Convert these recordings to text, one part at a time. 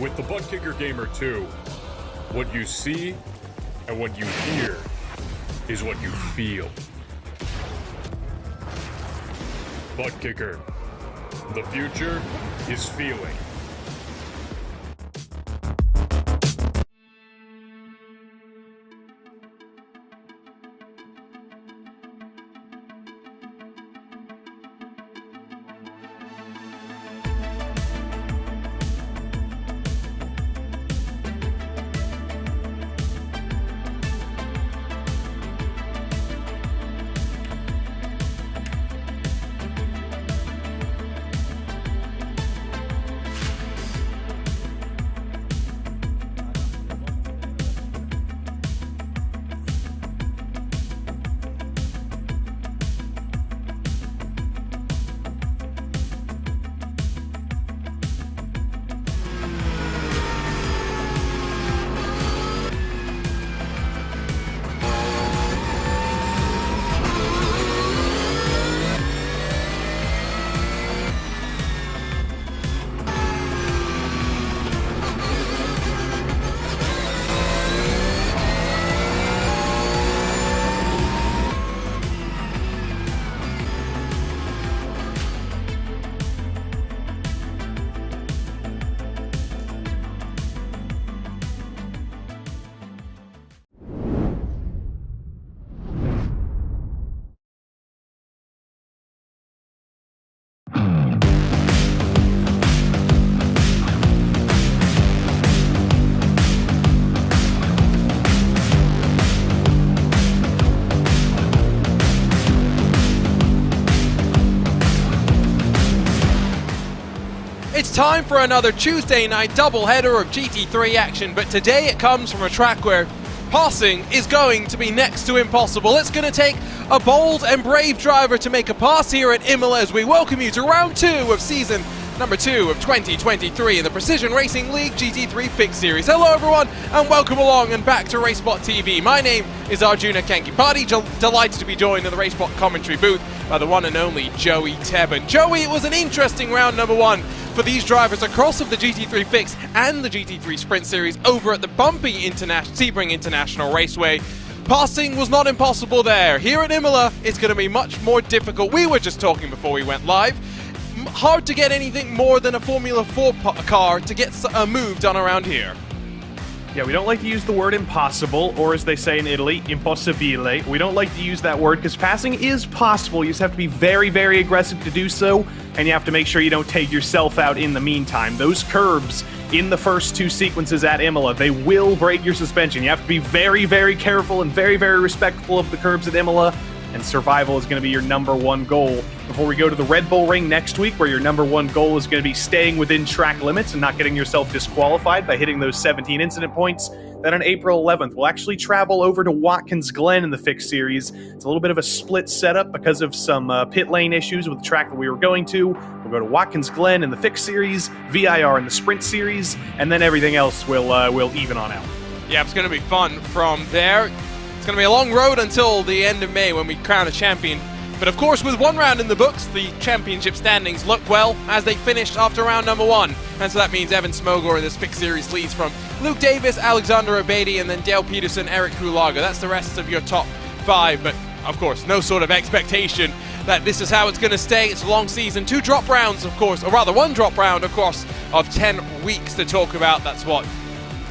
With the Butt Kicker Gamer 2, what you see and what you hear is what you feel. Butt Kicker. The future is feeling. It's time for another Tuesday night doubleheader of GT3 action, but today it comes from a track where passing is going to be next to impossible. It's going to take a bold and brave driver to make a pass here at Imola as we welcome you to round 2 of season number 2 of 2023 in the Precision Racing League GT3 Fixed Series. Hello everyone and welcome along and back to RaceSpotTV. My name is Arjuna Kankipati, delighted to be joined in the RaceSpot commentary booth by the one and only Joey Tebben. Joey, it was an interesting round number 1 for these drivers across of the GT3 Fixed and the GT3 Sprint Series over at the bumpy Sebring International Raceway. Passing was not impossible there. Here at Imola, it's going to be much more difficult. We were just talking before we went live. Hard to get anything more than a Formula 4 car to get a move done around here. Yeah, we don't like to use the word impossible, or as they say in Italy, impossibile. We don't like to use that word because passing is possible. You just have to be very, very aggressive to do so, and you have to make sure you don't take yourself out in the meantime. Those curbs in the first 2 sequences at Imola, they will break your suspension. You have to be very, very careful and very, very respectful of the curbs at Imola, and survival is going to be your number 1 goal. Before we go to the Red Bull Ring next week, where your number 1 goal is going to be staying within track limits and not getting yourself disqualified by hitting those 17 incident points, then on April 11th, we'll actually travel over to Watkins Glen in the Fixed Series. It's a little bit of a split setup because of some pit lane issues with the track that we were going to. We'll go to Watkins Glen in the Fixed Series, VIR in the Sprint Series, and then everything else will even on out. Yeah, it's going to be fun from there. It's going to be a long road until the end of May when we crown a champion. But of course, with 1 round in the books, the championship standings look well as they finished after round number 1. And so that means Evan Smogor in this Fixed Series leads from Luke Davis, Alexander Abedi, and then Dale Peterson, Eric Hulaga. That's the rest of your top 5. But of course, no sort of expectation that this is how it's going to stay. It's a long season. 2 drop rounds, of course, or rather 1 drop round, of course, of 10 weeks to talk about. That's what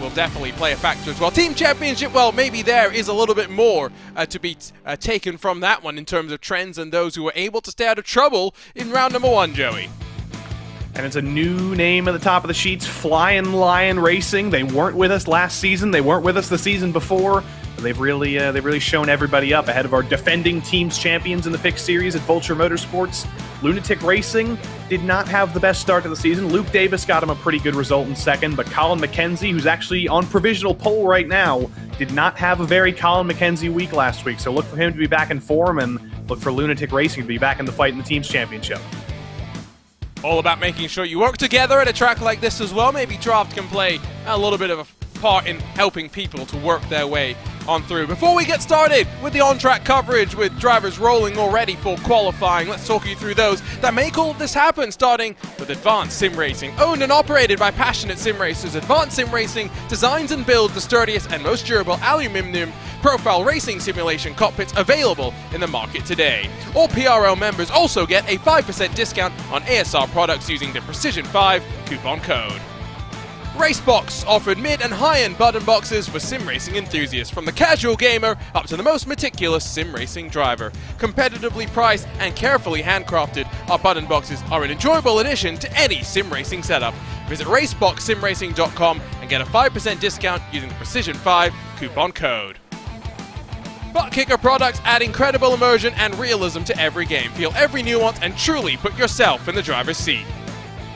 will definitely play a factor as well. Team Championship, well, maybe there is a little bit more to be taken from that one in terms of trends and those who were able to stay out of trouble in round number 1, Joey. And it's a new name at the top of the sheets, Flying Lion Racing. They weren't with us last season. They weren't with us the season before. They've really shown everybody up ahead of our defending teams champions in the Fixed Series at Vulture Motorsports. Lunatic Racing did not have the best start to the season. Luke Davis got him a pretty good result in second, but Colin McKenzie, who's actually on provisional pole right now, did not have a very Colin McKenzie week last week. So look for him to be back in form and look for Lunatic Racing to be back in the fight in the teams championship. All about making sure you work together at a track like this as well. Maybe draft can play a little bit of a part in helping people to work their way on through. Before we get started with the on-track coverage with drivers rolling already for qualifying, let's talk you through those that make all of this happen, starting with Advanced Sim Racing. Owned and operated by passionate sim racers, Advanced Sim Racing designs and builds the sturdiest and most durable aluminum profile racing simulation cockpits available in the market today. All PRL members also get a 5% discount on ASR products using the Precision 5 coupon code. Racebox offered mid and high-end button boxes for sim racing enthusiasts, from the casual gamer up to the most meticulous sim racing driver. Competitively priced and carefully handcrafted, our button boxes are an enjoyable addition to any sim racing setup. Visit RaceSpotTV.com and get a 5% discount using the Precision 5 coupon code. Butt Kicker products add incredible immersion and realism to every game. Feel every nuance and truly put yourself in the driver's seat.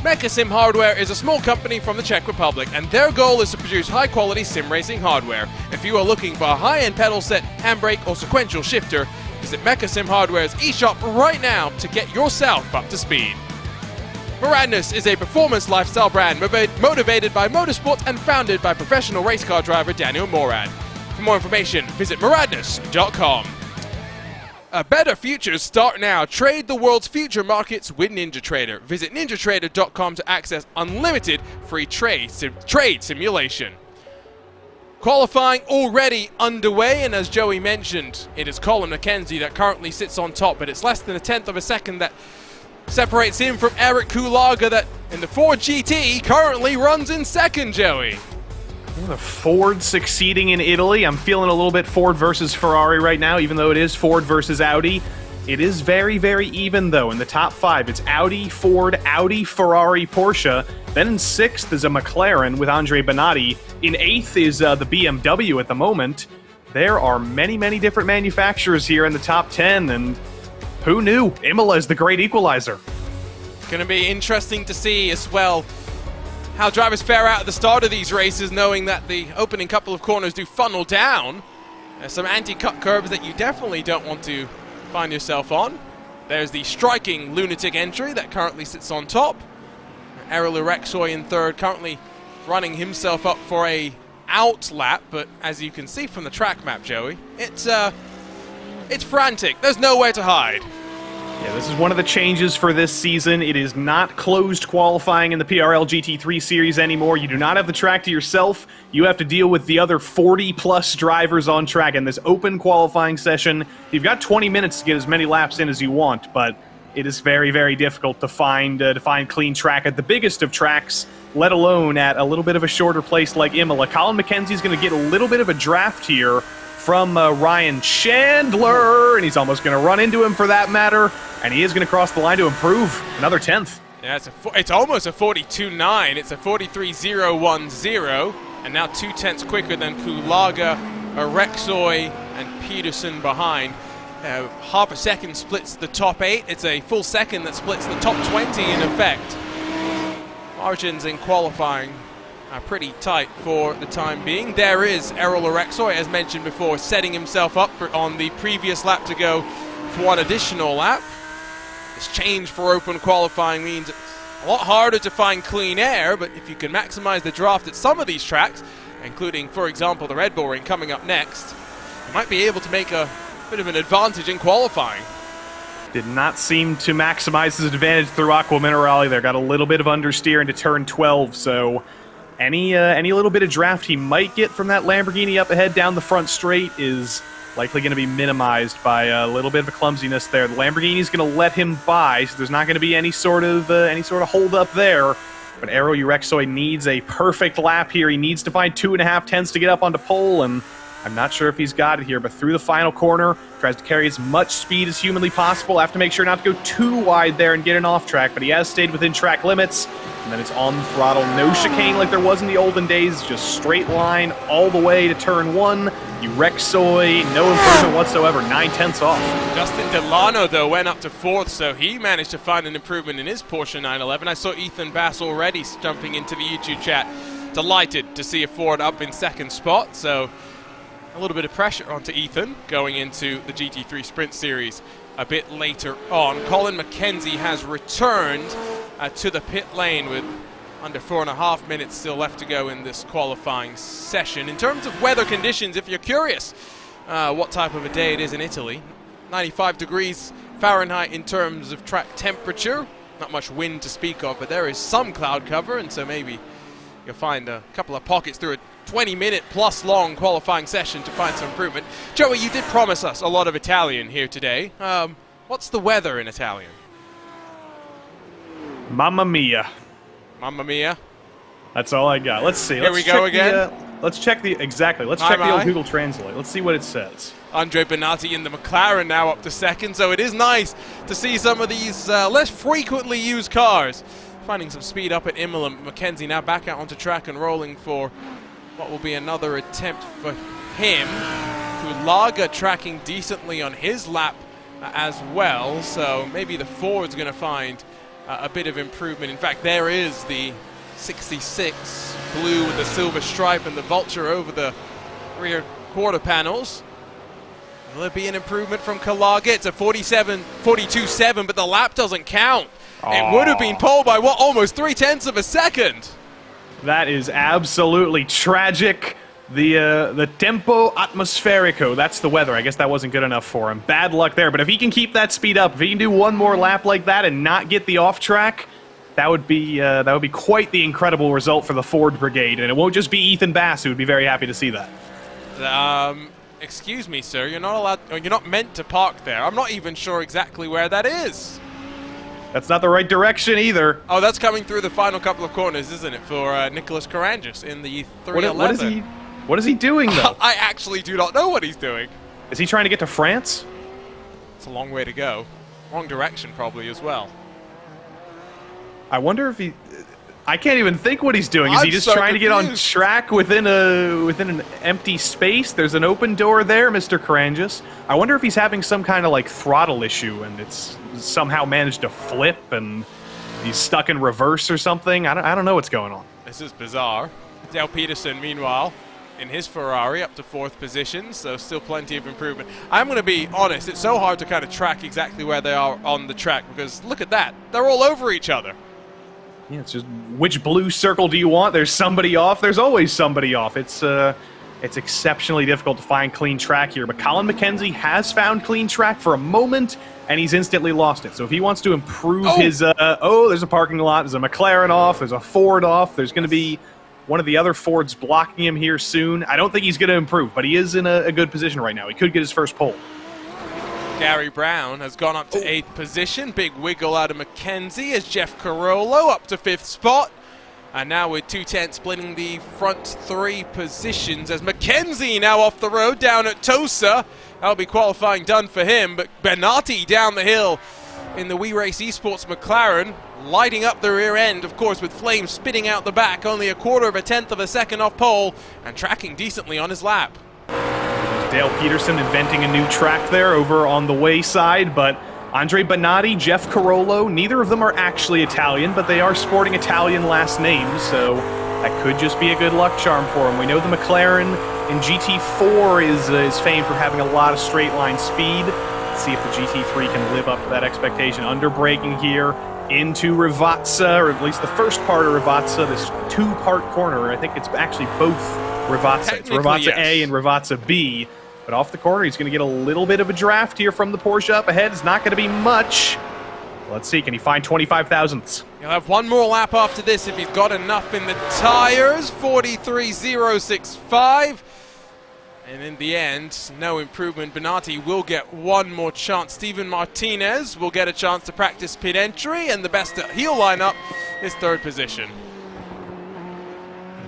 Mechasim Hardware is a small company from the Czech Republic, and their goal is to produce high-quality sim racing hardware. If you are looking for a high-end pedal set, handbrake, or sequential shifter, visit Mechasim Hardware's eShop right now to get yourself up to speed. Moradness is a performance lifestyle brand motivated by motorsports and founded by professional race car driver Daniel Morad. For more information, visit moradness.com. Better futures start now. Trade the world's future markets with NinjaTrader. Visit ninjatrader.com to access unlimited free trade simulation. Qualifying already underway, and as Joey mentioned, it is Colin McKenzie that currently sits on top, but it's less than a tenth of a second that separates him from Eric Kulaga, that in the Ford GT currently runs in second, Joey. The Ford succeeding in Italy. I'm feeling a little bit Ford versus Ferrari right now, even though it is Ford versus Audi. It is very, very even, though. In the top 5, it's Audi, Ford, Audi, Ferrari, Porsche. Then in 6th is a McLaren with Andre Bonatti. In 8th is the BMW at the moment. There are many, many different manufacturers here in the top 10, and who knew? Imola is the great equalizer. It's going to be interesting to see as well how drivers fare out at the start of these races, knowing that the opening couple of corners do funnel down. There's some anti-cut curbs that you definitely don't want to find yourself on. There's the striking lunatic entry that currently sits on top. Errol Urexoy in third, currently running himself up for a out lap, but as you can see from the track map, Joey, it's frantic. There's nowhere to hide. Yeah, this is one of the changes for this season. It is not closed qualifying in the PRL GT3 series anymore. You do not have the track to yourself. You have to deal with the other 40-plus drivers on track in this open qualifying session. You've got 20 minutes to get as many laps in as you want, but it is very, very difficult to find clean track at the biggest of tracks, let alone at a little bit of a shorter place like Imola. Colin McKenzie's going to get a little bit of a draft here from Ryan Chandler, and he's almost going to run into him for that matter, and he is going to cross the line to improve another 10th. Yeah, it's almost a 42.9. It's a 43.010, and now 2 tenths quicker than Kulaga, Urexoy, and Peterson behind. Half a second splits the top 8. It's a full second that splits the top 20 in effect. Margins in qualifying are pretty tight for the time being. There is Errol Urexoy, as mentioned before, setting himself up on the previous lap to go for one additional lap. This change for open qualifying means it's a lot harder to find clean air, but if you can maximize the draft at some of these tracks, including, for example, the Red Bull Ring coming up next, you might be able to make a bit of an advantage in qualifying. Did not seem to maximize his advantage through Aqua Minerale there. Got a little bit of understeer into turn 12, so any little bit of draft he might get from that Lamborghini up ahead down the front straight is likely going to be minimized by a little bit of a clumsiness there. The Lamborghini's going to let him by, so there's not going to be any sort of hold up there. But Errol Urexoy needs a perfect lap here. He needs to find 2.5 tenths to get up onto pole, and I'm not sure if he's got it here, but through the final corner, tries to carry as much speed as humanly possible. Have to make sure not to go too wide there and get an off track, but he has stayed within track limits. And then it's on the throttle. No chicane like there was in the olden days. Just straight line all the way to turn 1. Urexoy, no improvement whatsoever. 9 tenths off. Justin Delano, though, went up to 4th, so he managed to find an improvement in his Porsche 911. I saw Ethan Bass already jumping into the YouTube chat. Delighted to see a Ford up in 2nd spot, so a little bit of pressure onto Ethan going into the GT3 Sprint Series a bit later on. Colin McKenzie has returned to the pit lane with Under 4.5 minutes still left to go in this qualifying session. In terms of weather conditions, if you're curious what type of a day it is in Italy, 95 degrees Fahrenheit in terms of track temperature. Not much wind to speak of, but there is some cloud cover, and so maybe you'll find a couple of pockets through a 20-minute plus long qualifying session to find some improvement. Joey, you did promise us a lot of Italian here today. What's the weather in Italian? Mamma mia. Mamma mia. That's all I got. Let's see. Here we go again. Let's check the Let's check the old Google Translate. Let's see what it says. Andre Benatti in the McLaren now up to second, so it is nice to see some of these less frequently used cars finding some speed up at Imola. Mackenzie now back out onto track and rolling for what will be another attempt for him. Kulaga tracking decently on his lap as well, so maybe the Ford's going to find a bit of improvement. In fact, there is the 66 blue with the silver stripe and the vulture over the rear quarter panels. Will there be an improvement from Kulaga? It's a 42.7, but the lap doesn't count. It would have been pole by, what, almost 0.3 of a second. That is absolutely tragic. The tempo atmosferico, that's the weather. I guess that wasn't good enough for him. Bad luck there, but if he can keep that speed up, if he can do one more lap like that and not get the off track, that would be quite the incredible result for the Ford Brigade. And it won't just be Ethan Bass who would be very happy to see that. Excuse me, sir. You're not allowed. You're not meant to park there. I'm not even sure exactly where that is. That's not the right direction either. Oh, that's coming through the final couple of corners, isn't it, for Nicholas Karangis in the 311. What is he doing, though? I actually do not know what he's doing. Is he trying to get to France? It's a long way to go. Wrong direction, probably, as well. I wonder if he... I can't even think what he's doing. Is he just trying to get on track within an empty space? There's an open door there, Mr. Karangis. I wonder if he's having some kind of like throttle issue and it's somehow managed to flip and he's stuck in reverse or something. I don't know what's going on. This is bizarre. Dale Peterson, meanwhile, in his Ferrari up to 4th position, so still plenty of improvement. I'm going to be honest, it's so hard to kind of track exactly where they are on the track because look at that. They're all over each other. Yeah, it's just which blue circle do you want? There's somebody off. There's always somebody off. It's exceptionally difficult to find clean track here, but Colin McKenzie has found clean track for a moment, and he's instantly lost it. So if he wants to improve his... there's a parking lot. There's a McLaren off. There's a Ford off. There's going to be one of the other Fords blocking him here soon. I don't think he's going to improve, but he is in a good position right now. He could get his first pole. Gary Brown has gone up to 8th position. Big wiggle out of McKenzie as Jeff Carollo up to 5th spot. And now with 2/10 splitting the front 3 positions as McKenzie now off the road down at Tosa. That'll be qualifying done for him. But Benatti down the hill in the WeRace Esports McLaren, lighting up the rear end, of course, with flames spitting out the back. Only a 1/4 of a second off pole and tracking decently on his lap. Dale Peterson inventing a new track there over on the wayside, but Andre Benatti, Jeff Carollo, neither of them are actually Italian, but they are sporting Italian last names, so that could just be a good luck charm for them. We know the McLaren in GT4 is famed for having a lot of straight line speed. Let's see if the GT3 can live up to that expectation. Under braking here into Rivazza, or at least the first part of Rivazza, this 2-part corner. I think it's actually both Rivazza. It's Rivazza A and Rivazza B. But off the corner, he's going to get a little bit of a draft here from the Porsche up ahead. It's not going to be much. Let's see, can he find 25 thousandths? He'll have one more lap after this if he's got enough in the tires. 43.065. And in the end, no improvement. Benatti will get one more chance. Steven Martinez will get a chance to practice pit entry. And the best he'll line up is 3rd position.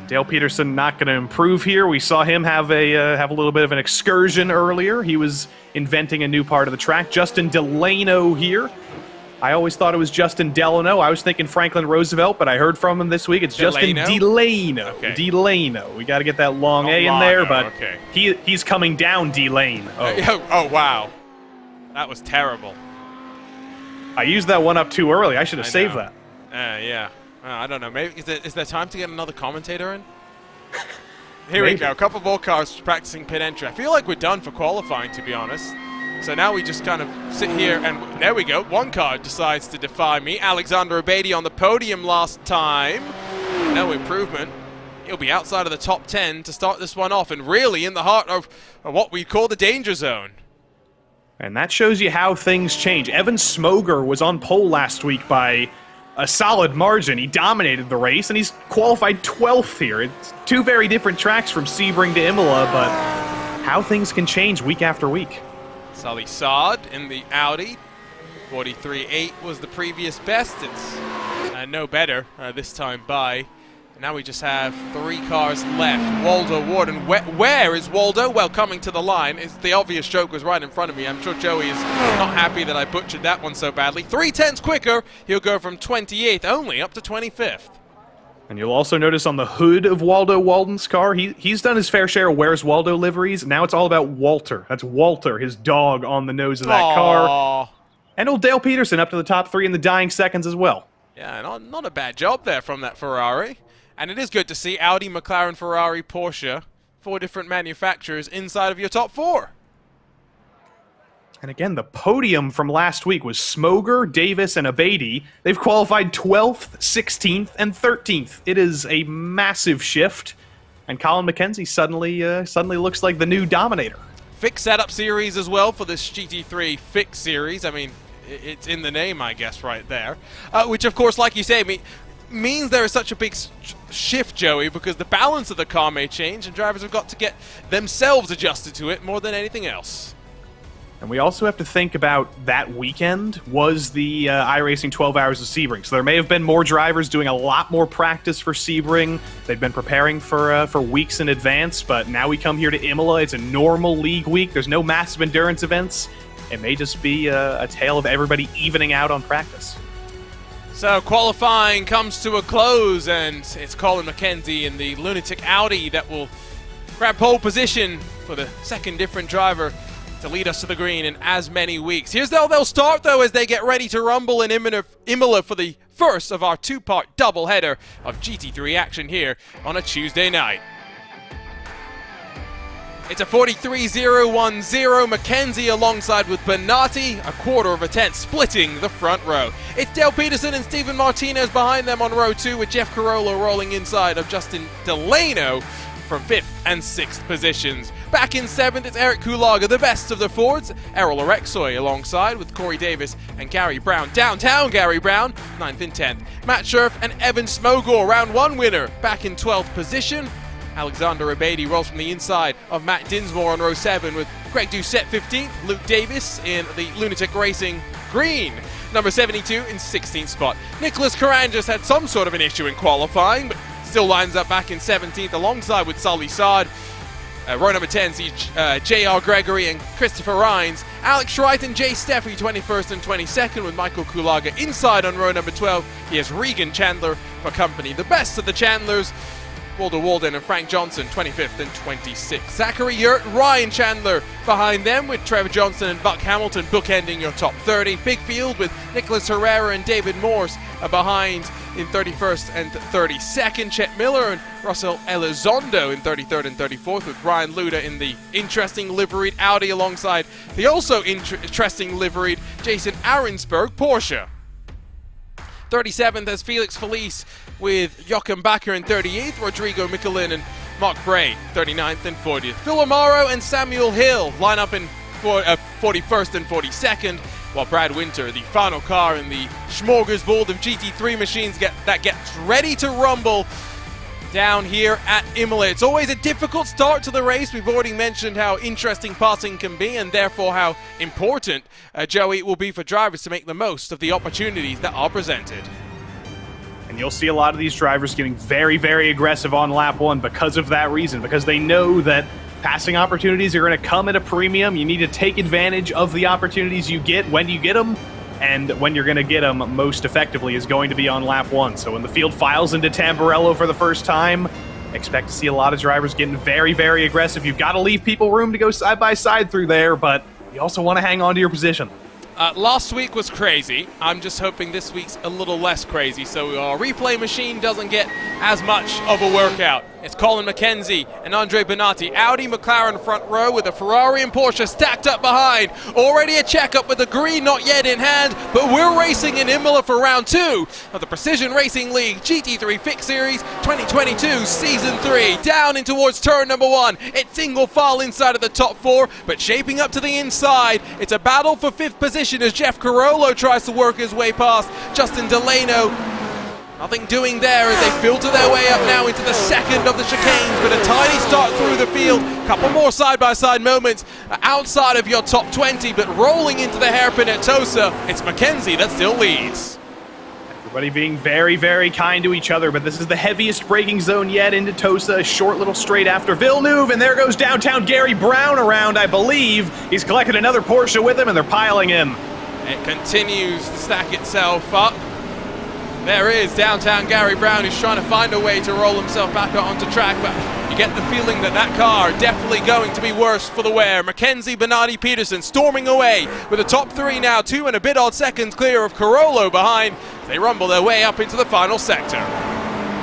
Dale Peterson not going to improve here. We saw him have a little bit of an excursion earlier. He was inventing a new part of the track. Justin Delano here. I always thought it was Justin Delano. I was thinking Franklin Roosevelt, but I heard from him this week. It's Justin Delano. Okay. Delano. We got to get that long A in there, but okay. He's coming down Delane. Oh, wow. That was terrible. I used that one up too early. I should have saved that. Yeah. I don't know. Maybe is there time to get another commentator in? Here we go. A couple more cars practicing pit entry. I feel like we're done for qualifying, to be honest. So now we just kind of sit here, and there we go. One car decides to defy me. Alexander Obedi on the podium last time. no improvement. He'll be outside of the top 10 to start this one off, and really in the heart of what we call the danger zone. And that shows you how things change. Evan Smoger was on pole last week by a solid margin. He dominated the race, and he's qualified 12th here. It's two very different tracks from Sebring to Imola, but how things can change week after week. Sully Saad in the Audi. 43.8 was the previous best. It's no better this time by. Now we just have 3 cars left. Waldo Warden. Where is Waldo? Well, coming to the line. The obvious joke was right in front of me. I'm sure Joey is not happy that I butchered that one so badly. 3/10 quicker. He'll go from 28th only up to 25th. And you'll also notice on the hood of Waldo Walden's car, he's done his fair share of Where's Waldo liveries. Now it's all about Walter. That's Walter, his dog, on the nose of that car. And old Dale Peterson up to the top 3 in the dying seconds as well. Yeah, not a bad job there from that Ferrari. And it is good to see Audi, McLaren, Ferrari, Porsche, 4 different manufacturers inside of your top 4. And again, the podium from last week was Smoger, Davis, and Abadi. They've qualified 12th, 16th, and 13th. It is a massive shift. And Colin McKenzie suddenly looks like the new dominator. Fixed setup series as well for this GT3 fixed series. I mean, it's in the name, I guess, right there. Which, of course, like you say, means there is such a big shift, Joey, because the balance of the car may change, and drivers have got to get themselves adjusted to it more than anything else. And we also have to think about that weekend was the iRacing 12 Hours of Sebring. So there may have been more drivers doing a lot more practice for Sebring. They've been preparing for weeks in advance, but now we come here to Imola. It's a normal league week. There's no massive endurance events. It may just be a tale of everybody evening out on practice. So qualifying comes to a close, and it's Colin McKenzie in the Lunatic Audi that will grab pole position for the second different driver to lead us to the green in as many weeks. Here's how they'll start, though, as they get ready to rumble in Imola for the first of our 2-part doubleheader of GT3 action here on a Tuesday night. It's a 43.010 McKenzie alongside with Benatti, a quarter of a tenth splitting the front row. It's Dale Peterson and Steven Martinez behind them on row 2, with Jeff Carollo rolling inside of Justin Delano from 5th and 6th positions. Back in 7th, it's Eric Kulaga, the best of the Fords. Errol Arexoy alongside with Corey Davis and Gary Brown. Downtown Gary Brown, 9th and 10th. Matt Scherf and Evan Smogor, round 1 winner, back in 12th position. Alexander Abadi rolls from the inside of Matt Dinsmore on row 7 with Greg Doucette 15th, Luke Davis in the Lunatic Racing green. Number 72 in 16th spot. Nicholas Caranjas had some sort of an issue in qualifying, but still lines up back in 17th alongside with Sully Saad. Row number 10 sees J.R. Gregory and Christopher Rhines. Alex Schreight and Jay Steffi 21st and 22nd with Michael Kulaga inside on row number 12. He has Regan Chandler for company. The best of the Chandlers, Waldo Walden and Frank Johnson, 25th and 26th. Zachary Yurt, Ryan Chandler behind them, with Trevor Johnson and Buck Hamilton bookending your top 30. Big field with Nicholas Herrera and David Morse behind in 31st and 32nd. Chet Miller and Russell Elizondo in 33rd and 34th, with Brian Luda in the interesting liveried Audi alongside the also interesting liveried Jason Arensberg Porsche. 37th as Felix Felice with Joachim Bakker in 38th, Rodrigo Michelin and Mark Bray 39th and 40th. Phil Amaro and Samuel Hill line up in 41st and 42nd, while Brad Winter, the final car in the smorgasbord of GT3 machines that gets ready to rumble down here at Imola. It's always a difficult start to the race. We've already mentioned how interesting passing can be, and therefore how important, Joey, it will be for drivers to make the most of the opportunities that are presented. And you'll see a lot of these drivers getting very, very aggressive on lap 1 because of that reason, because they know that passing opportunities are going to come at a premium. You need to take advantage of the opportunities you get when you get them, and when you're going to get them most effectively is going to be on lap 1. So when the field files into Tamburello for the first time, expect to see a lot of drivers getting very, very aggressive. You've got to leave people room to go side by side through there, but you also want to hang on to your position. Last week was crazy. I'm just hoping this week's a little less crazy, so our replay machine doesn't get as much of a workout. It's Colin McKenzie and Andre Benatti. Audi, McLaren front row with a Ferrari and Porsche stacked up behind. Already a checkup with the green not yet in hand, but we're racing in Imola for round 2 of the Precision Racing League GT3 Fix Series 2022 Season 3. Down in towards turn number 1. It's single file inside of the top 4, but shaping up to the inside. It's a battle for 5th position as Jeff Carollo tries to work his way past Justin Delano. Nothing doing there as they filter their way up now into the second of the chicanes, but a tiny start through the field. Couple more side-by-side moments outside of your top 20, but rolling into the hairpin at Tosa, it's McKenzie that still leads. Everybody being very, very kind to each other, but this is the heaviest braking zone yet into Tosa. A short little straight after Villeneuve, and there goes downtown Gary Brown around, I believe. He's collected another Porsche with him, and they're piling him. It continues to stack itself up. There is downtown Gary Brown, who's trying to find a way to roll himself back out onto track, but you get the feeling that that car definitely going to be worse for the wear. McKenzie, Benatti, Peterson storming away with the top 3 now, 2 and a bit odd seconds clear of Carollo behind. They rumble their way up into the final sector.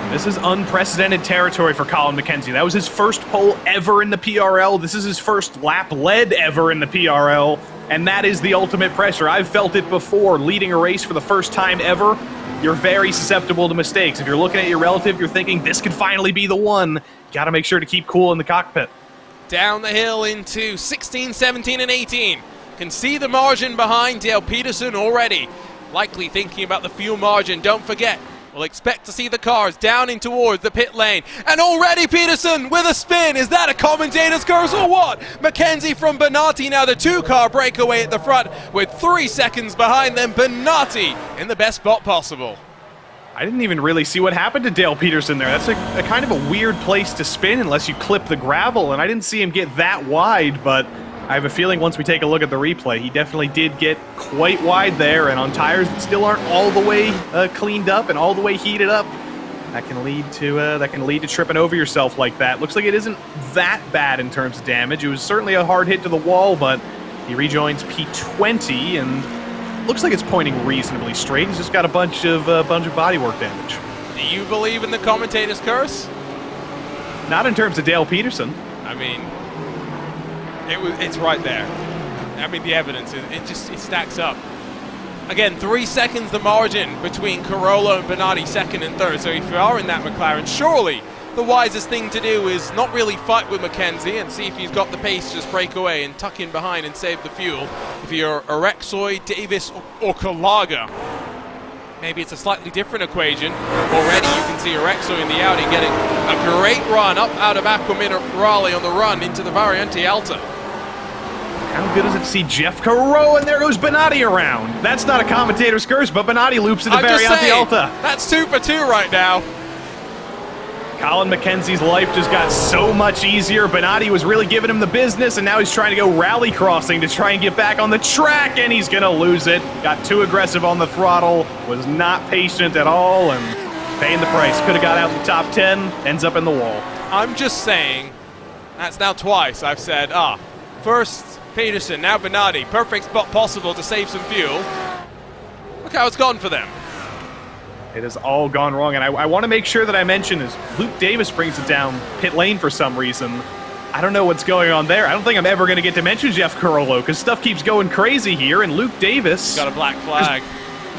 This is unprecedented territory for Colin McKenzie. That was his first pole ever in the PRL. This is his first lap led ever in the PRL, and that is the ultimate pressure. I've felt it before, leading a race for the first time ever. You're very susceptible to mistakes. If you're looking at your relative, you're thinking, this could finally be the one. You got to make sure to keep cool in the cockpit. Down the hill into 16, 17, and 18. Can see the margin behind Dale Peterson already. Likely thinking about the fuel margin. Don't forget, we'll expect to see the cars down in towards the pit lane. And already Peterson with a spin. Is that a commentator's curse or what? McKenzie from Benatti now the 2-car breakaway at the front with 3 seconds behind them. Benatti in the best spot possible. I didn't even really see what happened to Dale Peterson there. That's a kind of a weird place to spin unless you clip the gravel, and I didn't see him get that wide, but I have a feeling once we take a look at the replay, he definitely did get quite wide there, and on tires that still aren't all the way cleaned up and all the way heated up. That can lead to tripping over yourself like that. Looks like it isn't that bad in terms of damage. It was certainly a hard hit to the wall, but he rejoins P20 and looks like it's pointing reasonably straight. He's just got a bunch of bodywork damage. Do you believe in the commentator's curse? Not in terms of Dale Peterson. I mean, it's right there. I mean, the evidence, it stacks up. Again, 3 seconds the margin between Carollo and Benatti, second and third. So if you are in that McLaren, surely the wisest thing to do is not really fight with McKenzie and see if he's got the pace to just break away and tuck in behind and save the fuel. If you're Erexoy, Davis, or Kalaga, maybe it's a slightly different equation. Already you can see Erexoy in the Audi getting a great run up out of Aquaminerale on the run into the Variante Alta. How good is it to see Jeff Carollo, and there goes Benatti around. That's not a commentator's curse, but Benatti loops into Variante Alta. That's 2 for 2 right now. Colin McKenzie's life just got so much easier. Benatti was really giving him the business, and now he's trying to go rally crossing to try and get back on the track, and he's going to lose it. Got too aggressive on the throttle, was not patient at all, and he's paying the price. Could have got out in the top 10, ends up in the wall. I'm just saying, that's now twice I've said, first Peterson, now Benatti. Perfect spot possible to save some fuel. Look how it's gone for them. It has all gone wrong, and I want to make sure that I mention is Luke Davis brings it down pit lane for some reason. I don't know what's going on there. I don't think I'm ever going to get to mention Jeff Carollo because stuff keeps going crazy here, and Luke Davis... got a black flag.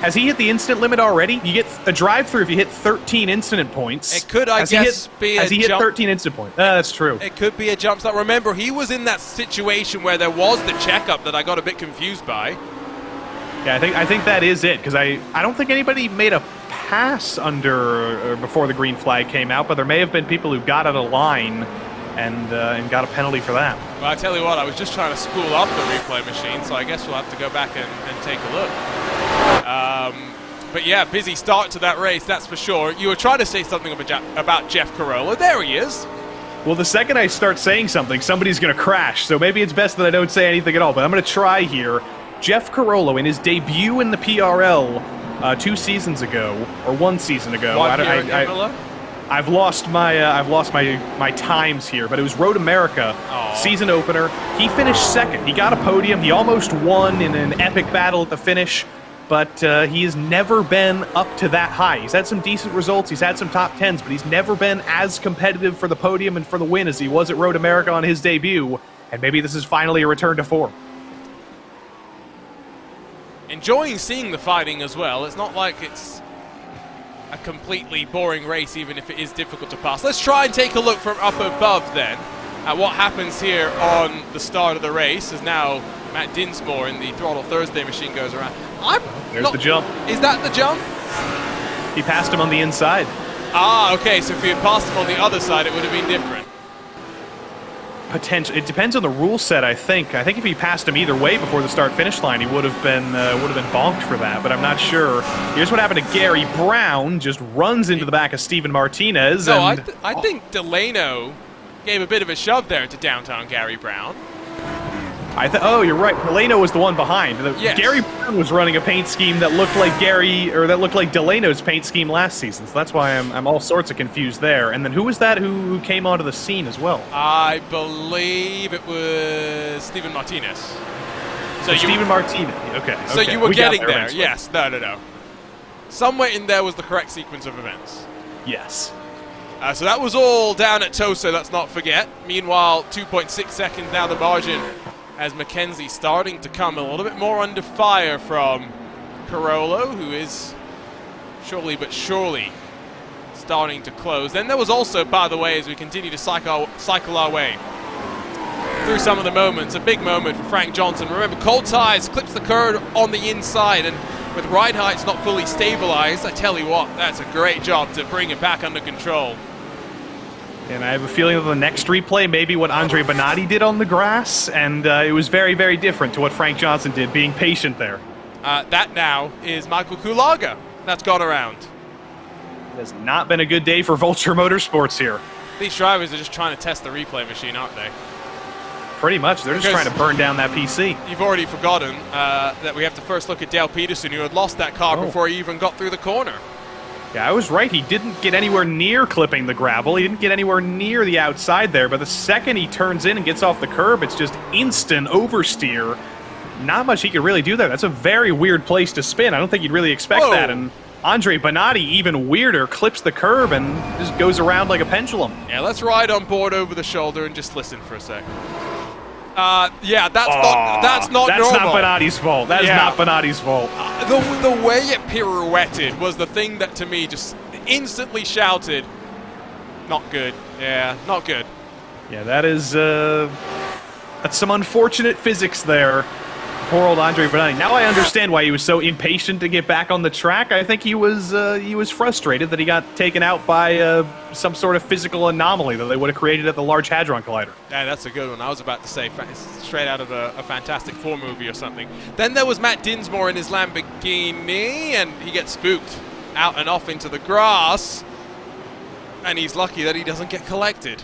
Has he hit the instant limit already? You get a drive-through if you hit 13 incident points. It could, I guess, be a jump. Has he hit 13 instant points? That's true. It could be a jump start. Remember, he was in that situation where there was the checkup that I got a bit confused by. Yeah, I think that is it, because I don't think anybody made a pass under or before the green flag came out, but there may have been people who got out of line and got a penalty for that. Well, I tell you what, I was just trying to spool up the replay machine, so I guess we'll have to go back and take a look. But yeah, busy start to that race, that's for sure. You were trying to say something about Jeff Carollo. There he is. Well, the second I start saying something, somebody's going to crash, so maybe it's best that I don't say anything at all, but I'm going to try here. Jeff Carollo, in his debut in the PRL 2 seasons ago, or 1 season ago, I've lost my times here, but it was Road America season opener. He finished second. He got a podium. He almost won in an epic battle at the finish. but he has never been up to that high. He's had some decent results, he's had some top 10s, but he's never been as competitive for the podium and for the win as he was at Road America on his debut, and maybe this is finally a return to form. Enjoying seeing the fighting as well. It's not like it's a completely boring race, even if it is difficult to pass. Let's try and take a look from up above then at what happens here on the start of the race, as now Matt Dinsmore in the Throttle Thursday machine goes around. There's the jump. Is that the jump? He passed him on the inside. Ah, okay, so if he had passed him on the other side, it would have been different. Potential. It depends on the rule set, I think. I think if he passed him either way before the start-finish line, he would have been bonked for that, but I'm not sure. Here's what happened to Gary Brown. Just runs into the back of Steven Martinez. No, and, I think Delano gave a bit of a shove there to downtown Gary Brown. Oh, you're right. Delano was the one behind. Yes. Gary Brown was running a paint scheme that looked like Delano's paint scheme last season. So that's why I'm all sorts of confused there. And then who was that who came onto the scene as well? I believe it was Steven Martinez. So Steven Martinez. Okay. So you were getting there. Eventually. Yes. No. Somewhere in there was the correct sequence of events. Yes. So that was all down at Toso, let's not forget. Meanwhile, 2.6 seconds now the margin, as Mackenzie starting to come a little bit more under fire from Carollo, who is surely starting to close. Then there was also, by the way, as we continue to cycle our way through some of the moments, a big moment for Frank Johnson. Remember, cold tires clips the curb on the inside, and with ride heights not fully stabilized, I tell you what, that's a great job to bring it back under control. And I have a feeling that the next replay may be what Andre Bonatti did on the grass, and it was very, very different to what Frank Johnson did, being patient there. That now is Michael Kulaga. That's gone around. It has not been a good day for Vulture Motorsports here. These drivers are just trying to test the replay machine, aren't they? Pretty much. They're just trying to burn down that PC. You've already forgotten that we have to first look at Dale Peterson, who had lost that car before he even got through the corner. Yeah, I was right. He didn't get anywhere near clipping the gravel. He didn't get anywhere near the outside there, but the second he turns in and gets off the curb, it's just instant oversteer. Not much he could really do there. That's a very weird place to spin. I don't think you'd really expect that. And Andre Bonatti, even weirder, clips the curb and just goes around like a pendulum. Yeah, let's ride on board over the shoulder and just listen for a sec. Yeah, that's not normal. That's not Bonatti's fault. That is not Bonatti's fault. The way it pirouetted was the thing that, to me, just instantly shouted, not good. Yeah, not good. Yeah, that's some unfortunate physics there. Poor old Andre Bonatti. Now I understand why he was so impatient to get back on the track. I think he was frustrated that he got taken out by some sort of physical anomaly that they would have created at the Large Hadron Collider. Yeah, that's a good one. I was about to say straight out of a Fantastic Four movie or something. Then there was Matt Dinsmore in his Lamborghini, and he gets spooked out and off into the grass, and he's lucky that he doesn't get collected.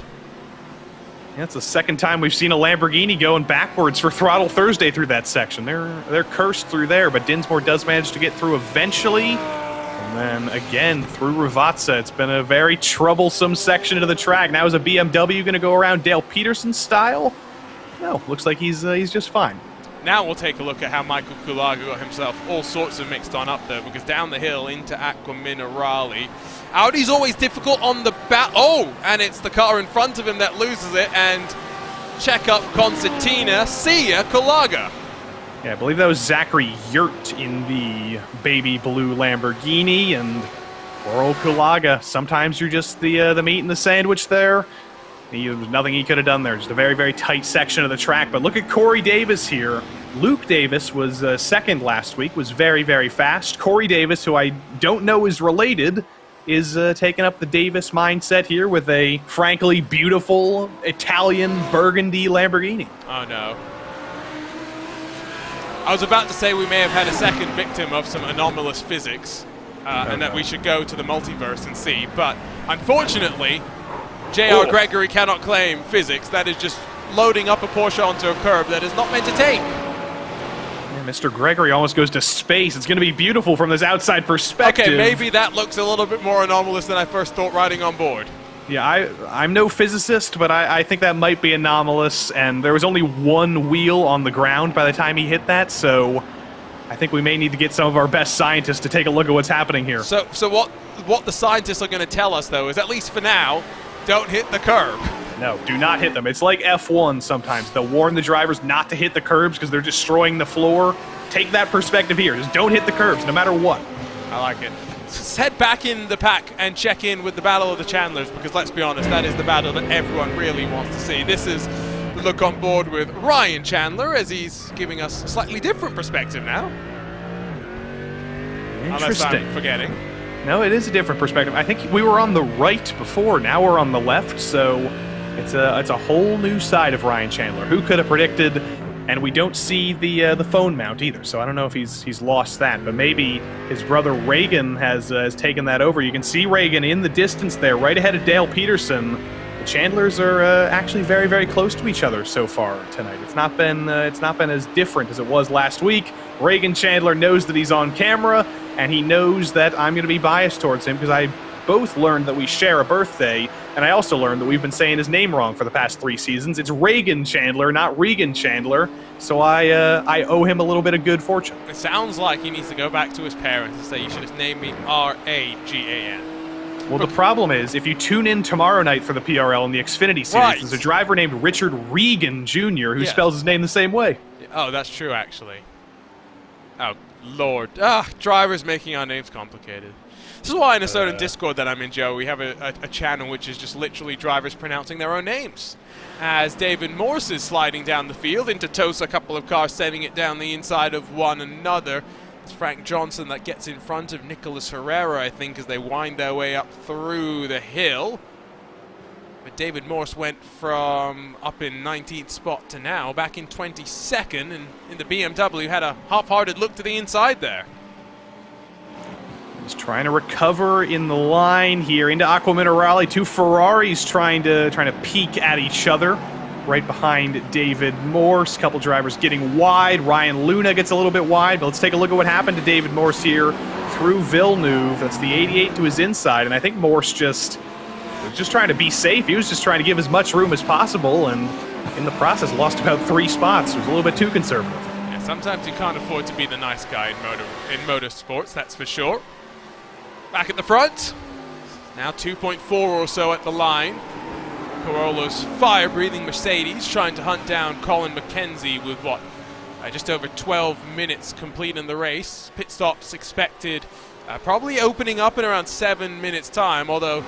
Yeah, it's the second time we've seen a Lamborghini going backwards for Throttle Thursday through that section. They're cursed through there, but Dinsmore does manage to get through eventually. And then again through Ravazza. It's been a very troublesome section of the track. Now is a BMW going to go around Dale Peterson style? No, looks like he's just fine. Now we'll take a look at how Michael Kulaga got himself all sorts of mixed on up there, because down the hill into Aqua Minerale. Audi's always difficult on the back. Oh, and it's the car in front of him that loses it, and check up Concertina. See ya, Kulaga. Yeah, I believe that was Zachary Yurt in the baby blue Lamborghini, and poor old Kulaga. Sometimes you're just the meat in the sandwich there. There was nothing he could have done there. Just a very, very tight section of the track. But look at Corey Davis here. Luke Davis was second last week, was very, very fast. Corey Davis, who I don't know is related, is taking up the Davis mindset here with a, frankly, beautiful Italian burgundy Lamborghini. Oh, no. I was about to say we may have had a second victim of some anomalous physics, and that we should go to the multiverse and see. But unfortunately, J.R. Gregory cannot claim physics. That is just loading up a Porsche onto a curb that is not meant to take. Yeah, Mr. Gregory almost goes to space. It's going to be beautiful from this outside perspective. Okay, maybe that looks a little bit more anomalous than I first thought riding on board. Yeah, I'm no physicist, but I think that might be anomalous, and there was only one wheel on the ground by the time he hit that, so I think we may need to get some of our best scientists to take a look at what's happening here. So what the scientists are going to tell us, though, is at least for now, don't hit the curb. No, do not hit them. It's like F1 sometimes. They'll warn the drivers not to hit the curbs because they're destroying the floor. Take that perspective here. Just don't hit the curbs, no matter what. I like it. Let's head back in the pack and check in with the Battle of the Chandlers, because let's be honest, that is the battle that everyone really wants to see. This is the look on board with Ryan Chandler, as he's giving us a slightly different perspective now. Interesting. Unless I'm forgetting. No, it is a different perspective. I think we were on the right before. Now we're on the left, so it's a whole new side of Ryan Chandler. Who could have predicted? And we don't see the phone mount either, so I don't know if he's lost that. But maybe his brother Reagan has taken that over. You can see Reagan in the distance there, right ahead of Dale Peterson. The Chandlers are actually very, very close to each other so far tonight. It's not been as different as it was last week. Reagan Chandler knows that he's on camera, and he knows that I'm going to be biased towards him because I both learned that we share a birthday, and I also learned that we've been saying his name wrong for the past 3 seasons. It's Reagan Chandler, not Regan Chandler, so I owe him a little bit of good fortune. It sounds like he needs to go back to his parents and say, you should have named me R-A-G-A-N. Well, the problem is, if you tune in tomorrow night for the PRL in the Xfinity Series, there's a driver named Richard Regan Jr. who spells his name the same way. Oh, that's true, actually. Oh, Lord. Drivers making our names complicated. This is why in a certain Discord that I'm in, Joe, we have a channel which is just literally drivers pronouncing their own names. As David Morse is sliding down the field into toast a couple of cars, sending it down the inside of one another. It's Frank Johnson that gets in front of Nicholas Herrera, I think, as they wind their way up through the hill. But David Morse went from up in 19th spot to now back in 22nd, and in the BMW had a half-hearted look to the inside there. He's trying to recover in the line here into Aqua Minerale. 2 Ferraris trying to peek at each other right behind David Morse. A couple drivers getting wide. Ryan Luna gets a little bit wide, but let's take a look at what happened to David Morse here through Villeneuve. That's the 88 to his inside, and I think Morse was just trying to be safe. He was just trying to give as much room as possible, and in the process lost about 3 spots. It was a little bit too conservative. Yeah, sometimes you can't afford to be the nice guy in motorsports, that's for sure. Back at the front, now 2.4 or so at the line. Corola's fire-breathing Mercedes trying to hunt down Colin McKenzie with what? Just over 12 minutes complete in the race. Pit stops expected, probably opening up in around 7 minutes time, although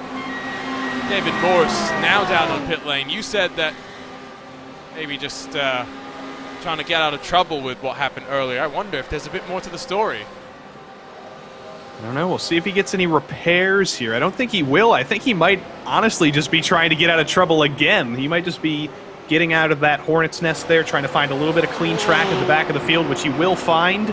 David Morse now down on pit lane. You said that maybe just trying to get out of trouble with what happened earlier. I wonder if there's a bit more to the story. I don't know. We'll see if he gets any repairs here. I don't think he will. I think he might honestly just be trying to get out of trouble again. He might just be getting out of that hornet's nest there, trying to find a little bit of clean track at the back of the field, which he will find.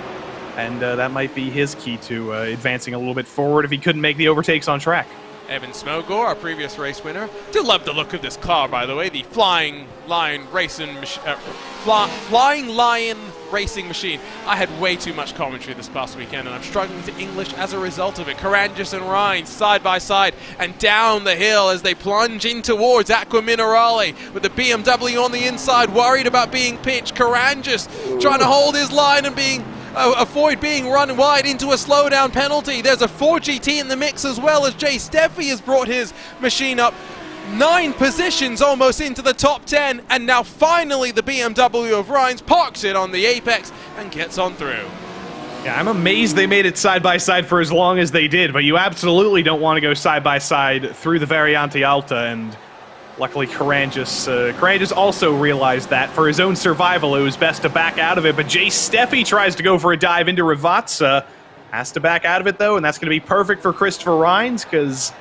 And that might be his key to advancing a little bit forward if he couldn't make the overtakes on track. Evan Smogor, our previous race winner. Do love the look of this car, by the way. The Flying Lion Racing Machine. I had way too much commentary this past weekend, and I'm struggling to English as a result of it. Carangis and Ryan side by side and down the hill as they plunge in towards Aqua Minerale with the BMW on the inside, worried about being pitched. Carangis trying to hold his line and avoid being run wide into a slowdown penalty. There's a 4GT in the mix as well, as Jay Steffi has brought his machine up 9 positions almost into the top 10, and now finally the BMW of Rhines parks it on the apex and gets on through. Yeah, I'm amazed they made it side by side for as long as they did, but you absolutely don't want to go side by side through the Variante Alta, and luckily Carangis also realized that for his own survival it was best to back out of it, but Jay Steffi tries to go for a dive into Rivazza. Has to back out of it though, and that's going to be perfect for Christopher Rhines, because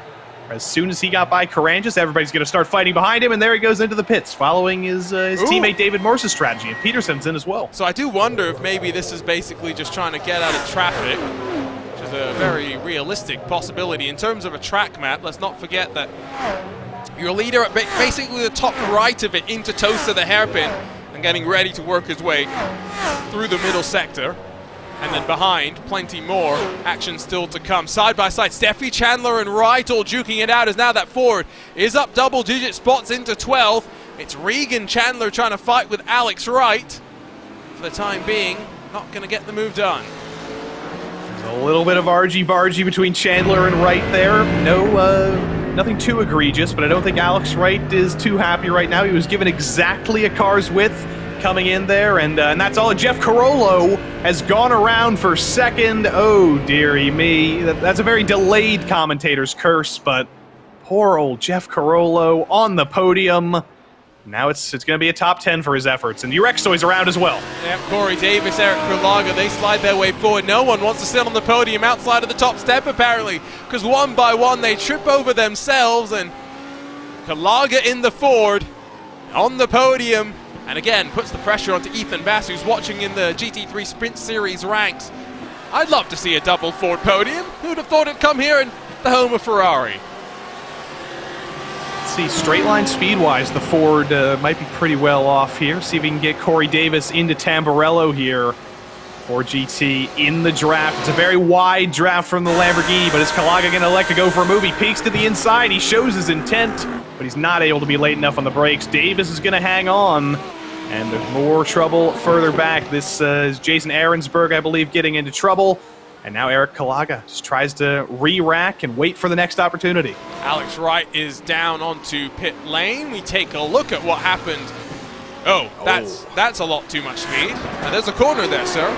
as soon as he got by Carangis, everybody's going to start fighting behind him, and there he goes into the pits, following his teammate David Morse's strategy, and Peterson's in as well. So I do wonder if maybe this is basically just trying to get out of traffic, which is a very realistic possibility. In terms of a track map, let's not forget that your leader at basically the top right of it into toast of the hairpin and getting ready to work his way through the middle sector. And then behind, plenty more action still to come. Side by side, Steffi, Chandler, and Wright all duking it out as now that Ford is up double-digit spots into 12th. It's Regan Chandler trying to fight with Alex Wright. For the time being, not going to get the move done. There's a little bit of argy-bargy between Chandler and Wright there. Nothing too egregious, but I don't think Alex Wright is too happy right now. He was given exactly a car's width coming in there, and that's all. Jeff Carollo has gone around for second. Oh, dearie me. That's a very delayed commentator's curse, but poor old Jeff Carollo on the podium. Now it's going to be a top 10 for his efforts, and Urexoy's around as well. Yep, Corey Davis, Eric Kulaga, they slide their way forward. No one wants to sit on the podium outside of the top step, apparently, because one by one they trip over themselves, and Kulaga in the Ford on the podium, and again puts the pressure onto Ethan Bass, who's watching in the GT3 Sprint Series ranks. I'd love to see a double Ford podium. Who'd have thought it'd come here in the home of Ferrari? See, straight line speed-wise, the Ford might be pretty well off here. See if we can get Corey Davis into Tamburello here for GT in the draft. It's a very wide draft from the Lamborghini, but is Kulaga going to elect to go for a move? He peeks to the inside, he shows his intent, but he's not able to be late enough on the brakes. Davis is going to hang on, and there's more trouble further back. This is Jason Ahrensberg, I believe, getting into trouble. And now Eric Kulaga just tries to re-rack and wait for the next opportunity. Alex Wright is down onto pit lane. We take a look at what happened. Oh, that's a lot too much speed. And there's a corner there, sir.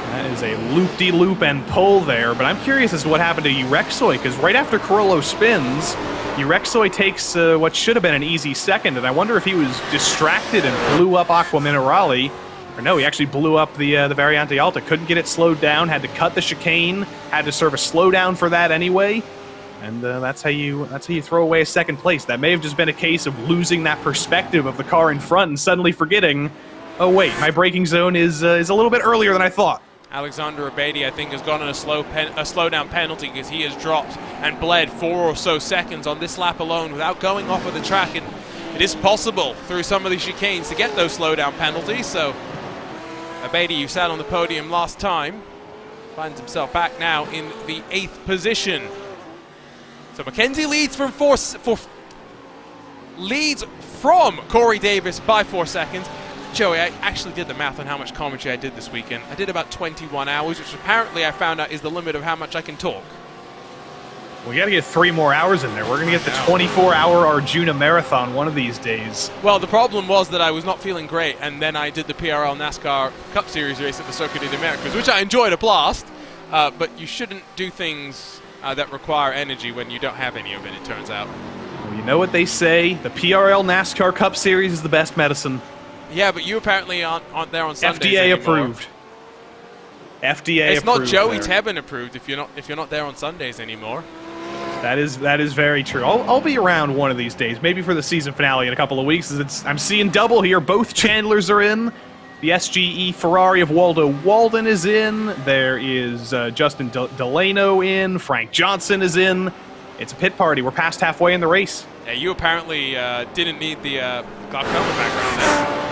That is a loop-de-loop and pull there, but I'm curious as to what happened to Urexoy, because right after Carollo spins, Urexoy takes what should have been an easy second, and I wonder if he was distracted and blew up Aqua Minerale. Or no, he actually blew up the Variante Alta. Couldn't get it slowed down, had to cut the chicane, had to serve a slowdown for that anyway. And that's how you throw away a second place. That may have just been a case of losing that perspective of the car in front and suddenly forgetting, oh wait, my braking zone is a little bit earlier than I thought. Alexander Abadi, I think, has gone on a slowdown penalty because he has dropped and bled 4 or so seconds on this lap alone without going off of the track. And it is possible through some of these chicanes to get those slowdown penalties. So Abadi, who sat on the podium last time, finds himself back now in the 8th position. So Mackenzie leads from Corey Davis by 4 seconds. Joey, I actually did the math on how much commentary I did this weekend. I did about 21 hours, which apparently I found out is the limit of how much I can talk. We got to get 3 more hours in there. We're going to get the 24-hour Arjuna Marathon one of these days. Well, the problem was that I was not feeling great, and then I did the PRL NASCAR Cup Series race at the Circuit of the Americas, which I enjoyed a blast, but you shouldn't do things that require energy when you don't have any of it, it turns out. Well, you know what they say, the PRL NASCAR Cup Series is the best medicine. Yeah, but you apparently aren't there on Sundays FDA anymore. approved. FDA it's approved. It's not Joey there. Tebben approved if you're not there on Sundays anymore. That is very true. I'll be around one of these days, maybe for the season finale in a couple of weeks. I'm seeing double here. Both Chandlers are in. The SGE Ferrari of Waldo Walden is in. There is Justin Delano in. Frank Johnson is in. It's a pit party. We're past halfway in the race. Yeah, you apparently didn't need the glaucoma background there.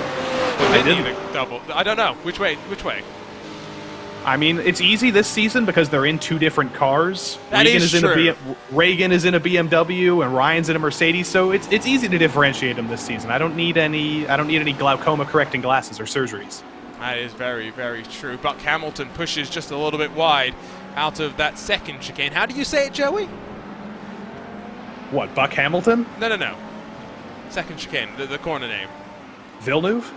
Well, didn't need a double. I don't know. Which way? I mean, it's easy this season because they're in 2 different cars. Reagan is true. Reagan is in a BMW and Ryan's in a Mercedes, so it's easy to differentiate them this season. I don't need any glaucoma correcting glasses or surgeries. That is very, very true. Buck Hamilton pushes just a little bit wide out of that second chicane. How do you say it, Joey? What, Buck Hamilton? No. Second chicane, the corner name. Villeneuve.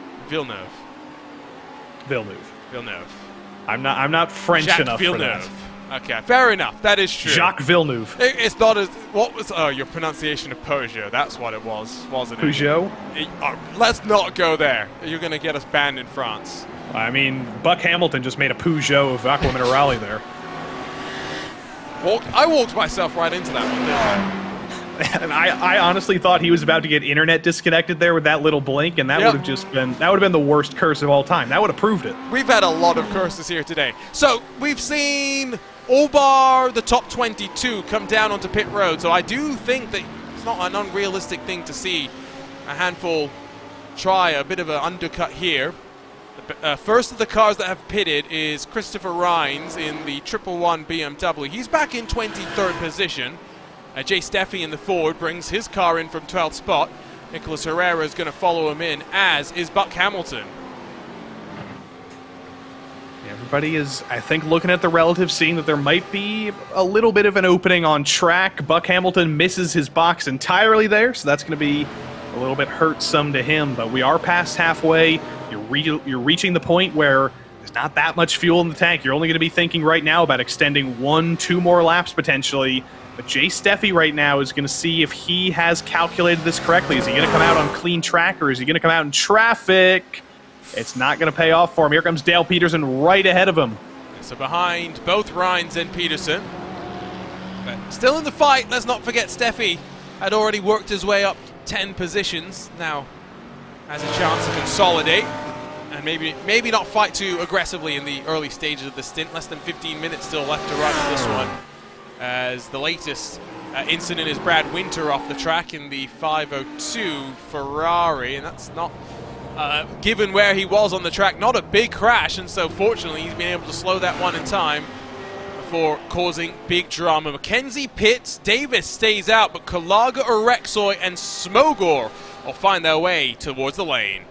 I'm not French Jacques enough Villeneuve. for that. Okay, fair enough. That is true. Jacques Villeneuve. It's not as... What was... Oh, your pronunciation of Peugeot. That's what it was, wasn't it? Peugeot? Let's not go there. You're going to get us banned in France. I mean, Buck Hamilton just made a Peugeot of Aqua Minerale there. I walked myself right into that one, didn't I? And I honestly thought he was about to get internet disconnected there with that little blink, and that would have been the worst curse of all time. That would have proved it. We've had a lot of curses here today. So we've seen all bar the top 22 come down onto pit road. So I do think that it's not an unrealistic thing to see a handful try a bit of an undercut here. First of the cars that have pitted is Christopher Rhines in the 111 BMW. He's back in 23rd position. Jay Steffi in the Ford brings his car in from 12th spot. Nicholas Herrera is going to follow him in, as is Buck Hamilton. Everybody is, I think, looking at the relative, seeing that there might be a little bit of an opening on track. Buck Hamilton misses his box entirely there, so that's going to be a little bit hurtsome to him. But we are past halfway. You're reaching the point where there's not that much fuel in the tank. You're only going to be thinking right now about extending 1-2 more laps potentially. But Jay Steffi right now is going to see if he has calculated this correctly. Is he going to come out on clean track, or is he going to come out in traffic? It's not going to pay off for him. Here comes Dale Peterson right ahead of him. So behind both Rhines and Peterson. But still in the fight, let's not forget Steffi had already worked his way up 10 positions. Now has a chance to consolidate and maybe not fight too aggressively in the early stages of the stint. Less than 15 minutes still left to run in this one, as the latest incident is Brad Winter off the track in the 502 Ferrari, and that's not given where he was on the track, not a big crash, and so fortunately he's been able to slow that one in time before causing big drama. Mackenzie pits, Davis stays out, but Kalaga, Orexoy, and Smogor will find their way towards the lane.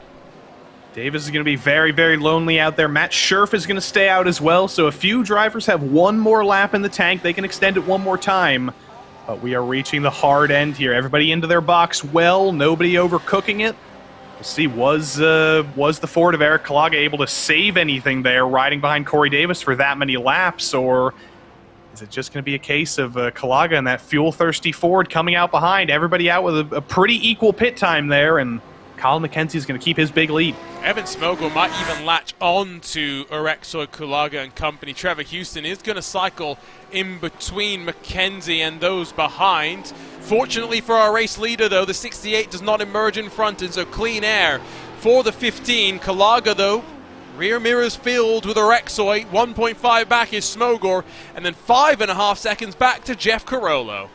Davis is going to be very, very lonely out there. Matt Scherf is going to stay out as well, so a few drivers have one more lap in the tank. They can extend it one more time, but we are reaching the hard end here. Everybody into their box well, nobody overcooking it. We'll see, was the Ford of Eric Kalaga able to save anything there riding behind Corey Davis for that many laps, or is it just going to be a case of Kalaga and that fuel-thirsty Ford coming out behind? Everybody out with a pretty equal pit time there, and Colin McKenzie is going to keep his big lead. Evan Smogel might even latch on to Orexoy, Kulaga and company. Trevor Houston is going to cycle in between McKenzie and those behind. Fortunately for our race leader, though, the 68 does not emerge in front, and so clean air for the 15. Kalaga, though, rear mirrors filled with Orexoy. 1.5 back is Smogor, and then 5.5 seconds back to Jeff Carollo.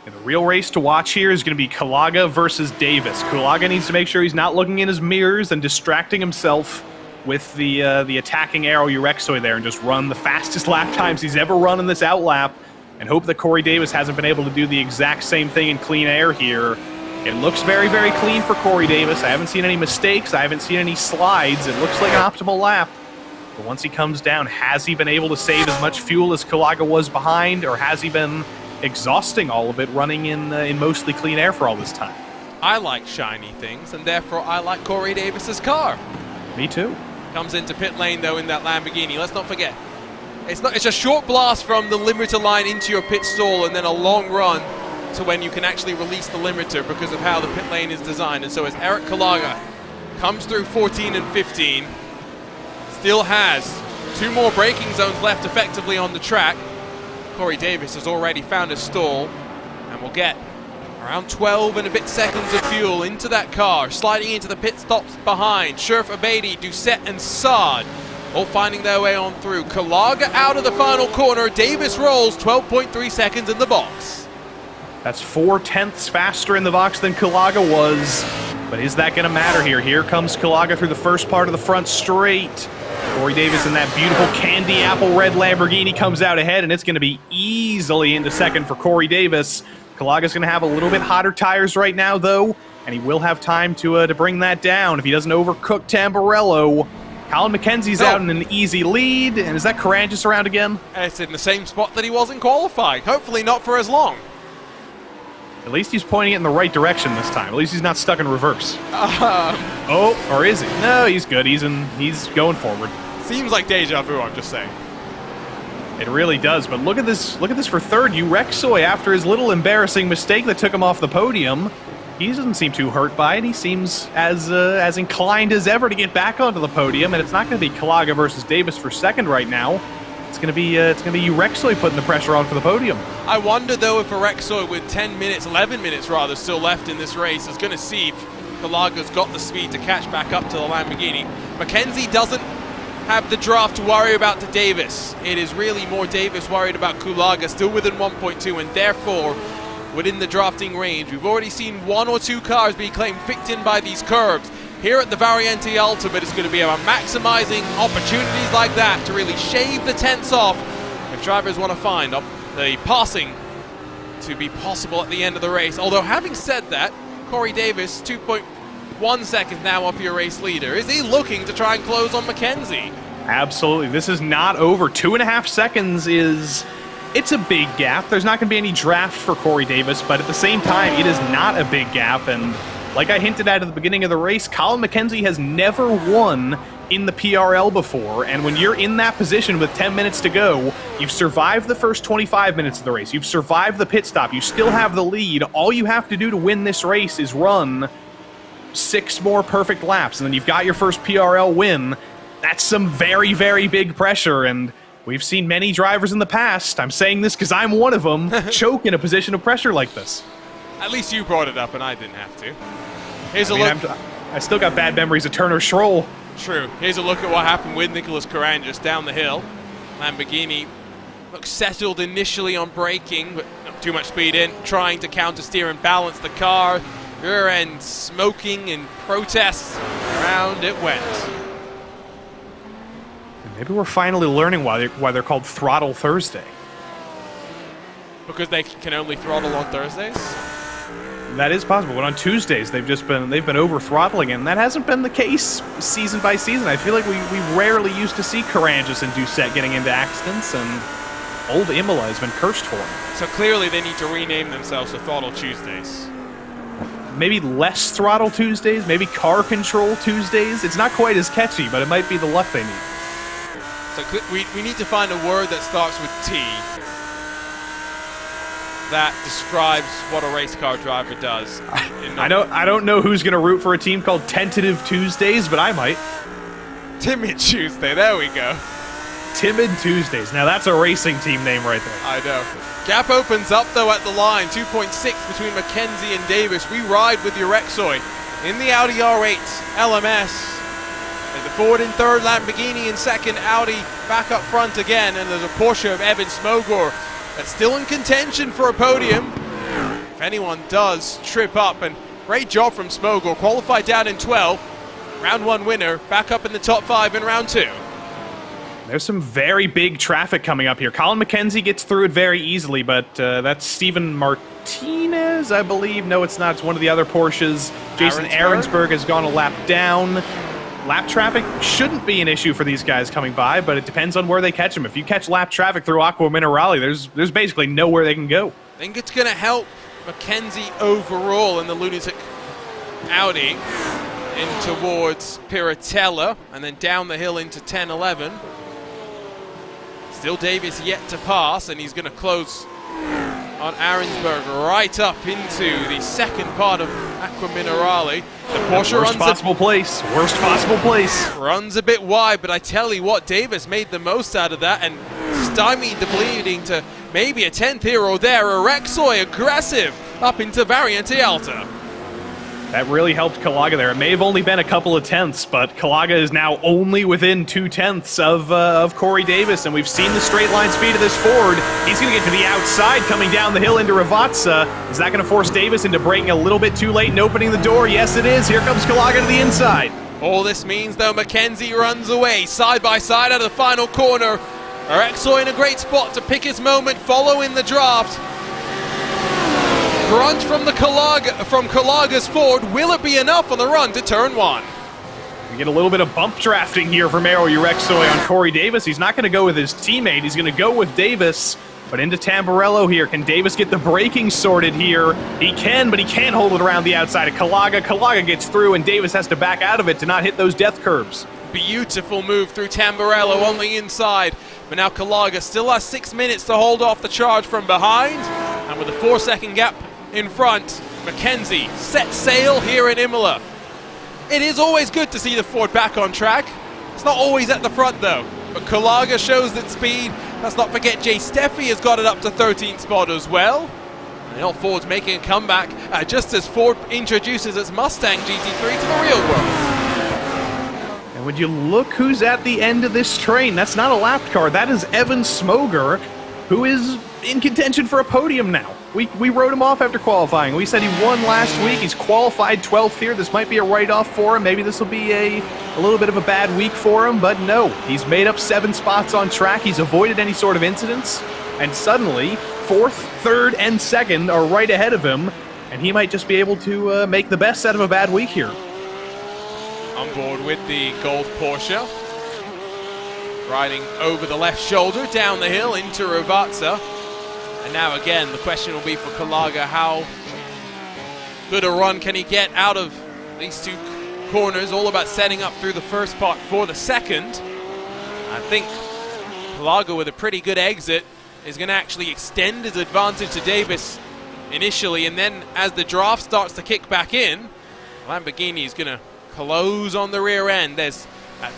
And the real race to watch here is going to be Kalaga versus Davis. Kalaga needs to make sure he's not looking in his mirrors and distracting himself with the attacking Aero Urexoy there, and just run the fastest lap times he's ever run in this outlap, and hope that Corey Davis hasn't been able to do the exact same thing in clean air here. It looks very, very clean for Corey Davis. I haven't seen any mistakes. I haven't seen any slides. It looks like an optimal lap. But once he comes down, has he been able to save as much fuel as Kalaga was behind, or has he been exhausting all of it running in mostly clean air for all this time? I like shiny things, and therefore I like Corey Davis's car. Me too. Comes into pit lane, though, in that Lamborghini. Let's not forget, it's a short blast from the limiter line into your pit stall, and then a long run to when you can actually release the limiter because of how the pit lane is designed. And so as Eric Kalaga comes through 14 and 15, still has 2 more braking zones left effectively on the track. Corey Davis has already found a stall and will get around 12 and a bit seconds of fuel into that car, sliding into the pit stops behind. Sherf Abedi, Doucette, and Saad all finding their way on through. Kalaga out of the final corner. Davis rolls 12.3 seconds in the box. That's 4/10ths faster in the box than Kalaga was, but is that going to matter here? Here comes Kalaga through the first part of the front straight. Corey Davis in that beautiful candy apple red Lamborghini comes out ahead, and it's going to be easily into second for Corey Davis. Kalaga's going to have a little bit hotter tires right now, though, and he will have time to bring that down if he doesn't overcook Tamburello. Colin McKenzie's out in an easy lead, and is that Carangis around again? It's in the same spot that he was in qualifying. Hopefully not for as long. At least he's pointing it in the right direction this time. At least he's not stuck in reverse. Oh, or is he? No, he's good. He's going forward. Seems like deja vu, I'm just saying. It really does, but look at this for third. Urexoy, after his little embarrassing mistake that took him off the podium, he doesn't seem too hurt by it. He seems as inclined as ever to get back onto the podium, and it's not going to be Kalaga versus Davis for second right now. It's going to be Urexoy putting the pressure on for the podium. I wonder, though, if Urexoy with 11 minutes rather, still left in this race, is going to see if Kalaga's got the speed to catch back up to the Lamborghini. McKenzie doesn't have the draft to worry about to Davis. It is really more Davis worried about Kulaga, still within 1.2, and therefore within the drafting range. We've already seen 1 or 2 cars be claimed picked in by these curbs. Here at the Variante Ultimate, it's going to be about maximizing opportunities like that to really shave the tenths off if drivers want to find the passing to be possible at the end of the race. Although, having said that, Corey Davis, 2.1 seconds now off your race leader. Is he looking to try and close on McKenzie? Absolutely. This is not over. 2.5 seconds is... It's a big gap. There's not going to be any draft for Corey Davis, but at the same time, it is not a big gap. And like I hinted at the beginning of the race, Colin McKenzie has never won in the PRL before. And when you're in that position with 10 minutes to go, you've survived the first 25 minutes of the race. You've survived the pit stop. You still have the lead. All you have to do to win this race is run 6 more perfect laps, and then you've got your first PRL win. That's some very, very big pressure, and we've seen many drivers in the past, I'm saying this because I'm one of them, choke in a position of pressure like this. At least you brought it up and I didn't have to. Here's a look. I still got bad memories of Turner Schroll. True. Here's a look at what happened with Nicholas Carangis down the hill. Lamborghini looks settled initially on braking, but not too much speed in, trying to counter-steer and balance the car. Rear end smoking and protests. Around it went. Maybe we're finally learning why they're called Throttle Thursday. Because they can only throttle on Thursdays? That is possible, but on Tuesdays they've been over throttling, and that hasn't been the case season by season. I feel like we rarely used to see Carangis and Doucette getting into accidents, and old Imola has been cursed for them. So clearly they need to rename themselves to Throttle Tuesdays. Maybe less Throttle Tuesdays, maybe Car Control Tuesdays. It's not quite as catchy, but it might be the luck they need. So we need to find a word that starts with T that describes what a race car driver does. I don't know who's going to root for a team called Tentative Tuesdays, but I might. Timid Tuesday, there we go. Timid Tuesdays. Now that's a racing team name right there. I know. Gap opens up though at the line, 2.6 between McKenzie and Davis. We ride with Urexoy in the Audi R8 LMS. There's a Ford in third, Lamborghini in second, Audi back up front again, and there's a Porsche of Evan Smogor that's still in contention for a podium. If anyone does trip up, and great job from Smogor, qualified down in 12th, round 1 winner, back up in the top 5 in round 2. There's some very big traffic coming up here. Colin McKenzie gets through it very easily, but that's Steven Martinez, I believe. No, it's not. It's one of the other Porsches. Jason Ahrensberg has gone a lap down. Lap traffic shouldn't be an issue for these guys coming by, but it depends on where they catch them. If you catch lap traffic through Aqua Minerale, there's basically nowhere they can go. I think it's going to help McKenzie overall in the Lunatic Audi in towards Piratella, and then down the hill into 10-11. Still Davis yet to pass, and he's going to close on Ahrensberg right up into the second part of Aqua Minerale. The Porsche Worst possible place. Runs a bit wide, but I tell you what, Davis made the most out of that and stymied the bleeding to maybe a 10th here or there. Urexoy aggressive up into Variante Alta. That really helped Kalaga there. It may have only been a couple of tenths, but Kalaga is now only within 2 tenths of Corey Davis, and we've seen the straight line speed of this Ford. He's going to get to the outside coming down the hill into Ravazza. Is that going to force Davis into braking a little bit too late and opening the door? Yes, it is. Here comes Kalaga to the inside. All this means, though, McKenzie runs away side by side out of the final corner. Urexoy in a great spot to pick his moment, follow in the draft. Grunt from Kalaga's Ford. Will it be enough on the run to turn 1? We get a little bit of bump drafting here from Maro Urexoy on Corey Davis. He's not going to go with his teammate. He's going to go with Davis, but into Tamburello here. Can Davis get the braking sorted here? He can, but he can't hold it around the outside of Kalaga. Kalaga gets through, and Davis has to back out of it to not hit those death curbs. Beautiful move through Tamburello on the inside. But now Kalaga still has 6 minutes to hold off the charge from behind. And with a 4-second gap in front, McKenzie sets sail here in Imola. It is always good to see the Ford back on track. It's not always at the front though, but Kalaga shows that speed. Let's not forget Jay Steffi has got it up to 13th spot as well. And all Ford's making a comeback just as Ford introduces its Mustang GT3 to the real world. And would you look who's at the end of this train? That's not a lapped car, that is Evan Smogor, who is in contention for a podium now. We wrote him off after qualifying. We said he won last week. He's qualified 12th here. This might be a write-off for him. Maybe this will be a little bit of a bad week for him, but no. He's made up 7 spots on track. He's avoided any sort of incidents, and suddenly 4th, 3rd, and 2nd are right ahead of him, and he might just be able to make the best out of a bad week here. On board with the gold Porsche. riding over the left shoulder, down the hill into Ravazza. And now again, the question will be for Kalaga, how good a run can he get out of these two corners? All about setting up through the first part for the second. I think Kalaga, with a pretty good exit, is going to actually extend his advantage to Davis initially, and then as the draft starts to kick back in, Lamborghini is going to close on the rear end. There's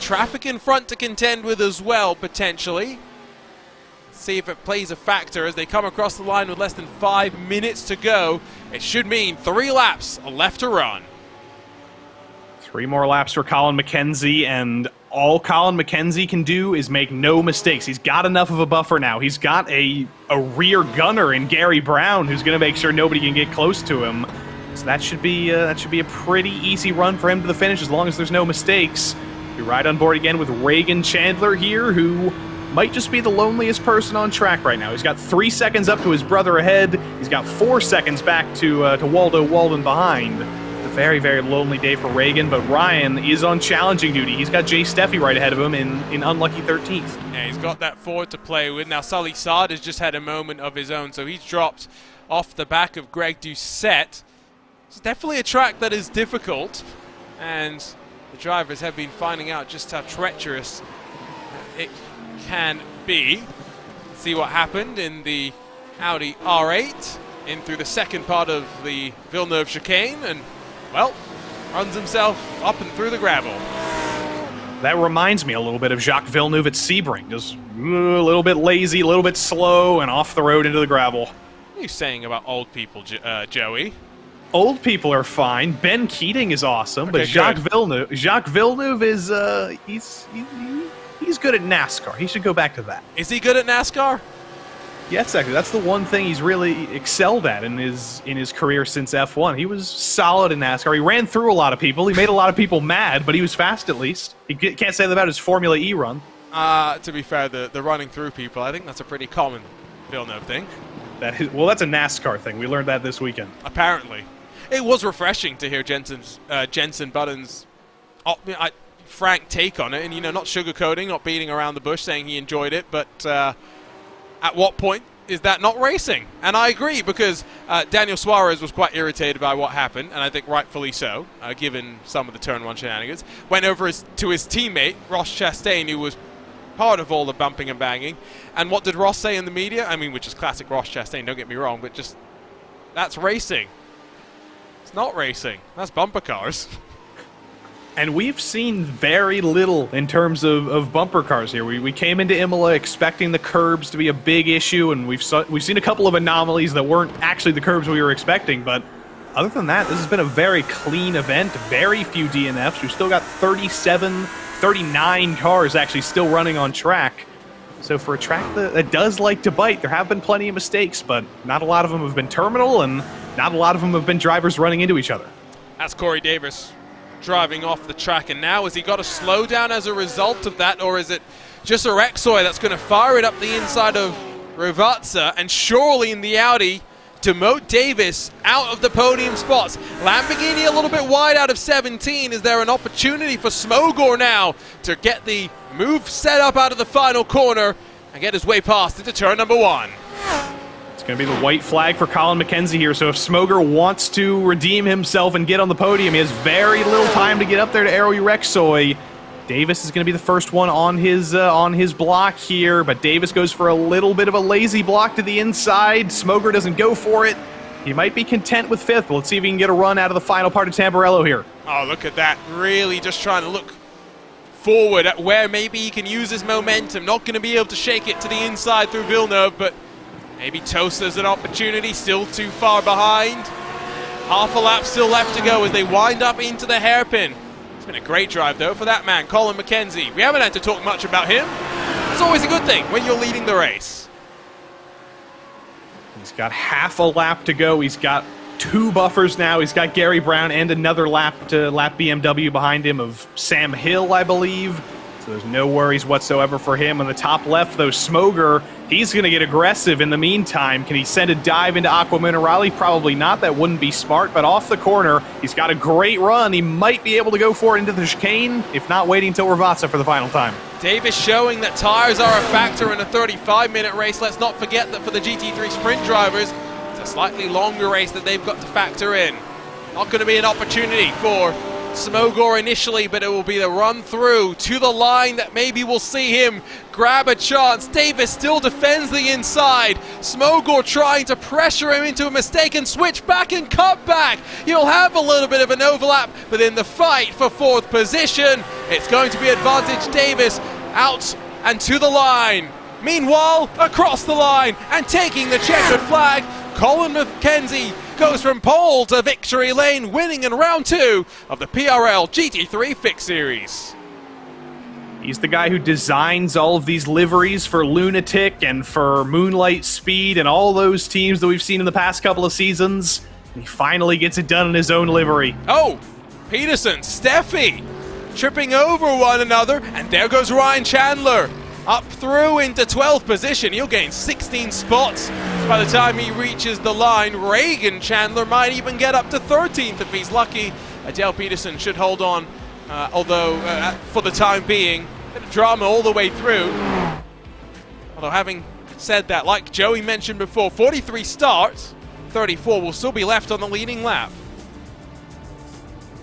traffic in front to contend with as well, potentially. Let's see if it plays a factor as they come across the line with less than 5 minutes to go. It should mean 3 laps left to run. 3 more laps for Colin McKenzie, and all Colin McKenzie can do is make no mistakes. He's got enough of a buffer now. He's got a rear gunner in Gary Brown who's going to make sure nobody can get close to him. So that should be a pretty easy run for him to the finish as long as there's no mistakes. We ride on board again with Reagan Chandler here, who might just be the loneliest person on track right now. He's got 3 seconds up to his brother ahead. He's got 4 seconds back to Waldo Walden behind. It's a very, very lonely day for Reagan, but Ryan is on challenging duty. He's got Jay Steffi right ahead of him in unlucky 13th. Yeah, he's got that forward to play with. Now, Sully Saad has just had a moment of his own, so he's dropped off the back of Greg Doucette. It's definitely a track that is difficult, and the drivers have been finding out just how treacherous it can be. Let's see what happened in the Audi R8 in through the second part of the Villeneuve chicane, and, well, runs himself up and through the gravel. That reminds me a little bit of Jacques Villeneuve at Sebring. Just a little bit lazy, a little bit slow, and off the road into the gravel. What are you saying about old people, Joey? Old people are fine. Ben Keating is awesome, okay, but Jacques Villeneuve is he's good at NASCAR. He should go back to that. Is he good at NASCAR? Yes, actually, that's the one thing he's really excelled at in his career since F1. He was solid in NASCAR. He ran through a lot of people. He made a lot of people mad, but he was fast at least. You can't say that about his Formula E run. To be fair, the running through people, I think that's a pretty common Villeneuve thing. That's a NASCAR thing. We learned that this weekend. Apparently. It was refreshing to hear Jensen Button's frank take on it, and, not sugarcoating, not beating around the bush, saying he enjoyed it, but at what point is that not racing? And I agree, because Daniel Suarez was quite irritated by what happened, and I think rightfully so, given some of the turn 1 shenanigans. Went over to his teammate, Ross Chastain, who was part of all the bumping and banging. And what did Ross say in the media? I mean, which is classic Ross Chastain, don't get me wrong, but just, that's racing. It's not racing. That's bumper cars. And we've seen very little in terms of bumper cars here. We came into Imola expecting the curbs to be a big issue, and we've seen a couple of anomalies that weren't actually the curbs we were expecting, but other than that, this has been a very clean event. Very few DNFs. We've still got 39 cars actually still running on track. So for a track that does like to bite, there have been plenty of mistakes, but not a lot of them have been terminal, and not a lot of them have been drivers running into each other. That's Corey Davis driving off the track, and now has he got a slowdown as a result of that, or is it just a Rexoy that's going to fire it up the inside of Ravazza, and surely in the Audi, demote Davis out of the podium spots. Lamborghini a little bit wide out of 17. Is there an opportunity for Smogor now to get the move set up out of the final corner and get his way past into turn number 1? It's going to be the white flag for Colin McKenzie here, so if Smogor wants to redeem himself and get on the podium, he has very little time to get up there to Aero Rexoy. Davis is going to be the first one on his block here, but Davis goes for a little bit of a lazy block to the inside. Smogor doesn't go for it. He might be content with 5th, but let's see if he can get a run out of the final part of Tamburello here. Oh, look at that. Really just trying to look forward at where maybe he can use his momentum. Not going to be able to shake it to the inside through Villeneuve, but maybe Tosa's an opportunity. Still too far behind. Half a lap still left to go as they wind up into the hairpin. It's been a great drive, though, for that man, Colin McKenzie. We haven't had to talk much about him. It's always a good thing when you're leading the race. He's got half a lap to go. He's got 2 buffers now. He's got Gary Brown and another lap BMW behind him of Sam Hill, I believe. So there's no worries whatsoever for him. On the top left, though, Smogor, he's going to get aggressive in the meantime. Can he send a dive into Aqua Minerale? Probably not. That wouldn't be smart. But off the corner, he's got a great run. He might be able to go for it into the chicane, if not waiting until Ravazza for the final time. Davis showing that tires are a factor in a 35-minute race. Let's not forget that for the GT3 sprint drivers, it's a slightly longer race that they've got to factor in. Not going to be an opportunity for Smogor initially, but it will be the run through to the line that maybe we'll see him grab a chance. Davis still defends the inside. Smogor trying to pressure him into a mistake and switch back and cut back. You'll have a little bit of an overlap, but in the fight for fourth position, it's going to be advantage Davis out and to the line. Meanwhile, across the line and taking the checkered flag, Colin McKenzie goes from pole to victory lane, winning in round 2 of the PRL GT3 Fix Series. He's the guy who designs all of these liveries for Lunatic and for Moonlight Speed and all those teams that we've seen in the past couple of seasons. And he finally gets it done in his own livery. Oh, Peterson, Steffi, tripping over one another, and there goes Ryan Chandler. Up through into 12th position. He'll gain 16 spots by the time he reaches the line. Reagan Chandler might even get up to 13th if he's lucky. Dale Peterson should hold on, although for the time being, a bit of drama all the way through. Although having said that, like Joey mentioned before, 43 starts, 34 will still be left on the leading lap.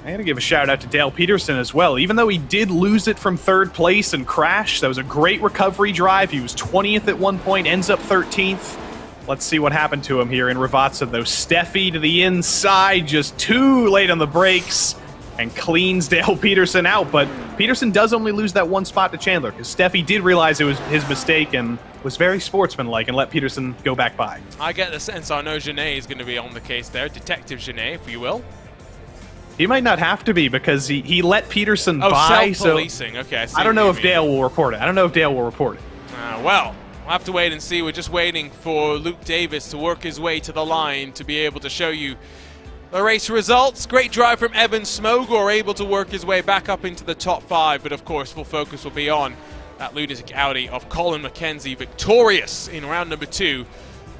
I gotta give a shout out to Dale Peterson as well. Even though he did lose it from 3rd place and crash, that was a great recovery drive. He was 20th at one point, ends up 13th. Let's see what happened to him here in Rivazza, though. Steffi to the inside, just too late on the brakes, and cleans Dale Peterson out. But Peterson does only lose that one spot to Chandler, because Steffi did realize it was his mistake and was very sportsmanlike and let Peterson go back by. I get the sense I know Genet is going to be on the case there. Detective Genet, if you will. He might not have to be because he let Peterson by. Self-policing. So okay, I don't know if Dale will report it. Well, we'll have to wait and see. We're just waiting for Luke Davis to work his way to the line to be able to show you the race results. Great drive from Evan Smogor, able to work his way back up into the top 5. But of course, full focus will be on that lunatic Audi of Colin McKenzie, victorious in round number 2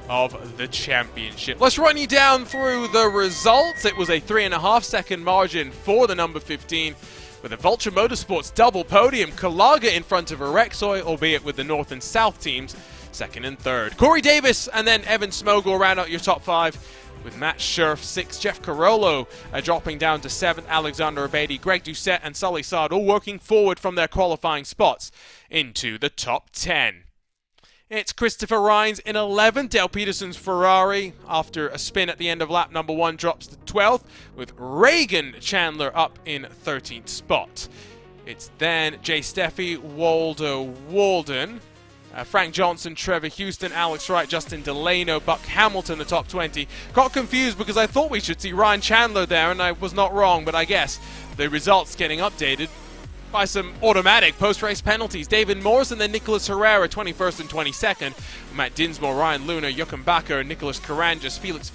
of the championship. Let's run you down through the results. It was a 3.5-second margin for the number 15 with a Vulture Motorsports double podium. Kalaga in front of Erexoy, albeit with the North and South teams, 2nd and 3rd. Corey Davis and then Evan Smogor round out your top 5 with Matt Scherf 6th, Jeff Carollo dropping down to 7th, Alexander Abedi, Greg Doucette and Sully Saad all working forward from their qualifying spots into the top 10. It's Christopher Rhines in 11th. Dale Peterson's Ferrari, after a spin at the end of lap number 1, drops to 12th, with Reagan Chandler up in 13th spot. It's then Jay Steffi, Waldo Walden, Frank Johnson, Trevor Houston, Alex Wright, Justin Delano, Buck Hamilton, the top 20. Got confused because I thought we should see Ryan Chandler there, and I was not wrong, but I guess the results getting updated by some automatic post-race penalties. David Morris and then Nicholas Herrera, 21st and 22nd. Matt Dinsmore, Ryan Luna, Jochen Bakker, Nicholas Caranjas, Felix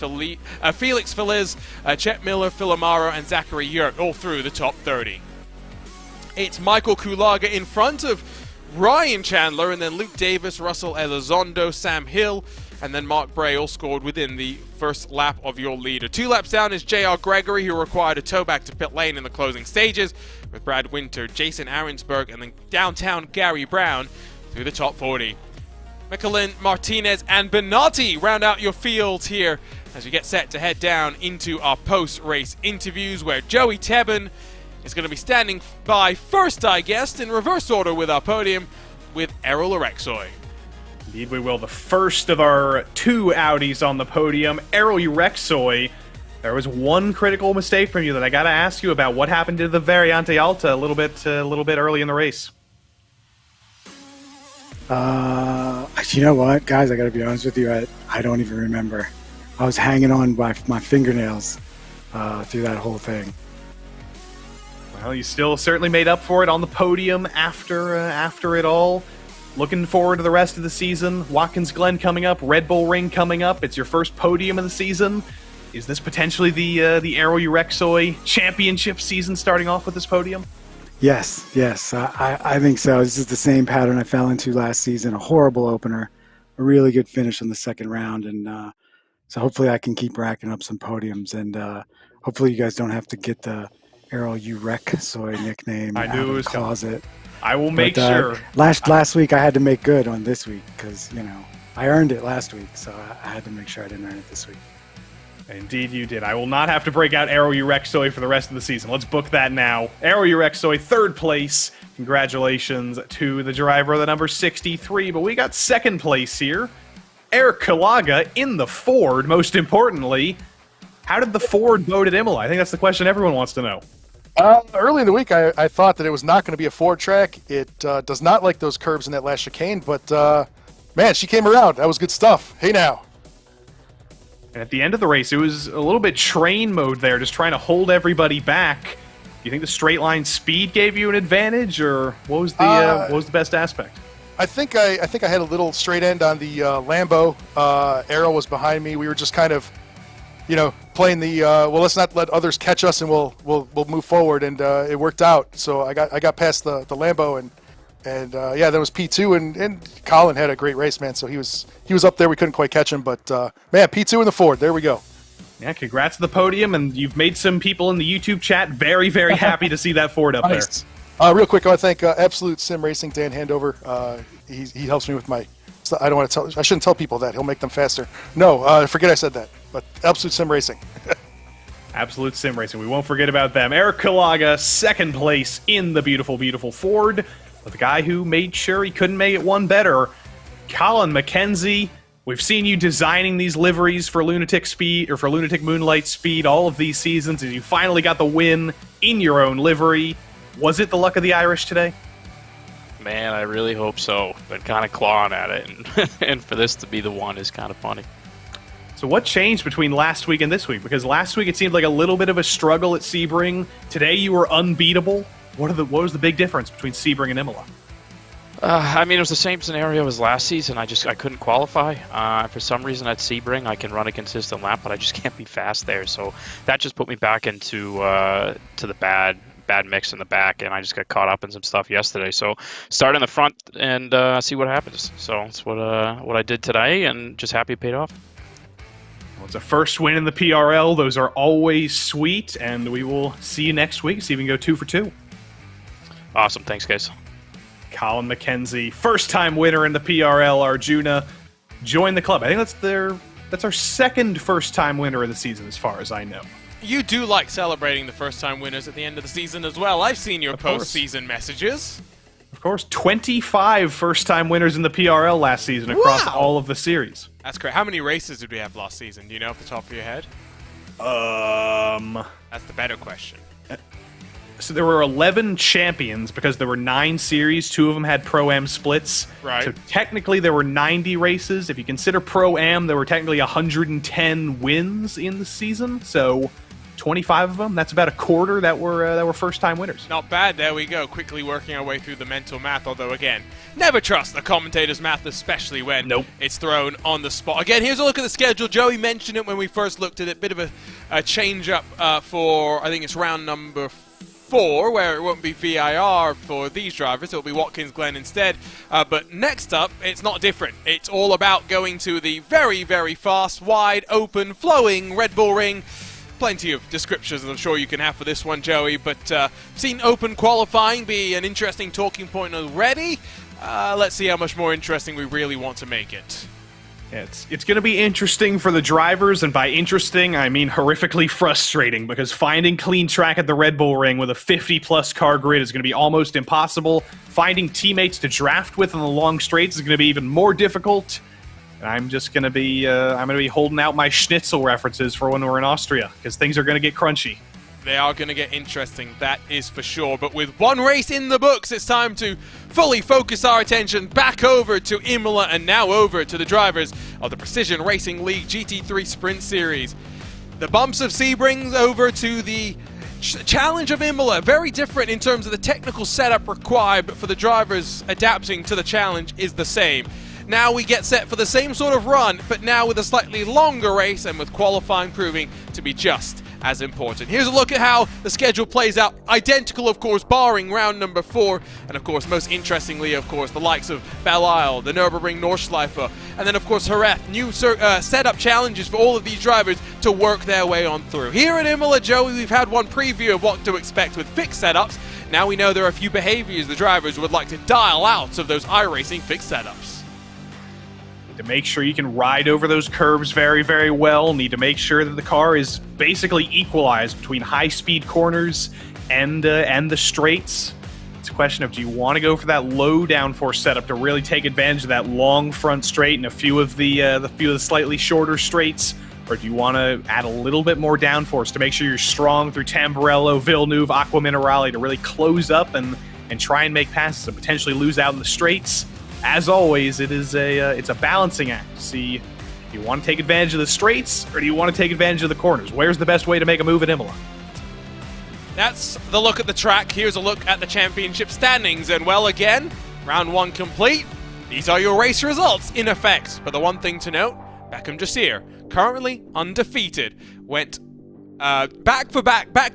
Feliz, Chet Miller, Phil Amaro, and Zachary Yurt, all through the top 30. It's Michael Kulaga in front of Ryan Chandler, and then Luke Davis, Russell Elizondo, Sam Hill, and then Mark Bray all scored within the first lap of your leader. 2 laps down is J.R. Gregory, who required a tow back to pit lane in the closing stages, with Brad Winter, Jason Ahrensberg, and then downtown Gary Brown through the top 40. Michelin, Martinez, and Benatti round out your field here as we get set to head down into our post-race interviews, where Joey Tebben is going to be standing by first, I guess, in reverse order with our podium, with Errol Erexoy. Indeed we will. The first of our 2 Audis on the podium, Errol Erexoy. There was one critical mistake from you that I got to ask you about. What happened to the Variante Alta a little bit early in the race? You know what, guys? I got to be honest with you. I don't even remember. I was hanging on by my fingernails through that whole thing. Well, you still certainly made up for it on the podium after it all. Looking forward to the rest of the season. Watkins Glen coming up, Red Bull Ring coming up. It's your first podium of the season. Is this potentially the Errol Erexoy championship season starting off with this podium? Yes. I think so. This is the same pattern I fell into last season. A horrible opener, a really good finish on the second round, and so hopefully I can keep racking up some podiums, and hopefully you guys don't have to get the Errol Erexoy nickname out of the closet. I will make sure. Last week I had to make good on this week because, I earned it last week, so I had to make sure I didn't earn it this week. Indeed you did. I will not have to break out Aero Urexoy for the rest of the season. Let's book that now. Aero Urexoy, 3rd place. Congratulations to the driver of the number 63, but we got 2nd place here. Eric Kalaga in the Ford, most importantly. How did the Ford vote at Imola? I think that's the question everyone wants to know. Early in the week, I thought that it was not going to be a Ford track. It does not like those curves in that last chicane, but man, she came around. That was good stuff. Hey now. And at the end of the race, it was a little bit train mode there, just trying to hold everybody back. Do you think the straight line speed gave you an advantage, or what was the best aspect? I think I had a little straight end on the Lambo. Arrow was behind me. We were just kind of, playing the let's not let others catch us, and we'll move forward. And it worked out. So I got past the Lambo, and there was P2, and Colin had a great race, man. So he was up there. We couldn't quite catch him, but man, P2 in the Ford. There we go. Yeah, congrats to the podium, and you've made some people in the YouTube chat very, very happy to see that Ford up nice. There. Real quick, I want to thank Absolute Sim Racing, Dan Handover. He helps me with my. I don't want to tell. I shouldn't tell people that. He'll make them faster. No, forget I said that. But Absolute Sim Racing. Absolute Sim Racing. We won't forget about them. Eric Kalaga, 2nd place in the beautiful, beautiful Ford. But the guy who made sure he couldn't make it one better, Colin McKenzie. We've seen you designing these liveries for Lunatic Speed, or for Lunatic Moonlight Speed, all of these seasons, and you finally got the win in your own livery. Was it the luck of the Irish today? Man, I really hope so. Been kind of clawing at it, and for this to be the one is kind of funny. So what changed between last week and this week? Because last week it seemed like a little bit of a struggle at Sebring. Today you were unbeatable. What was the big difference between Sebring and Imola? It was the same scenario as last season. I couldn't qualify. For some reason at Sebring, I can run a consistent lap, but I just can't be fast there. So that just put me back into to the bad mix in the back, and I just got caught up in some stuff yesterday. So start in the front and see what happens. So that's what I did today, and just happy it paid off. Well, it's a first win in the PRL. Those are always sweet, and we will see you next week. See if we can go 2 for 2. Awesome. Thanks, guys. Colin McKenzie, first-time winner in the PRL. Arjuna joined the club. I think that's our 2nd first-time winner of the season, as far as I know. You do like celebrating the first-time winners at the end of the season as well. I've seen your post-season messages. Of course, 25 first-time winners in the PRL last season across all of the series. That's great. How many races did we have last season? Do you know off the top of your head? That's the better question. So there were 11 champions because there were 9 series. 2 of them had Pro-Am splits. Right. So technically there were 90 races. If you consider Pro-Am, there were technically 110 wins in the season. So 25 of them, that's about a quarter that were first-time winners. Not bad. There we go. Quickly working our way through the mental math. Although, again, never trust the commentator's math, especially when it's thrown on the spot. Again, here's a look at the schedule. Joey mentioned it when we first looked at it. Bit of a change-up for, I think it's round number 4, where it won't be VIR for these drivers. It'll be Watkins Glen instead. But next up, it's not different. It's all about going to the very, very fast, wide, open, flowing Red Bull Ring. Plenty of descriptions I'm sure you can have for this one, Joey, but seen open qualifying be an interesting talking point already. Let's see how much more interesting we really want to make it. It's going to be interesting for the drivers, and by interesting, I mean horrifically frustrating, because finding clean track at the Red Bull Ring with a 50-plus car grid is going to be almost impossible. Finding teammates to draft with on the long straights is going to be even more difficult. And I'm just going to be holding out my schnitzel references for when we're in Austria, because things are going to get crunchy. They are going to get interesting, that is for sure. But with one race in the books, it's time to fully focus our attention back over to Imola and now over to the drivers of the Precision Racing League GT3 Sprint Series. The bumps of Sebring over to the challenge of Imola. Very different in terms of the technical setup required, but for the drivers adapting to the challenge is the same. Now we get set for the same sort of run, but now with a slightly longer race and with qualifying proving to be just as important. Here's a look at how the schedule plays out. Identical, of course, barring round number 4. And, of course, most interestingly, of course, the likes of Belle Isle, the Nürburgring Nordschleife, and then, of course, Jerez. New setup challenges for all of these drivers to work their way on through. Here at Imola, Joey, we've had one preview of what to expect with fixed setups. Now we know there are a few behaviors the drivers would like to dial out of those iRacing fixed setups. To make sure you can ride over those curbs very, very well. Need to make sure that the car is basically equalized between high-speed corners and the straights. It's a question of, do you want to go for that low downforce setup to really take advantage of that long front straight and a few of the slightly shorter straights, or do you want to add a little bit more downforce to make sure you're strong through Tamburello, Villeneuve, Aqua Minerale to really close up and try and make passes and potentially lose out in the straights? As always, it's a balancing act to see, do you want to take advantage of the straights or do you want to take advantage of the corners? Where's the best way to make a move at Imola? That's the look at the track. Here's a look at the championship standings. And well, again, round 1 complete. These are your race results in effect. But the one thing to note, Beckham Jasir, currently undefeated, went back to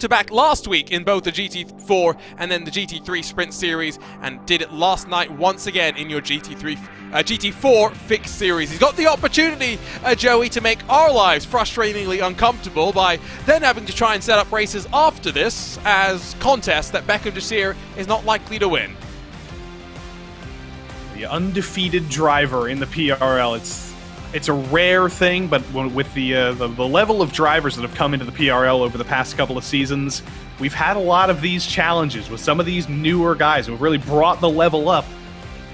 back last week in both the GT4 and then the GT3 Sprint Series, and did it last night once again in your GT4 Fixed Series. He's got the opportunity, Joey, to make our lives frustratingly uncomfortable by then having to try and set up races after this as contests that Beckham Jasir is not likely to win. The undefeated driver in the PRL. It's a rare thing, but with the level of drivers that have come into the PRL over the past couple of seasons, we've had a lot of these challenges with some of these newer guys who have really brought the level up.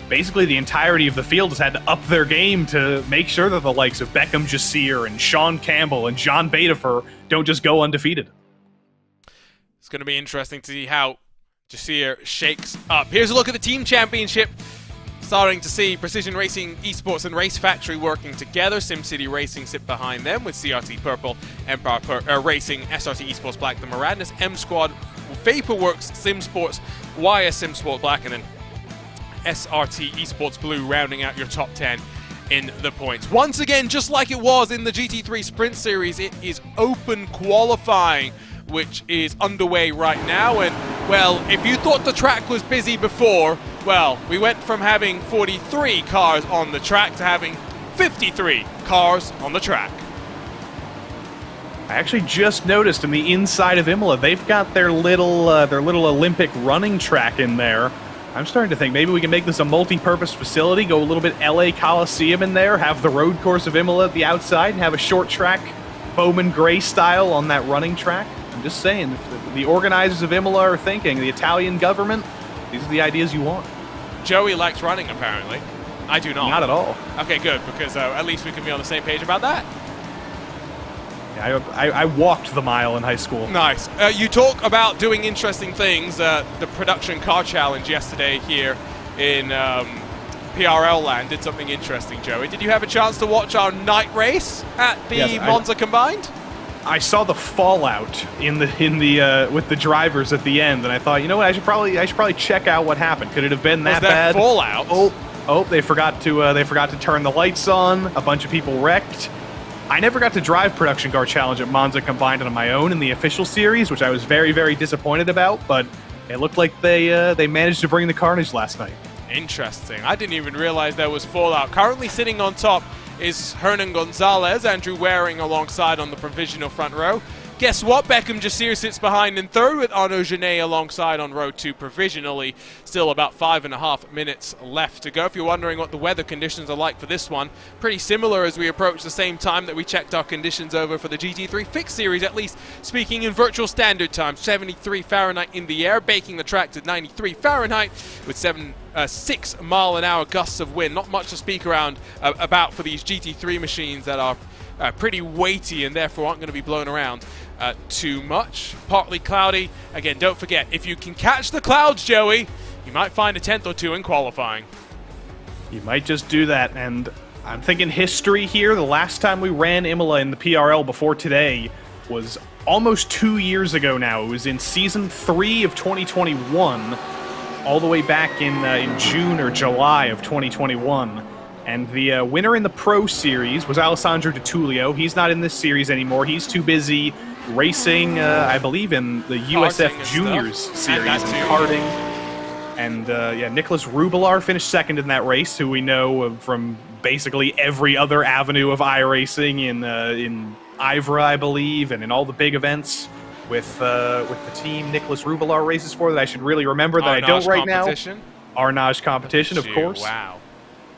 Basically, the entirety of the field has had to up their game to make sure that the likes of Beckham Jasir and Sean Campbell and John Betafer don't just go undefeated. It's going to be interesting to see how Jasir shakes up. Here's a look at the team championship. Starting to see Precision Racing Esports and Race Factory working together. SimCity Racing sit behind them with CRT Purple, Empire Racing, SRT Esports Black, the Maradness, M Squad, Vaporworks, SimSports, YS SimSport Black, and then SRT Esports Blue rounding out your top 10 in the points. Once again, just like it was in the GT3 Sprint Series, it is open qualifying, which is underway right now. And, well, if you thought the track was busy before, well, we went from having 43 cars on the track to having 53 cars on the track. I actually just noticed in the inside of Imola, they've got their little Olympic running track in there. I'm starting to think maybe we can make this a multi-purpose facility, go a little bit LA Coliseum in there, have the road course of Imola at the outside, and have a short track, Bowman Gray style on that running track. I'm just saying, if the organizers of Imola are thinking, the Italian government, these are the ideas you want. Joey likes running, apparently. I do not. Not at all. Okay, good, because at least we can be on the same page about that. Yeah, I walked the mile in high school. Nice. You talk about doing interesting things. The production car challenge yesterday here in PRL land did something interesting, Joey. Did you have a chance to watch our night race at the Monza Combined? I saw the fallout in the with the drivers at the end, and I thought, you know what, I should probably check out what happened. Could it have been that bad? Fallout? Oh, they forgot to turn the lights on. A bunch of people wrecked. I never got to drive Production Car Challenge at Monza Combined on my own in the official series, which I was very, very disappointed about, but it looked like they managed to bring the carnage last night. Interesting. I didn't even realize there was fallout. Currently sitting on top is Hernan Gonzalez, Andrew Waring alongside on the provisional front row. Guess what? Beckham Jasir sits behind in third with Arnaud Genet alongside on row 2 provisionally. Still about 5.5 minutes left to go. If you're wondering what the weather conditions are like for this one, pretty similar as we approach the same time that we checked our conditions over for the GT3 Fixed Series, at least speaking in virtual standard time. 73 Fahrenheit in the air, baking the track to 93 Fahrenheit with 6 mile-an-hour gusts of wind. Not much to speak around about for these GT3 machines that are pretty weighty and therefore aren't going to be blown around too much. Partly cloudy. Again, don't forget, if you can catch the clouds, Joey, you might find a 10th or 2 in qualifying. You might just do that, and I'm thinking history here. The last time we ran Imola in the PRL before today was almost 2 years ago now. It was in Season 3 of 2021, all the way back in June or July of 2021. And the winner in the Pro Series was Alessandro Di Tullio. He's not in this series anymore. He's too busy racing, I believe, in the USF Juniors series and karting. And Nicholas Rubilar finished second in that race, who we know from basically every other avenue of iRacing in Ivra, I believe, and in all the big events. with the team Nicholas Rubelar races for that I should really remember that I don't right now. Arnage competition, of course. Wow.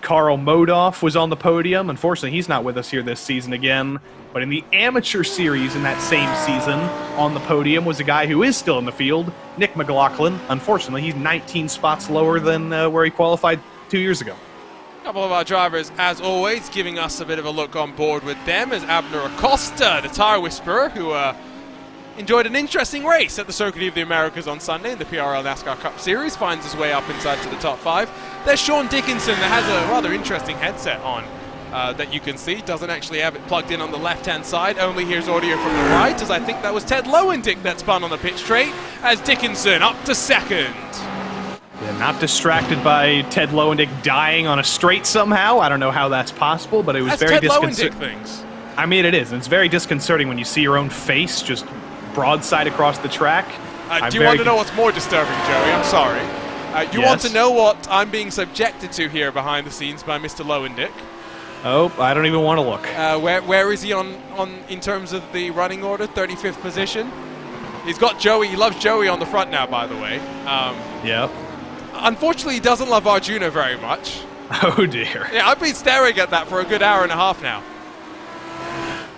Karl Modov was on the podium. Unfortunately, he's not with us here this season again. But in the amateur series in that same season, on the podium was a guy who is still in the field, Nick McLaughlin. Unfortunately, he's 19 spots lower than where he qualified 2 years ago. A couple of our drivers, as always, giving us a bit of a look on board with them is Abner Acosta, the Tire Whisperer, who enjoyed an interesting race at the Circuit of the Americas on Sunday in the PRL NASCAR Cup Series, finds his way up inside to the top 5. There's Sean Dickinson that has a rather interesting headset on that you can see. Doesn't actually have it plugged in on the left-hand side, only hears audio from the right, as I think that was Ted Lowendick that spun on the pit straight, as Dickinson up to second. Yeah, not distracted by Ted Lowendick dying on a straight somehow. I don't know how that's possible, but it was very disconcerting. Things. I mean, it is. And it's very disconcerting when you see your own face just broadside across the track. Do you want to know what's more disturbing, Joey? I'm sorry. You want to know what I'm being subjected to here behind the scenes by Mr. Lowendick? Oh, I don't even want to look. Where is he on in terms of the running order? 35th position. He's got Joey. He loves Joey on the front now, by the way. Yeah. Unfortunately, he doesn't love Arjuna very much. Oh, dear. Yeah, I've been staring at that for a good hour and a half now.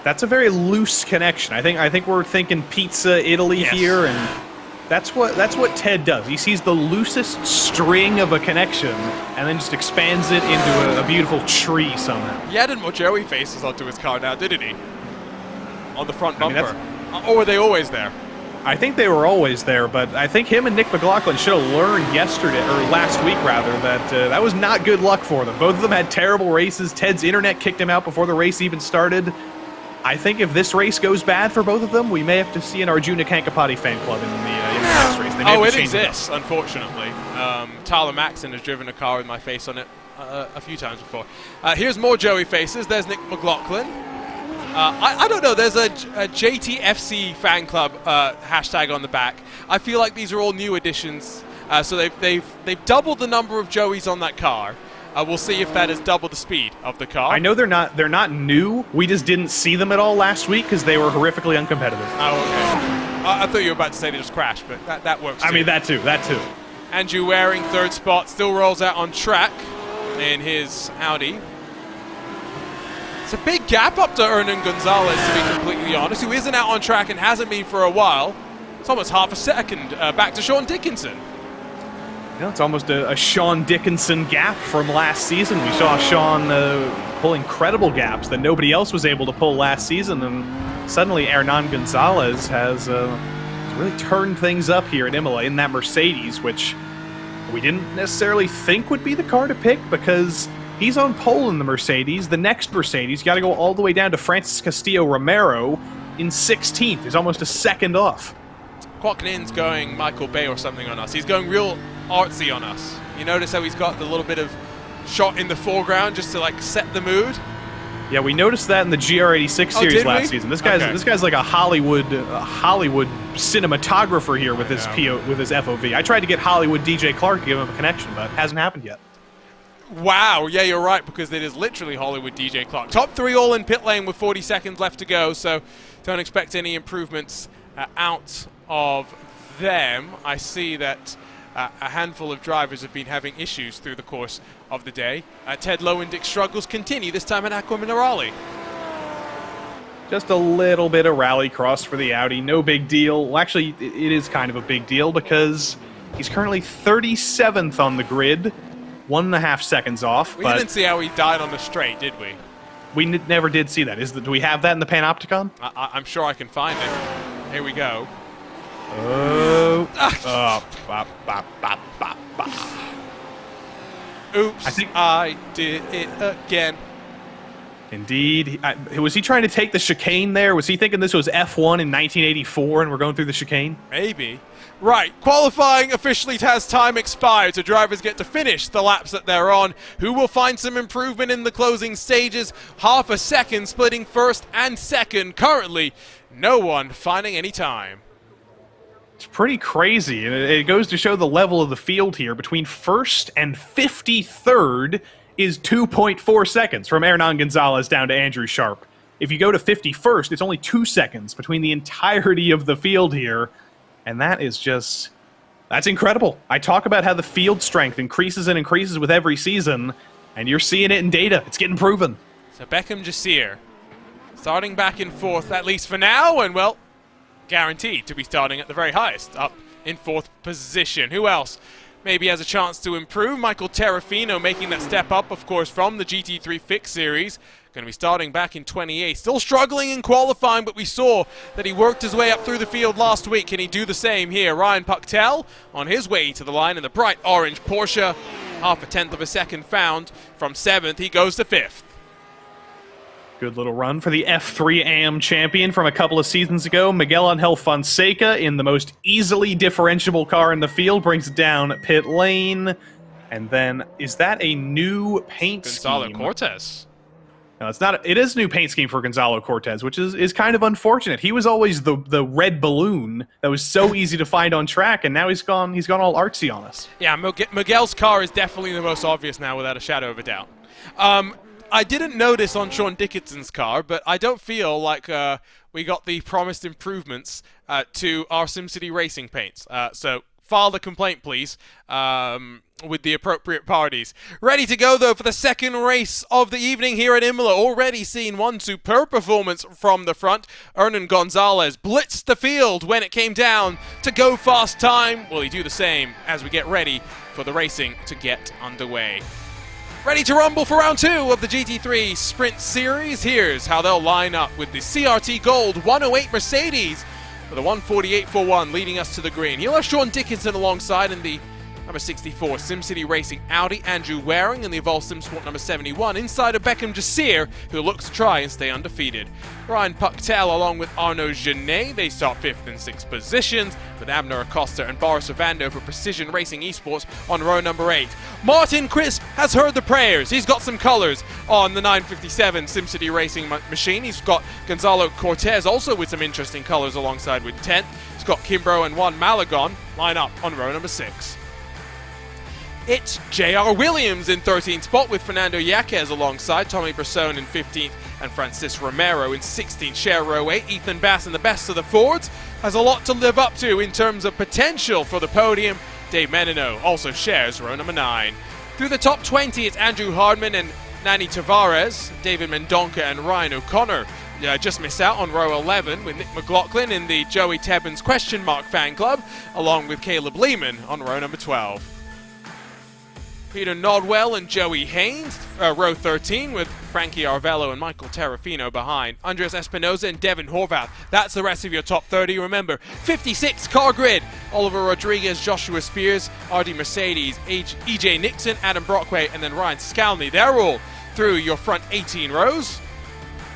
That's a very loose connection. I think we're thinking pizza Italy here, and that's what Ted does. He sees the loosest string of a connection and then just expands it into a beautiful tree somehow. He added more Joey faces onto his car now, didn't he? On the front bumper. Or were they always there? I think they were always there, but I think him and Nick McLaughlin should have learned yesterday, or last week rather, that that was not good luck for them. Both of them had terrible races. Ted's internet kicked him out before the race even started. I think if this race goes bad for both of them, we may have to see an Arjuna Kankapati fan club in the next race. They may it exists, unfortunately. Tyler Maxon has driven a car with my face on it a few times before. Here's more Joey faces. There's Nick McLaughlin. I don't know. There's a JTFC fan club hashtag on the back. I feel like these are all new additions. So they've doubled the number of Joeys on that car. We'll see if that has doubled the speed of the car. I know they're not new. We just didn't see them at all last week because they were horrifically uncompetitive. Oh, okay. I thought you were about to say they just crashed, but that works too. I mean, that too. Andrew Waring, third spot, still rolls out on track in his Audi. It's a big gap up to Hernan Gonzalez, to be completely honest, who isn't out on track and hasn't been for a while. It's almost half a second. Back to Sean Dickinson. Yeah, it's almost a Sean Dickinson gap from last season. We saw Sean pull incredible gaps that nobody else was able to pull last season, and suddenly Hernan Gonzalez has really turned things up here at Imola in that Mercedes, which we didn't necessarily think would be the car to pick because he's on pole in the Mercedes. The next Mercedes got to go all the way down to Francis Castillo Romero in 16th. He's almost a second off. Kwok-Nin's going Michael Bay or something on us. He's going real artsy on us. You notice how he's got the little bit of shot in the foreground just to like set the mood? Yeah, we noticed that in the GR86 series last season. This guy's like a Hollywood cinematographer here with his FOV. I tried to get Hollywood DJ Clark to give him a connection, but it hasn't happened yet. Wow, yeah, you're right, because it is literally Hollywood DJ Clark. Top three all in pit lane with 40 seconds left to go, so don't expect any improvements out of them. I see that a handful of drivers have been having issues through the course of the day. Ted Lowendick's struggles continue, this time at Aqua Minerale. Just a little bit of rallycross for the Audi, no big deal. Well, actually, it is kind of a big deal because he's currently 37th on the grid, 1.5 seconds off. We didn't see how he died on the straight, did we? We never did see that. Do we have that in the Panopticon? I'm sure I can find it. Here we go. Oh. Oops, I did it again. Indeed. Was he trying to take the chicane there? Was he thinking this was F1 in 1984 and we're going through the chicane? Maybe. Right, qualifying officially has time expired, so drivers get to finish the laps that they're on. Who will find some improvement in the closing stages? Half a second splitting first and second. Currently, no one finding any time. It's pretty crazy. It goes to show the level of the field here. Between first and 53rd is 2.4 seconds from Hernan Gonzalez down to Andrew Sharp. If you go to 51st, it's only 2 seconds between the entirety of the field here. And that is just... that's incredible. I talk about how the field strength increases and increases with every season, and you're seeing it in data. It's getting proven. So Beckham Jasir starting back in 4th, at least for now, and well, guaranteed to be starting at the very highest, up in 4th position. Who else maybe has a chance to improve? Michael Terrafino making that step up, of course, from the GT3 Fix Series. Going to be starting back in 28th. Still struggling in qualifying, but we saw that he worked his way up through the field last week. Can he do the same here? Ryan Pucktel on his way to the line in the bright orange Porsche. Half a tenth of a second found. From 7th, he goes to 5th. Good little run for the F3 AM champion from a couple of seasons ago. Miguel Angel Fonseca in the most easily differentiable car in the field brings it down pit lane. And then, is that a new paint Gonzalo scheme? Cortez. No, it's not. It is a new paint scheme for Gonzalo Cortez, which is kind of unfortunate. He was always the red balloon that was so easy to find on track, and now he's gone all artsy on us. Yeah, Miguel's car is definitely the most obvious now, without a shadow of a doubt. I didn't notice on Sean Dickinson's car, but I don't feel like we got the promised improvements to our SimCity Racing paints. So file the complaint, please, with the appropriate parties. Ready to go, though, for the second race of the evening here at Imola. Already seen one superb performance from the front. Hernan Gonzalez blitzed the field when it came down to go fast time. Will he do the same as we get ready for the racing to get underway? Ready to rumble for round 2 of the GT3 Sprint Series. Here's how they'll line up with the CRT Gold 108 Mercedes with a 148.41 leading us to the green. He'll have Sean Dickinson alongside in the number 64 SimCity Racing Audi, Andrew Waring in the Evolve SimSport number 71, inside of Beckham Jasir, who looks to try and stay undefeated. Ryan Pucktel along with Arnaud Genet, they start 5th and 6th positions, with Abner Acosta and Boris Ovando for Precision Racing Esports on row number 8. Martin Crisp has heard the prayers. He's got some colors on the 957 SimCity Racing machine. He's got Gonzalo Cortez also with some interesting colors alongside with 10th. He's got Kimbrough and Juan Malagon line up on row number 6. It's J.R. Williams in 13th spot with Fernando Yaquez alongside Tommy Brisson in 15th and Francis Romero in 16th. Share row 8. Ethan Bass in the best of the Fords has a lot to live up to in terms of potential for the podium. Dave Menino also shares row number 9. Through the top 20, it's Andrew Hardman and Nani Tavares, David Mendonca and Ryan O'Connor. Just miss out on row 11 with Nick McLaughlin in the Joey Tebbins question mark fan club, along with Caleb Lehman on row number 12. Peter Nodwell and Joey Haynes, row 13, with Frankie Arvello and Michael Terrafino behind. Andres Espinoza and Devin Horvath. That's the rest of your top 30. Remember, 56 car grid. Oliver Rodriguez, Joshua Spears, RD Mercedes, EJ Nixon, Adam Brockway, and then Ryan Scalny. They're all through your front 18 rows.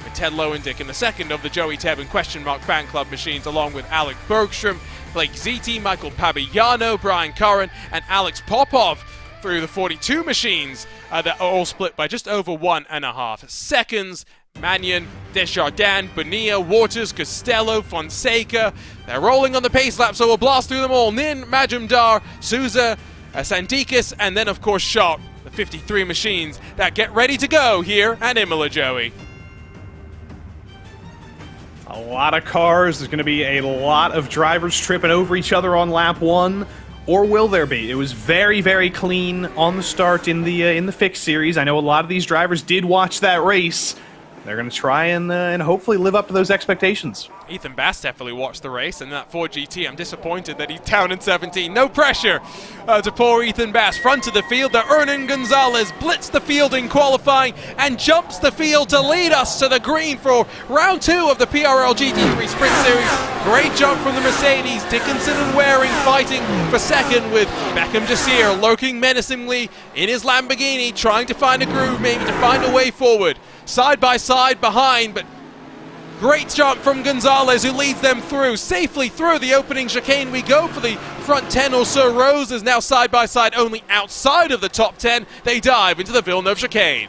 With Ted Lowendick in the second of the Joey Tebbin question mark fan club machines, along with Alec Bergstrom, Blake Ziti, Michael Pabiano, Brian Curran, and Alex Popov through the 42 machines that are all split by just over 1.5 seconds. Mannion, Desjardins, Bonilla, Waters, Costello, Fonseca. They're rolling on the pace lap, so we'll blast through them all. Nin, Majumdar, Souza, Sandikis, and then, of course, Sharp. The 53 machines that get ready to go here at Imola, Joey. A lot of cars. There's going to be a lot of drivers tripping over each other on lap 1. Or will there be? It was very, very clean on the start in the Fix Series. I know a lot of these drivers did watch that race. They're going to try and hopefully live up to those expectations. Ethan Bass definitely watched the race, and that Ford GT, I'm disappointed that he's down in 17. No pressure to poor Ethan Bass. Front of the field, the Hernan Gonzalez blitzed the field in qualifying and jumps the field to lead us to the green for round 2 of the PRL GT3 Sprint Series. Great jump from the Mercedes. Dickinson and Waring fighting for second, with Beckham Jasir lurking menacingly in his Lamborghini, trying to find a groove, maybe to find a way forward. Side by side behind, but great jump from Gonzalez, who leads them through, safely through the opening chicane. We go for the front 10 or so rows, as now side by side only outside of the top 10. They dive into the Villeneuve chicane.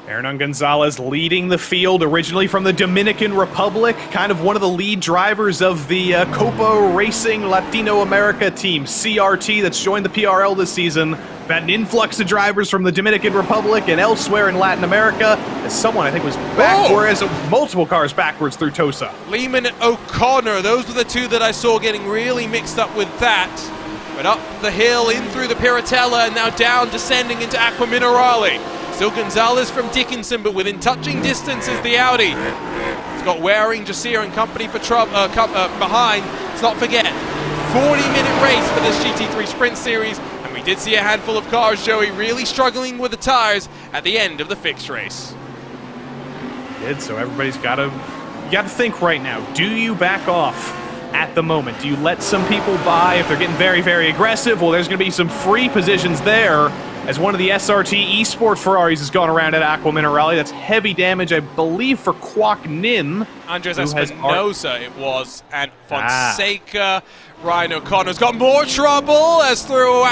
Hernan Gonzalez leading the field, originally from the Dominican Republic, kind of one of the lead drivers of the Copa Racing Latino America team, CRT, that's joined the PRL this season. We've had an influx of drivers from the Dominican Republic and elsewhere in Latin America, as someone I think was backwards, multiple cars backwards through Tosa. Lehman and O'Connor, those were the two that I saw getting really mixed up with that. But up the hill, in through the Piratella, and now down, descending into Aqua Minerale. Still Gonzalez from Dickinson, but within touching distance is the Audi. He's got Waring, Jasir, and company for behind. Let's not forget, 40-minute race for this GT3 Sprint Series, and we did see a handful of cars, Joey, really struggling with the tires at the end of the fixed race. So everybody's got to think right now. Do you back off at the moment? Do you let some people by if they're getting very, very aggressive? Well, there's going to be some free positions there, as one of the SRT Esport Ferraris has gone around at Aqua Minerale. That's heavy damage, I believe, for Kwok Nin. Andres Espinosa it was, and Fonseca. Ryan O'Connor's got more trouble as through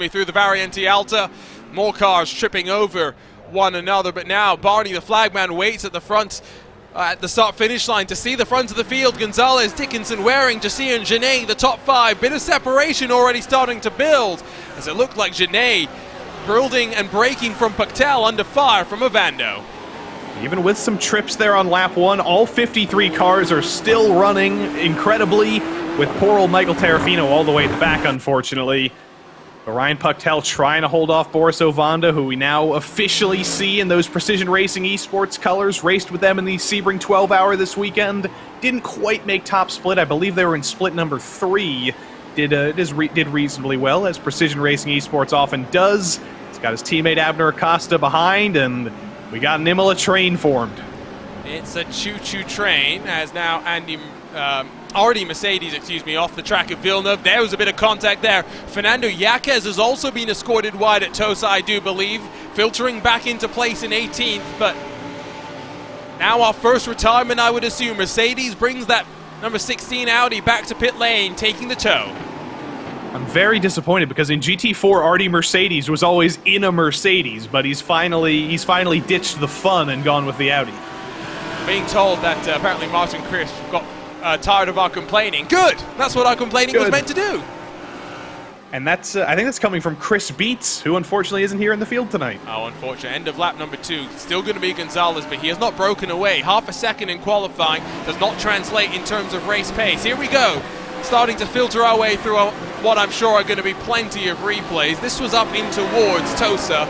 through the Variante Alta. More cars tripping over one another, but now Barney the flagman waits at the front at the start-finish line to see the front of the field. Gonzalez, Dickinson, Waring, Jasir, and Genet, the top five. Bit of separation already starting to build, as it looked like Genet building and braking from Pactel under fire from Ovando. Even with some trips there on lap one, all 53 cars are still running incredibly, with poor old Michael Terrafino all the way at the back, unfortunately. But Ryan Pactel trying to hold off Boris Ovando, who we now officially see in those Precision Racing Esports colors. Raced with them in the Sebring 12-hour this weekend. Didn't quite make top split. I believe they were in split number 3. Did reasonably well, as Precision Racing Esports often does. He's got his teammate Abner Acosta behind, and we got an Imola train formed. It's a choo-choo train, as now already Mercedes, off the track of Villeneuve. There was a bit of contact there. Fernando Yaquez has also been escorted wide at Tosa, I do believe, filtering back into place in 18th, but now our first retirement, I would assume. Mercedes brings that number 16 Audi back to pit lane, taking the tow. I'm very disappointed, because in GT4, Artie Mercedes was always in a Mercedes, but he's finally ditched the fun and gone with the Audi. Being told that apparently Martin Crisp got tired of our complaining. Good! That's what our complaining was meant to do. And that's, I think that's coming from Chris Beats, who unfortunately isn't here in the field tonight. Oh, unfortunate. End of lap number 2. Still going to be Gonzalez, but he has not broken away. Half a second in qualifying does not translate in terms of race pace. Here we go. Starting to filter our way through what I'm sure are going to be plenty of replays. This was up in towards Tosa.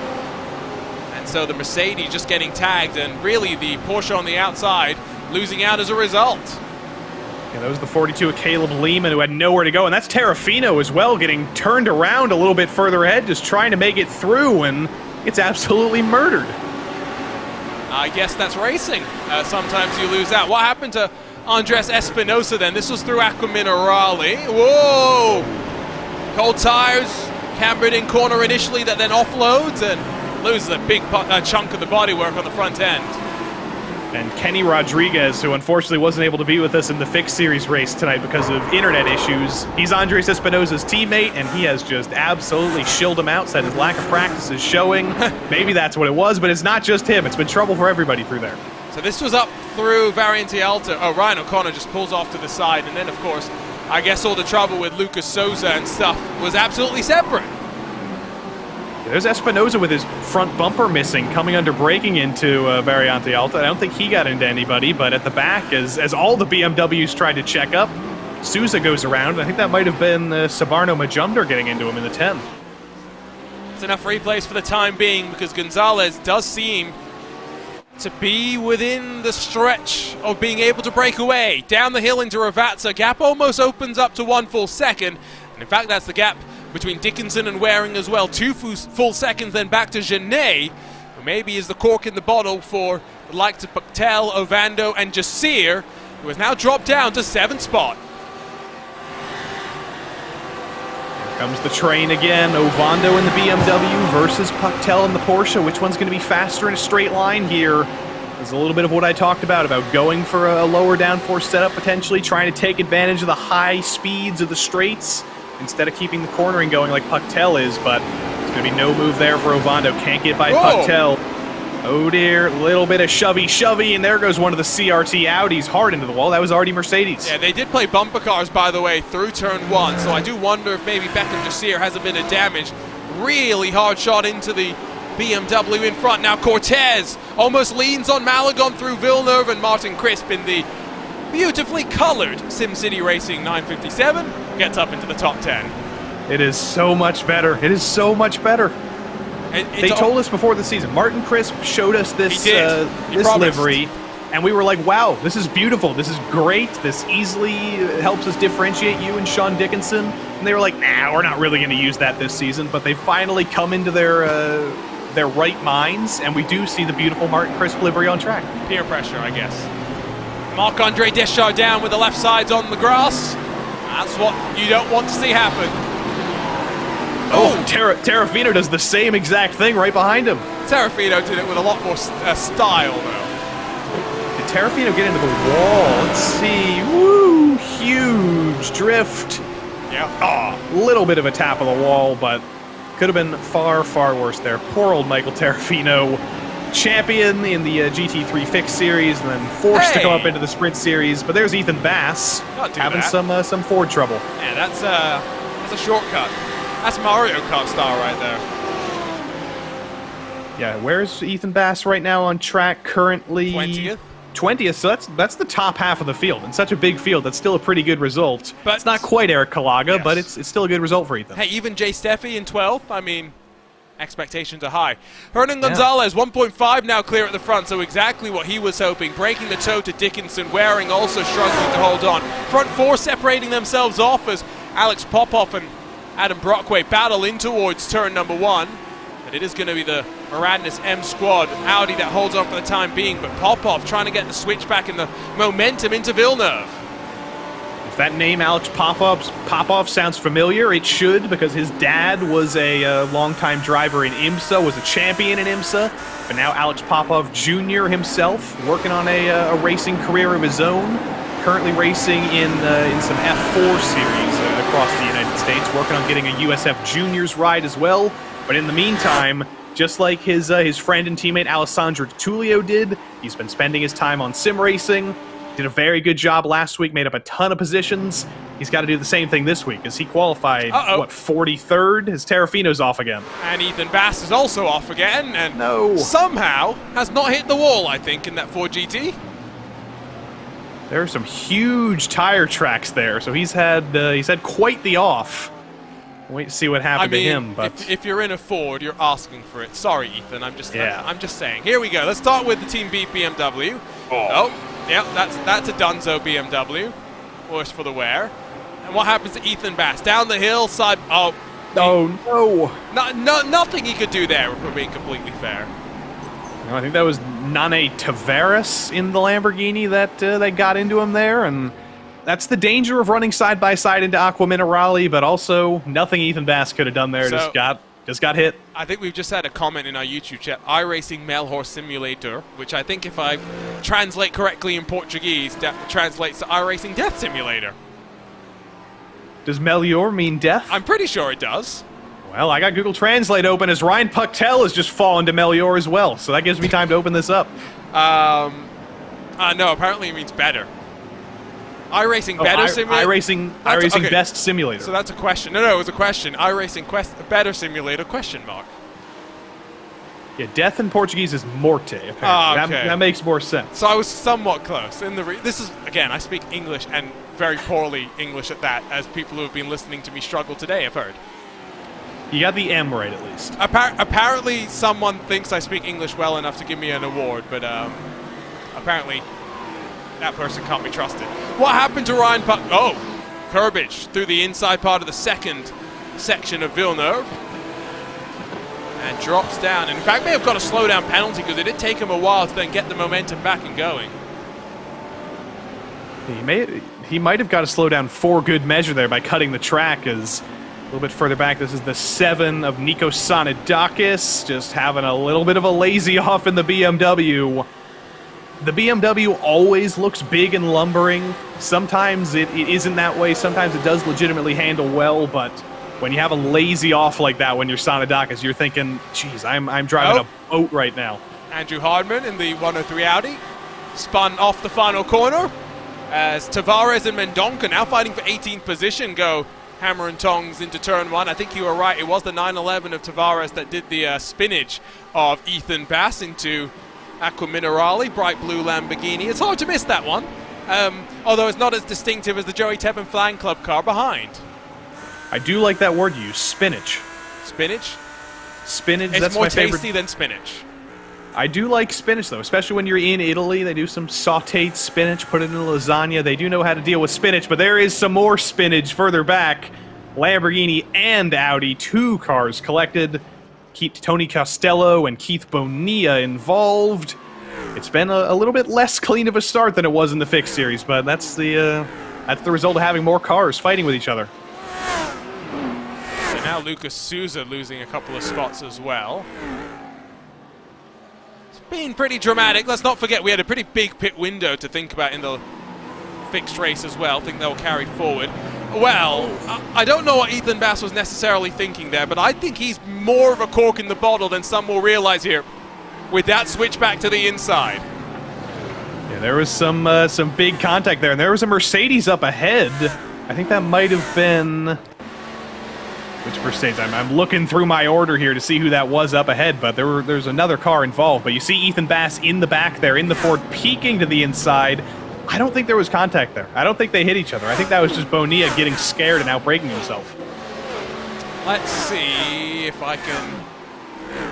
And so the Mercedes just getting tagged, and really the Porsche on the outside losing out as a result. Yeah, that was the 42 of Caleb Lehman, who had nowhere to go, and that's Terrafino as well, getting turned around a little bit further ahead, just trying to make it through, and it's absolutely murdered. I guess that's racing. Sometimes you lose out. What happened to Andres Espinosa then? This was through Aqua Minerale. Whoa! Cold tires, cambered in corner initially, that then offloads and loses a big chunk of the bodywork on the front end. And Kenny Rodriguez, who unfortunately wasn't able to be with us in the Fixed Series race tonight because of internet issues. He's Andres Espinosa's teammate, and he has just absolutely shilled him out, said his lack of practice is showing. Maybe that's what it was, but it's not just him. It's been trouble for everybody through there. So this was up through Variante Alta. Oh, Ryan O'Connor just pulls off to the side, and then, of course, I guess all the trouble with Lucas Souza and stuff was absolutely separate. There's Espinosa with his front bumper missing, coming under braking into Variante Alta. I don't think he got into anybody, but at the back, as all the BMWs tried to check up, Souza goes around. I think that might have been Sabarno Majumder getting into him in the 10. It's enough replays for the time being, because Gonzalez does seem to be within the stretch of being able to break away. Down the hill into Ravazza, gap almost opens up to 1 full second, and in fact that's the gap between Dickinson and Waring as well. 2 full seconds, then back to Genet, who maybe is the cork in the bottle for the likes of Pactel, Ovando, and Jasir, who has now dropped down to 7th spot. Here comes the train again. Ovando in the BMW versus Pactel in the Porsche. Which one's going to be faster in a straight line here? There's a little bit of what I talked about going for a lower downforce setup, potentially trying to take advantage of the high speeds of the straights instead of keeping the cornering going like Pactel is, but there's going to be no move there for Ovando. Can't get by Pactel. Oh dear, little bit of shovey, and there goes one of the CRT Audis hard into the wall. That was already Mercedes. Yeah, they did play bumper cars, by the way, through turn 1, so I do wonder if maybe Beckham Jasir has a bit of damage. Really hard shot into the BMW in front. Now Cortez almost leans on Malagon through Villeneuve, and Martin Crisp in the beautifully colored SimCity Racing 957 gets up into the top 10. It is so much better. It is so much better. They told us before the season. Martin Crisp showed us this livery, and we were like, wow, this is beautiful. This is great. This easily helps us differentiate you and Sean Dickinson. And they were like, nah, we're not really going to use that this season. But they finally come into their right minds, and we do see the beautiful Martin Crisp livery on track. Peer pressure, I guess. Marc-Andre Deschardown with the left sides on the grass. That's what you don't want to see happen. Oh, Terrafino does the same exact thing right behind him. Terrafino did it with a lot more style, though. Did Terrafino get into the wall? Let's see. Woo! Huge drift. Yeah. Oh, little bit of a tap of the wall, but could have been far, far worse there. Poor old Michael Terrafino, champion in the GT3 Fix Series, and then forced to come up into the Sprint Series. But there's Ethan Bass having some Ford trouble. Yeah, that's a shortcut. That's Mario Kart style right there. Yeah, where's Ethan Bass right now on track currently? 20th. 20th, so that's the top half of the field. In such a big field, that's still a pretty good result. But it's not quite Eric Kalaga, yes, but it's still a good result for Ethan. Hey, even Jay Steffi in 12th, I mean, expectations are high. Hernan Gonzalez, 1.5 now clear at the front, so exactly what he was hoping. Breaking the toe to Dickinson, Waring also struggling to hold on. Front four separating themselves off as Alex Popov and Adam Brockway battle in towards turn number 1. And it is going to be the Moradness M squad Audi that holds on for the time being, but Popov trying to get the switch back and the momentum into Villeneuve. If that name Alex Popov sounds familiar, it should, because his dad was a longtime driver in IMSA, was a champion in IMSA, but now Alex Popov Jr. himself, working on a racing career of his own, currently racing in some F4 series across the United States, working on getting a USF Juniors ride as well. But in the meantime, just like his friend and teammate Alessandro Tullio did, he's been spending his time on sim racing. Did a very good job last week, made up a ton of positions. He's got to do the same thing this week, as he qualified, 43rd? His Terrafino's off again. And Ethan Bass is also off again, and somehow has not hit the wall, I think, in that Ford GT. There are some huge tire tracks there, so he's had quite the off. Wait to see what happened to him. But if you're in a Ford, you're asking for it. Sorry, Ethan. I'm just saying. Here we go. Let's start with the Team Beef BMW. Yeah, that's a Dunzo BMW. Worse for the wear. And what happens to Ethan Bass? Down the hill, side. Oh no! Nothing he could do there, if we're being completely fair. No, I think that was Nane Tavares in the Lamborghini that got into him there, and that's the danger of running side by side into Aqua Minerale, but also nothing Ethan Bass could have done there. So, just got hit. I think we've just had a comment in our YouTube chat, iRacing Male Horse Simulator, which I think if I translate correctly in Portuguese, translates to iRacing Death Simulator. Does Melior mean death? I'm pretty sure it does. Well, I got Google Translate open as Ryan Pucktel has just fallen to Melior as well, so that gives me time to open this up. No, apparently it means better. iRacing Better Simulator? iRacing Best Simulator. So that's a question. No, it was a question. iRacing Better Simulator, question mark. Yeah, death in Portuguese is morte, apparently. Okay. That makes more sense. So I was somewhat close. This is, again, I speak English, and very poorly English at that, as people who have been listening to me struggle today have heard. You got the M right, at least. Apparently someone thinks I speak English well enough to give me an award, but apparently that person can't be trusted. What happened to Ryan Puck? Oh, curbage through the inside part of the second section of Villeneuve. And drops down. And in fact, may have got a slowdown penalty because it did take him a while to then get the momentum back and going. He might have got a slowdown for good measure there by cutting the track, as a little bit further back, this is the 7 of Nikos Sanidakis, just having a little bit of a lazy off in the BMW. The BMW always looks big and lumbering. Sometimes it isn't that way. Sometimes it does legitimately handle well, but when you have a lazy off like that when you're Sanidakis, you're thinking, geez, I'm driving a boat right now. Andrew Hardman in the 103 Audi. Spun off the final corner as Tavares and Mendonca, now fighting for 18th position, go hammer and tongs into turn 1. I think you were right. It was the 911 of Tavares that did the spinach of Ethan Bass into Aqua Minerale, bright blue Lamborghini. It's hard to miss that one, although it's not as distinctive as the Joey Tebben Flying Club car behind. I do like that word you use, spinach. Spinach? Spinach, It's that's more my favorite. tasty than spinach. I do like spinach, though, especially when you're in Italy. They do some sautéed spinach, put it in a lasagna. They do know how to deal with spinach, but there is some more spinach further back. Lamborghini and Audi, 2 cars collected. Keep Tony Costello and Keith Bonilla involved. It's been a little bit less clean of a start than it was in the fixed series, but that's the result of having more cars fighting with each other. So now Lucas Souza losing a couple of spots as well. Been pretty dramatic. Let's not forget we had a pretty big pit window to think about in the fixed race as well. I think they'll carry forward. Well, I don't know what Ethan Bass was necessarily thinking there, but I think he's more of a cork in the bottle than some will realize here with that switch back to the inside. Yeah, there was some big contact there, and there was a Mercedes up ahead. I think that might have been... Which Mercedes? I'm looking through my order here to see who that was up ahead, but there's another car involved. But you see Ethan Bass in the back there, in the Ford, peeking to the inside. I don't think there was contact there. I don't think they hit each other. I think that was just Bonilla getting scared and outbraking himself. Let's see if I can...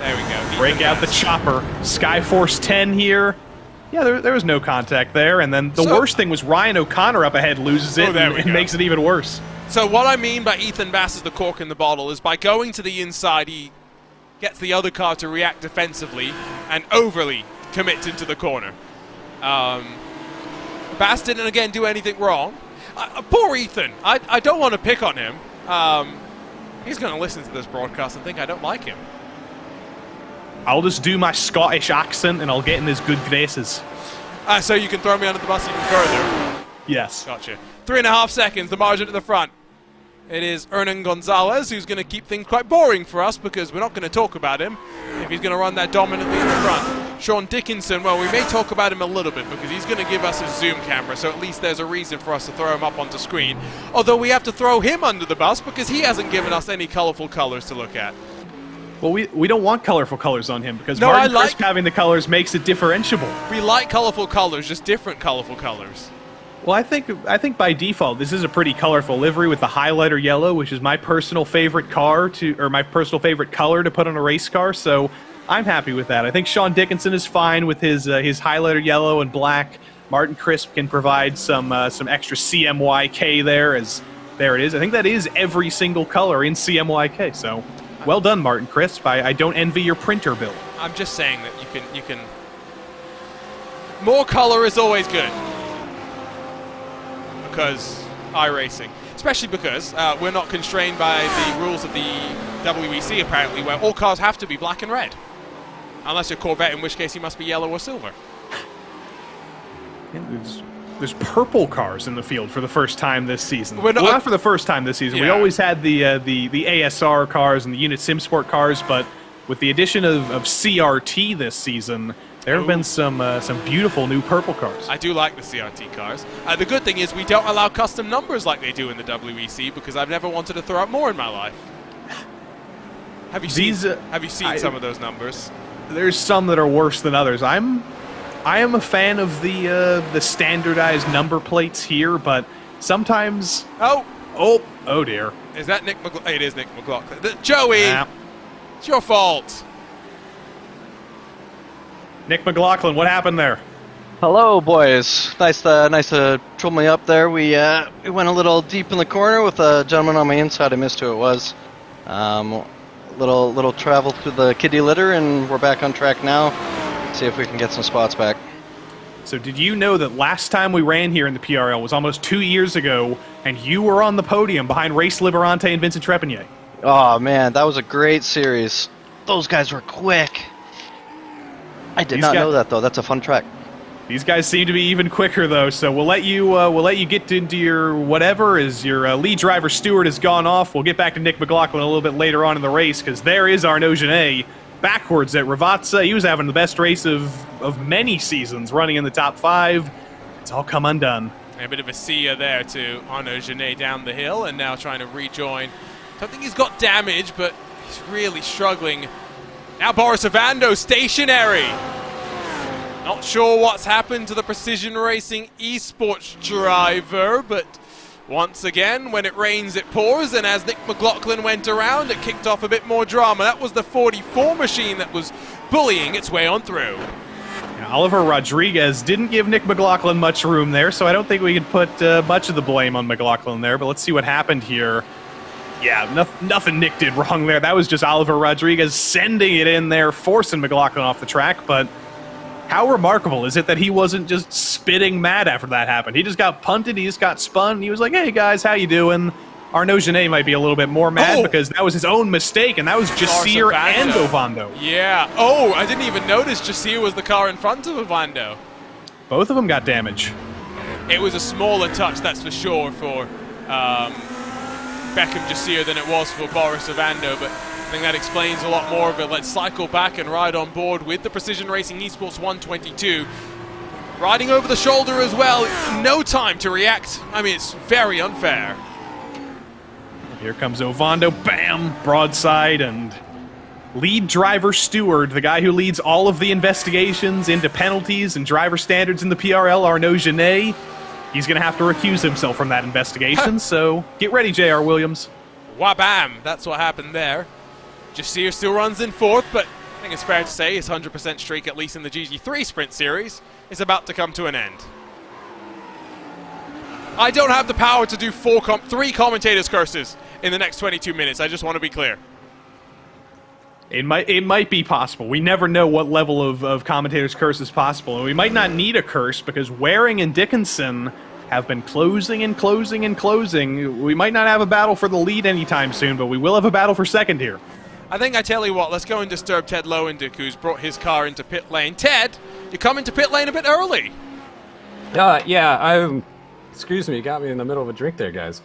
There we go. Break out the chopper. Skyforce 10 here. Yeah, there was no contact there. And then the worst thing was Ryan O'Connor up ahead loses it and makes it even worse. So what I mean by Ethan Bass is the cork in the bottle is by going to the inside, he gets the other car to react defensively and overly commits into the corner. Bass didn't, again, do anything wrong. Poor Ethan. I don't want to pick on him. He's going to listen to this broadcast and think I don't like him. I'll just do my Scottish accent and I'll get in his good graces. So you can throw me under the bus even further. Yes. Gotcha. 3.5 seconds, the margin at the front. It is Hernan Gonzalez who's going to keep things quite boring for us because we're not going to talk about him if he's going to run that dominantly in the front. Sean Dickinson, well, we may talk about him a little bit because he's going to give us his zoom camera, so at least there's a reason for us to throw him up onto screen. Although we have to throw him under the bus because he hasn't given us any colorful colors to look at. Well, we don't want colorful colors on him because Martin Crisp having the colors makes it differentiable. We like colorful colors, just different colorful colors. Well, I think by default this is a pretty colorful livery with the highlighter yellow, which is my personal favorite color to put on a race car. So I'm happy with that. I think Sean Dickinson is fine with his highlighter yellow and black. Martin Crisp can provide some extra CMYK there, as there it is. I think that is every single color in CMYK. So well done, Martin Crisp. I don't envy your printer bill. I'm just saying that you can. More color is always good. Because iRacing, especially because we're not constrained by the rules of the WEC apparently, where all cars have to be black and red, unless you're Corvette, in which case you must be yellow or silver. Yeah, there's purple cars in the field for the first time this season. Well, not for the first time this season. Yeah. We always had the ASR cars and the Unit Sim Sport cars, but with the addition of CRT this season, there have been some beautiful new purple cars. I do like the CRT cars. The good thing is we don't allow custom numbers like they do in the WEC because I've never wanted to throw out more in my life. Have you seen some of those numbers? There's some that are worse than others. I am a fan of the standardized number plates here, but sometimes oh dear. Is that Nick McLaughlin? It is Nick McLaughlin. Joey, it's your fault. Nick McLaughlin, what happened there? Hello, boys. Nice to troll me up there. We went a little deep in the corner with a gentleman on my inside. I missed who it was. Little travel through the kiddie litter, and we're back on track now. See if we can get some spots back. So did you know that last time we ran here in the PRL was almost 2 years ago, and you were on the podium behind Race Liberante and Vincent Trepanier? Oh, man, that was a great series. Those guys were quick. I did not know that, though. That's a fun track. These guys seem to be even quicker, though, so we'll let you get into your whatever, as your lead driver Stewart has gone off. We'll get back to Nick McLaughlin a little bit later on in the race, because there is Arnaud Genet backwards at Ravazza. He was having the best race of many seasons, running in the top 5. It's all come undone. A bit of a seer there to Arnaud Genet down the hill, and now trying to rejoin. Don't think he's got damage, but he's really struggling. Now Boris Ovando stationary. Not sure what's happened to the Precision Racing esports driver, but once again, when it rains, it pours, and as Nick McLaughlin went around, it kicked off a bit more drama. That was the 44 machine that was bullying its way on through. Now, Oliver Rodriguez didn't give Nick McLaughlin much room there, so I don't think we can put much of the blame on McLaughlin there, but let's see what happened here. Yeah, nothing Nick did wrong there. That was just Oliver Rodriguez sending it in there, forcing McLaughlin off the track, but how remarkable is it that he wasn't just spitting mad after that happened? He just got punted, he just got spun, he was like, hey guys, how you doing? Arnaud Genet might be a little bit more mad because that was his own mistake, and that was Jasir and Ovando. Yeah. Oh, I didn't even notice Jasir was the car in front of Ovando. Both of them got damage. It was a smaller touch, that's for sure, for Beckham Jasir than it was for Boris Ovando, but I think that explains a lot more of it. Let's cycle back and ride on board with the Precision Racing Esports 122. Riding over the shoulder as well, no time to react. I mean, it's very unfair. Here comes Ovando, bam, broadside, and lead driver steward, the guy who leads all of the investigations into penalties and driver standards in the PRL, Arnaud Genet. He's going to have to recuse himself from that investigation, so get ready, J.R. Williams. Wabam, that's what happened there. Jasir still runs in 4th, but I think it's fair to say his 100% streak, at least in the GT3 Sprint Series, is about to come to an end. I don't have the power to do 3 commentators' curses in the next 22 minutes. I just want to be clear. It might be possible. We never know what level of commentators' curse is possible. And we might not need a curse because Waring and Dickinson have been closing and closing and closing. We might not have a battle for the lead anytime soon, but we will have a battle for second here. I think I tell you what, let's go and disturb Ted Lowendick, who's brought his car into pit lane. Ted, you come into pit lane a bit early. Yeah, excuse me, you got me in the middle of a drink there, guys.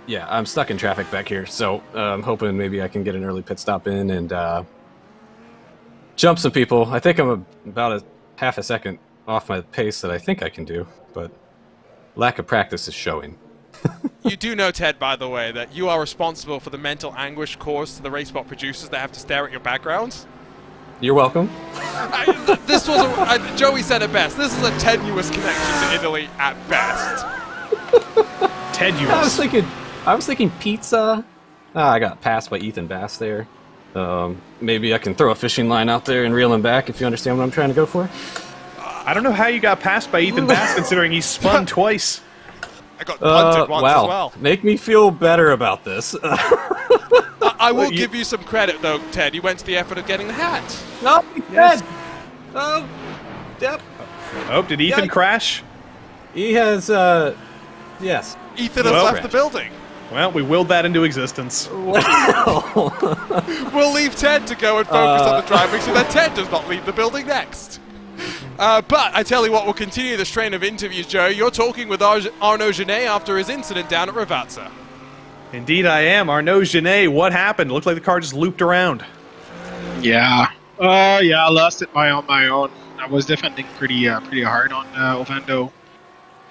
Yeah, I'm stuck in traffic back here, so I'm hoping maybe I can get an early pit stop in and jump some people. I think I'm about a half a second off my pace that I think I can do, but lack of practice is showing. You do know, Ted, by the way, that you are responsible for the mental anguish caused to the RaceSpot producers that have to stare at your backgrounds. You're welcome. This was Joey said it best. This is a tenuous connection to Italy at best. Tenuous. I was thinking pizza. I got passed by Ethan Bass there. Maybe I can throw a fishing line out there and reel him back if you understand what I'm trying to go for. I don't know how you got passed by Ethan Bass considering he spun twice. I got punted once as well. Make me feel better about this. I will give you some credit, though, Ted. You went to the effort of getting the hat. No, yes. Oh, yep. Oh, did Ethan crash? He has, yes. Ethan has left the building. Well, we willed that into existence. Well. We'll leave Ted to go and focus on the driving so that Ted does not leave the building next. But I tell you what, we'll continue this train of interviews, Joe. You're talking with Arnaud Genet after his incident down at Ravazza. Indeed I am. Arnaud Genet, what happened? It looked like the car just looped around. Yeah. I lost it on my own. I was defending pretty hard on Ovando.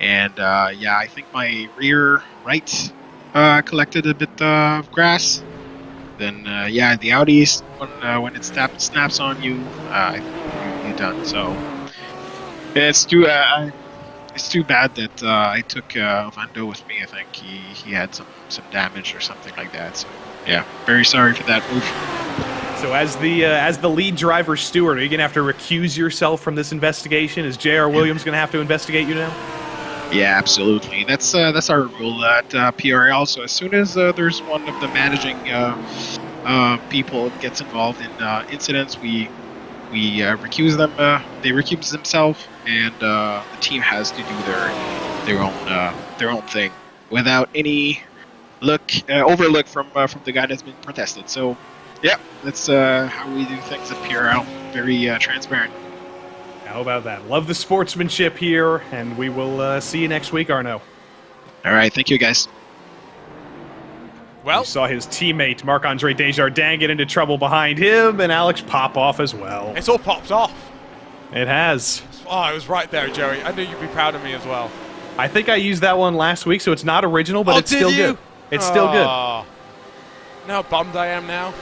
And I think my rear right collected a bit of grass. Then the Audis, when it snaps on you, you're done. So it's too bad that I took Ovando with me. I think he had some damage or something like that. So yeah, very sorry for that move. So as the lead driver steward, are you gonna have to recuse yourself from this investigation? Is J.R. Williams gonna have to investigate you now? Yeah, absolutely. That's our rule at PRL. So as soon as there's one of the managing people gets involved in incidents, we recuse them. They recuse themselves, and the team has to do their own thing without any overlook from the guy that's been protested. So yeah, that's how we do things at PRL. Very transparent. How about that? Love the sportsmanship here, and we will see you next week, Arnaud. All right, thank you, guys. Well, you saw his teammate Marc-Andre Desjardins get into trouble behind him, and Alex pop off as well. it's all popped off. It has. Oh, I was right there, Joey. I knew you'd be proud of me as well. I think I used that one last week, so it's not original, but Oh, it's still did you? good. It's still good. You know how bummed I am now?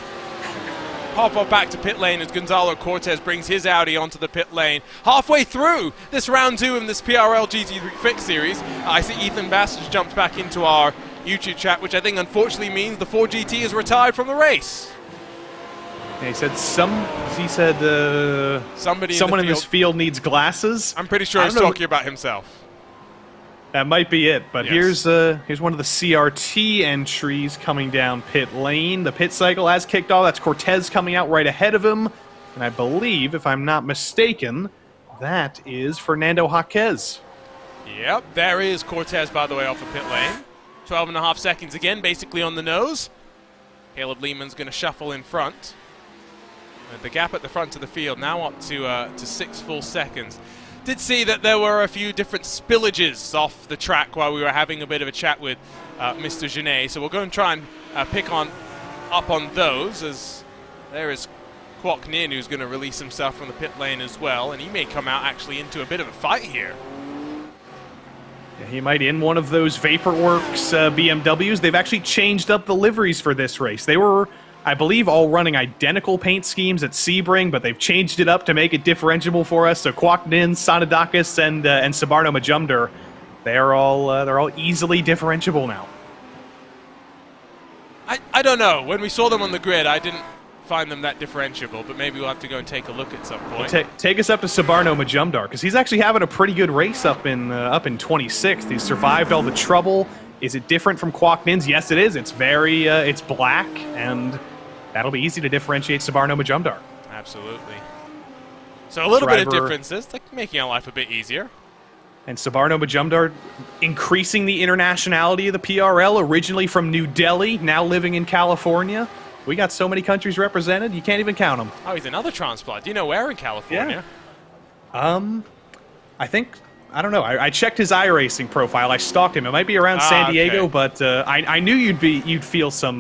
Pop off back to pit lane as Gonzalo Cortez brings his Audi onto the pit lane. Halfway through this round 2 in this PRL GT3 Fix Series, I see Ethan Bass has jumped back into our YouTube chat, which I think unfortunately means the 4GT is retired from the race. Yeah, he said someone in this field needs glasses. I'm pretty sure he's talking about himself. That might be it, but Yes. here's one of the CRT entries coming down pit lane. The pit cycle has kicked off. That's Cortez coming out right ahead of him. And I believe, if I'm not mistaken, that is Fernando Jaquez. Yep, there is Cortez, by the way, off the pit lane. 12.5 seconds again, basically on the nose. Caleb Lehman's going to shuffle in front. The gap at the front of the field now up to 6 full seconds. Did see that there were a few different spillages off the track while we were having a bit of a chat with Mr. Genet, so we'll go and try and pick up on those, as there is Kwok Nin, who's going to release himself from the pit lane as well, and he may come out actually into a bit of a fight here. Yeah, he might in one of those Vaporworks BMWs. They've actually changed up the liveries for this race. They were, I believe, all running identical paint schemes at Sebring, but they've changed it up to make it differentiable for us. So Kwok Nin, Sanadakis, and Sabarno Majumdar, they're all easily differentiable now. I don't know. When we saw them on the grid, I didn't find them that differentiable, but maybe we'll have to go and take a look at some point. Take us up to Sabarno Majumdar, because he's actually having a pretty good race up in 26th. He's survived all the trouble. Is it different from Kwok Nin's? Yes, it is. It's very, it's black, and that'll be easy to differentiate Sabarno Majumdar. Absolutely. So a little bit of differences, like making our life a bit easier. And Sabarno Majumdar increasing the internationality of the PRL, originally from New Delhi, now living in California. We got so many countries represented, you can't even count them. Oh, he's another transplant. Do you know where in California? Yeah. I don't know. I checked his iRacing profile. I stalked him. It might be around San Diego, but I knew you'd feel some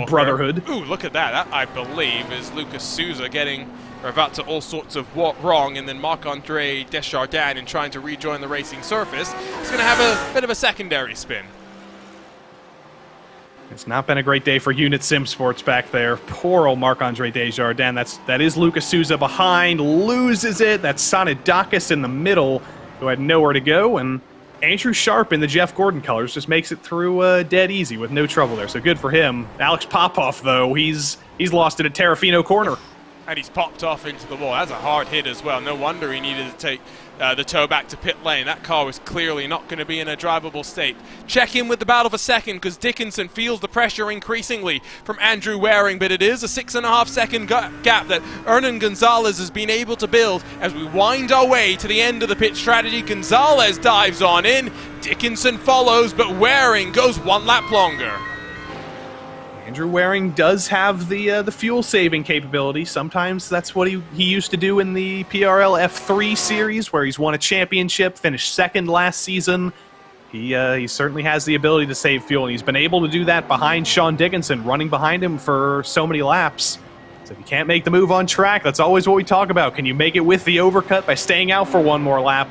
brotherhood. Ooh, look at that. That, I believe, is Lucas Souza getting about to all sorts of wrong, and then Marc-Andre Desjardins in trying to rejoin the racing surface. He's going to have a bit of a secondary spin. It's not been a great day for Unit Sim Sports back there. Poor old Marc-Andre Desjardins. That is Lucas Souza behind, loses it. That's Sanadakis in the middle, who had nowhere to go, and Andrew Sharp in the Jeff Gordon colors just makes it through dead easy with no trouble there, so good for him. Alex Popoff, though, he's lost it at Terrafino Corner. And he's popped off into the wall. That's a hard hit as well. No wonder he needed to take the tow back to pit lane. That car was clearly not going to be in a drivable state. Check in with the battle for second, because Dickinson feels the pressure increasingly from Andrew Waring, but it is a 6.5 second gap that Hernan Gonzalez has been able to build as we wind our way to the end of the pit strategy. Gonzalez dives on in, Dickinson follows, but Waring goes 1 lap longer. Andrew Waring does have the fuel-saving capability. Sometimes that's what he used to do in the PRL F3 series, where he's won a championship, finished second last season. He certainly has the ability to save fuel, and he's been able to do that behind Sean Dickinson, running behind him for so many laps. So if you can't make the move on track, that's always what we talk about. Can you make it with the overcut by staying out for one more lap?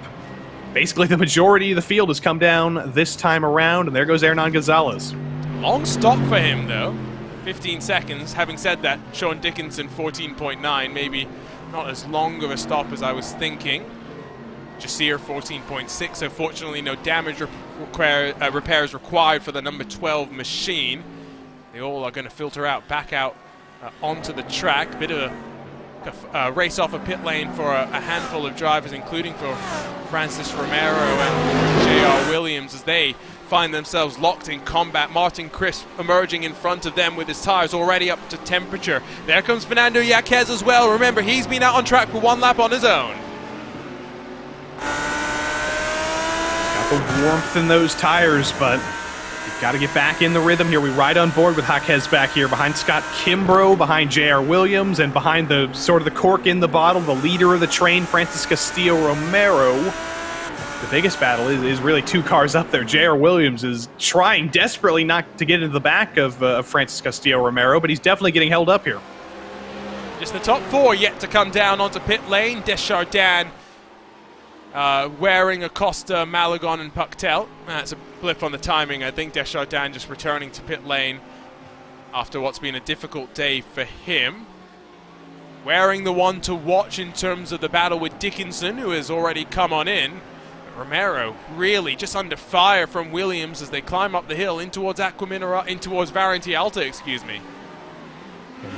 Basically, the majority of the field has come down this time around, and there goes Hernan Gonzalez. Long stop for him, though. 15 seconds. Having said that, Sean Dickinson 14.9, maybe not as long of a stop as I was thinking. Jasir 14.6, so fortunately no damage repairs required for the number 12 machine. They all are going to filter out, back out onto the track. Bit of a race off a pit lane for a handful of drivers, including for Francis Romero and J.R. Williams, as they find themselves locked in combat. Martin Crisp emerging in front of them with his tires already up to temperature. There comes Fernando Jaquez as well. Remember, he's been out on track for 1 lap on his own. Got the warmth in those tires, but you've got to get back in the rhythm here. We ride on board with Jaquez back here behind Scott Kimbrough, behind J.R. Williams, and behind the sort of the cork in the bottle, the leader of the train, Francis Castillo Romero. The biggest battle is really 2 cars up there. J.R. Williams is trying desperately not to get into the back of Francis Castillo-Romero, but he's definitely getting held up here. Just the top 4 yet to come down onto pit lane. Deschardin, Waring, Acosta, Malagon, and Puctel. That's a blip on the timing. I think Deschardin just returning to pit lane after what's been a difficult day for him. Waring the one to watch in terms of the battle with Dickinson, who has already come on in. But Romero really just under fire from Williams as they climb up the hill in towards in towards Variante Alta, excuse me.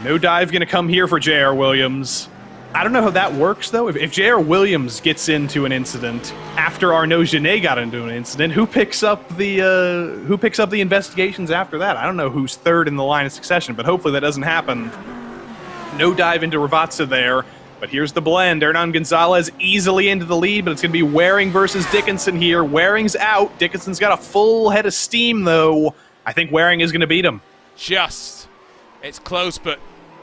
No dive going to come here for J.R. Williams. I don't know how that works, though. If J.R. Williams gets into an incident after Arnaud Genet got into an incident, who picks up the investigations after that? I don't know who's third in the line of succession, but hopefully that doesn't happen. No dive into Ravazza there, but here's the blend. Hernan Gonzalez easily into the lead, but it's going to be Waring versus Dickinson here. Waring's out. Dickinson's got a full head of steam, though. I think Waring is going to beat him. It's close, but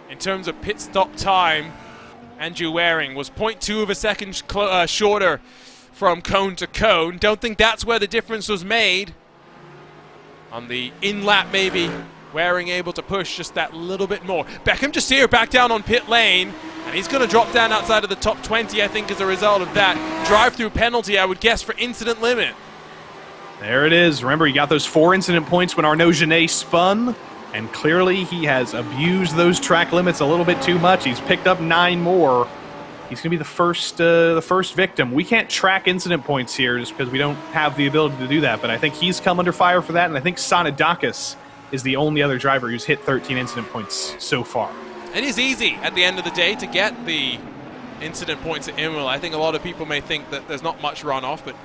in terms of pit stop time, Andrew Waring was 0.2 of a second shorter from cone to cone. Don't think that's where the difference was made. On the in-lap, maybe, Waring able to push just that little bit more. Beckham just here, back down on pit lane, and he's going to drop down outside of the top 20, I think, as a result of that. Drive-through penalty, I would guess, for incident limit. There it is. Remember, he got those 4 incident points when Arnaud Genet spun. And clearly he has abused those track limits a little bit too much. He's picked up 9 more. He's going to be the first victim. We can't track incident points here just because we don't have the ability to do that. But I think he's come under fire for that. And I think Sonidakis is the only other driver who's hit 13 incident points so far. It is easy at the end of the day to get the incident points at Imola. I think a lot of people may think that there's not much runoff, but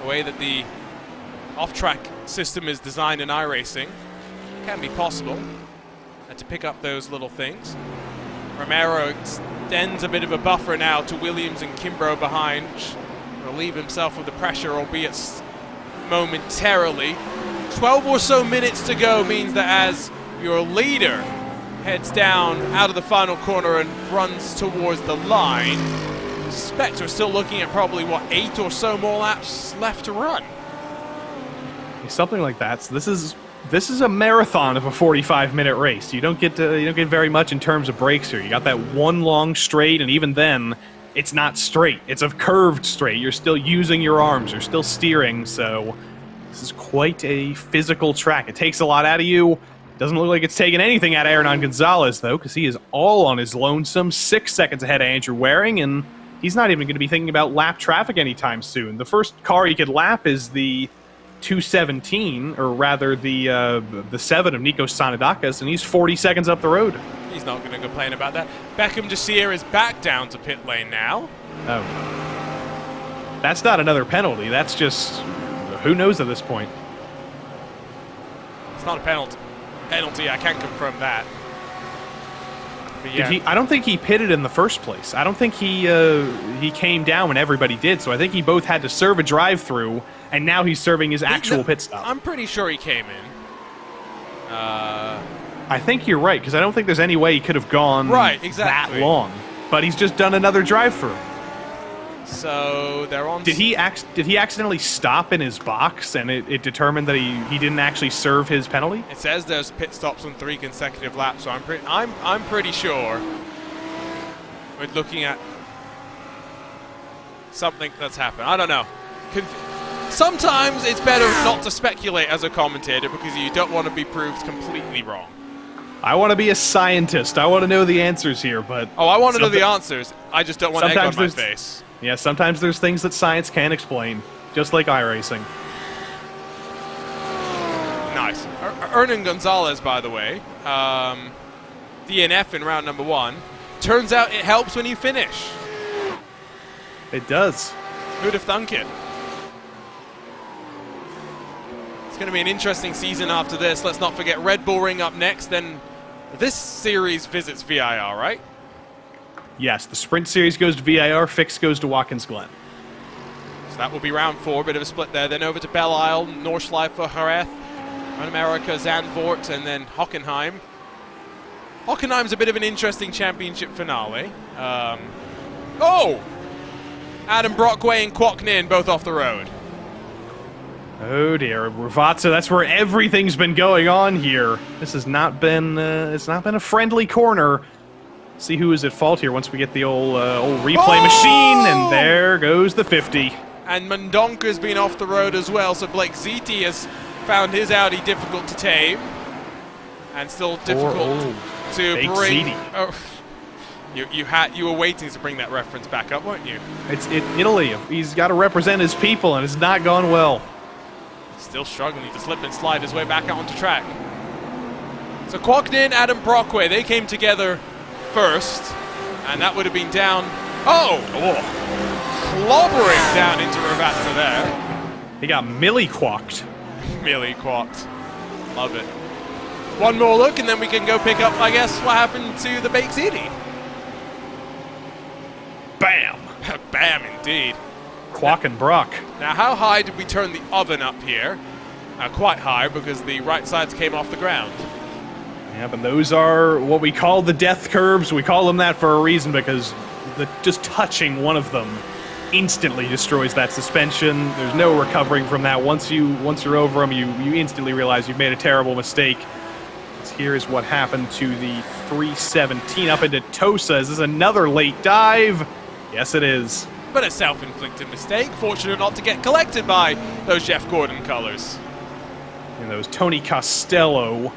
the way that the off-track system is designed in iRacing, can be possible to pick up those little things. Romero extends a bit of a buffer now to Williams and Kimbrough behind. Relieve himself of the pressure, albeit momentarily. 12 or so minutes to go means that as your leader heads down out of the final corner and runs towards the line, I suspect we're still looking at probably, 8 or so more laps left to run. Something like that. So this is a marathon of a 45-minute race. You don't get very much in terms of breaks here. You got that one long straight, and even then, it's not straight. It's a curved straight. You're still using your arms. You're still steering, so this is quite a physical track. It takes a lot out of you. Doesn't look like it's taking anything out of Hernan Gonzalez, though, because he is all on his lonesome, 6 seconds ahead of Andrew Waring, and he's not even going to be thinking about lap traffic anytime soon. The first car he could lap is the 217, or rather the 7 of Nikos Sonidakis, and he's 40 seconds up the road. He's not going to complain about that. Beckham Desir is back down to pit lane now. Oh. That's not another penalty. That's just, who knows at this point. It's not a penalty. I can't confirm that. But yeah. I don't think he pitted in the first place. I don't think he came down when everybody did, so I think he both had to serve a drive-through, and now he's serving his actual pit stop. I'm pretty sure he came in. I think you're right, because I don't think there's any way he could have gone that long. But he's just done another drive-through. So they're on. Did he accidentally stop in his box, and it determined that he didn't actually serve his penalty? It says there's pit stops on 3 consecutive laps, so I'm pretty sure we're looking at something that's happened. I don't know. Sometimes it's better not to speculate as a commentator because you don't want to be proved completely wrong. I want to be a scientist. I want to know the answers here, but... Oh, I want to know the answers. I just don't want egg on my face. Yeah, sometimes there's things that science can't explain, just like iRacing. Nice. Hernan Gonzalez, by the way, DNF in round number 1. Turns out it helps when you finish. It does. Who'd have thunk it? It's going to be an interesting season after this. Let's not forget Red Bull Ring up next. Then this series visits VIR, right? Yes, the Sprint Series goes to VIR, Fix goes to Watkins Glen. So that will be round 4, bit of a split there. Then over to Belle Isle, Nordschleife, Jerez, America, Zandvoort, and then Hockenheim. Hockenheim's a bit of an interesting championship finale. Oh! Adam Brockway and Kwok Nin both off the road. Oh dear, Ruvatsa, that's where everything's been going on here. This has not been, it's not been a friendly corner. See who is at fault here once we get the old replay machine, and there goes the 50. And Mendonca's been off the road as well, so Blake Ziti has found his Audi difficult to tame. And still difficult to bring... Oh, you were waiting to bring that reference back up, weren't you? It's Italy. He's got to represent his people, and it's not gone well. Still struggling to slip and slide his way back out onto track. So Kwok Nin, Adam Brockway, they came together first, and that would have been down... clobbering down into Ruvatsa there. He got millie-quacked. Millie-quacked. Love it. One more look, and then we can go pick up, I guess, what happened to the Baked Ziti. Bam! Bam, indeed. Kwok and Brock. Now, how high did we turn the oven up here? Quite high, because the right sides came off the ground. Yeah, but those are what we call the death curbs. We call them that for a reason, because just touching one of them instantly destroys that suspension. There's no recovering from that. Once you're over them, you instantly realize you've made a terrible mistake. Here's what happened to the 317 up into Tosa. Is this another late dive? Yes, it is. But a self-inflicted mistake. Fortunate not to get collected by those Jeff Gordon colors. And those Tony Costello.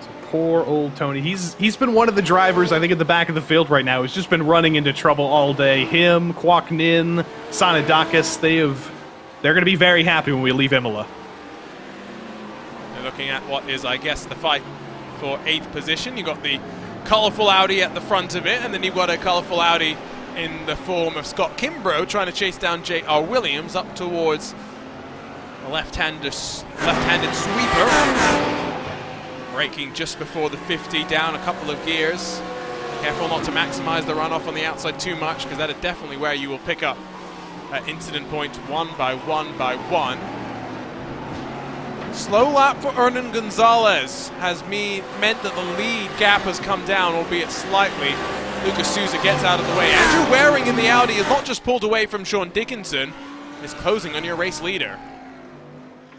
So poor old Tony. He's been one of the drivers, I think, at the back of the field right now. He's just been running into trouble all day. Him, Kwok Nin, Sanadakis, they're going to be very happy when we leave Imola. They're looking at what is, I guess, the fight for 8th position. You've got the colourful Audi at the front of it, and then you've got a colourful Audi in the form of Scott Kimbrough trying to chase down J.R. Williams up towards the left-handed sweeper. Braking just before the 50, down a couple of gears. Careful not to maximize the runoff on the outside too much, because that is definitely where you will pick up incident point one by one. Slow lap for Hernan Gonzalez has meant that the lead gap has come down, albeit slightly. Lucas Souza gets out of the way. Andrew Waring in the Audi is not just pulled away from Sean Dickinson, is closing on your race leader.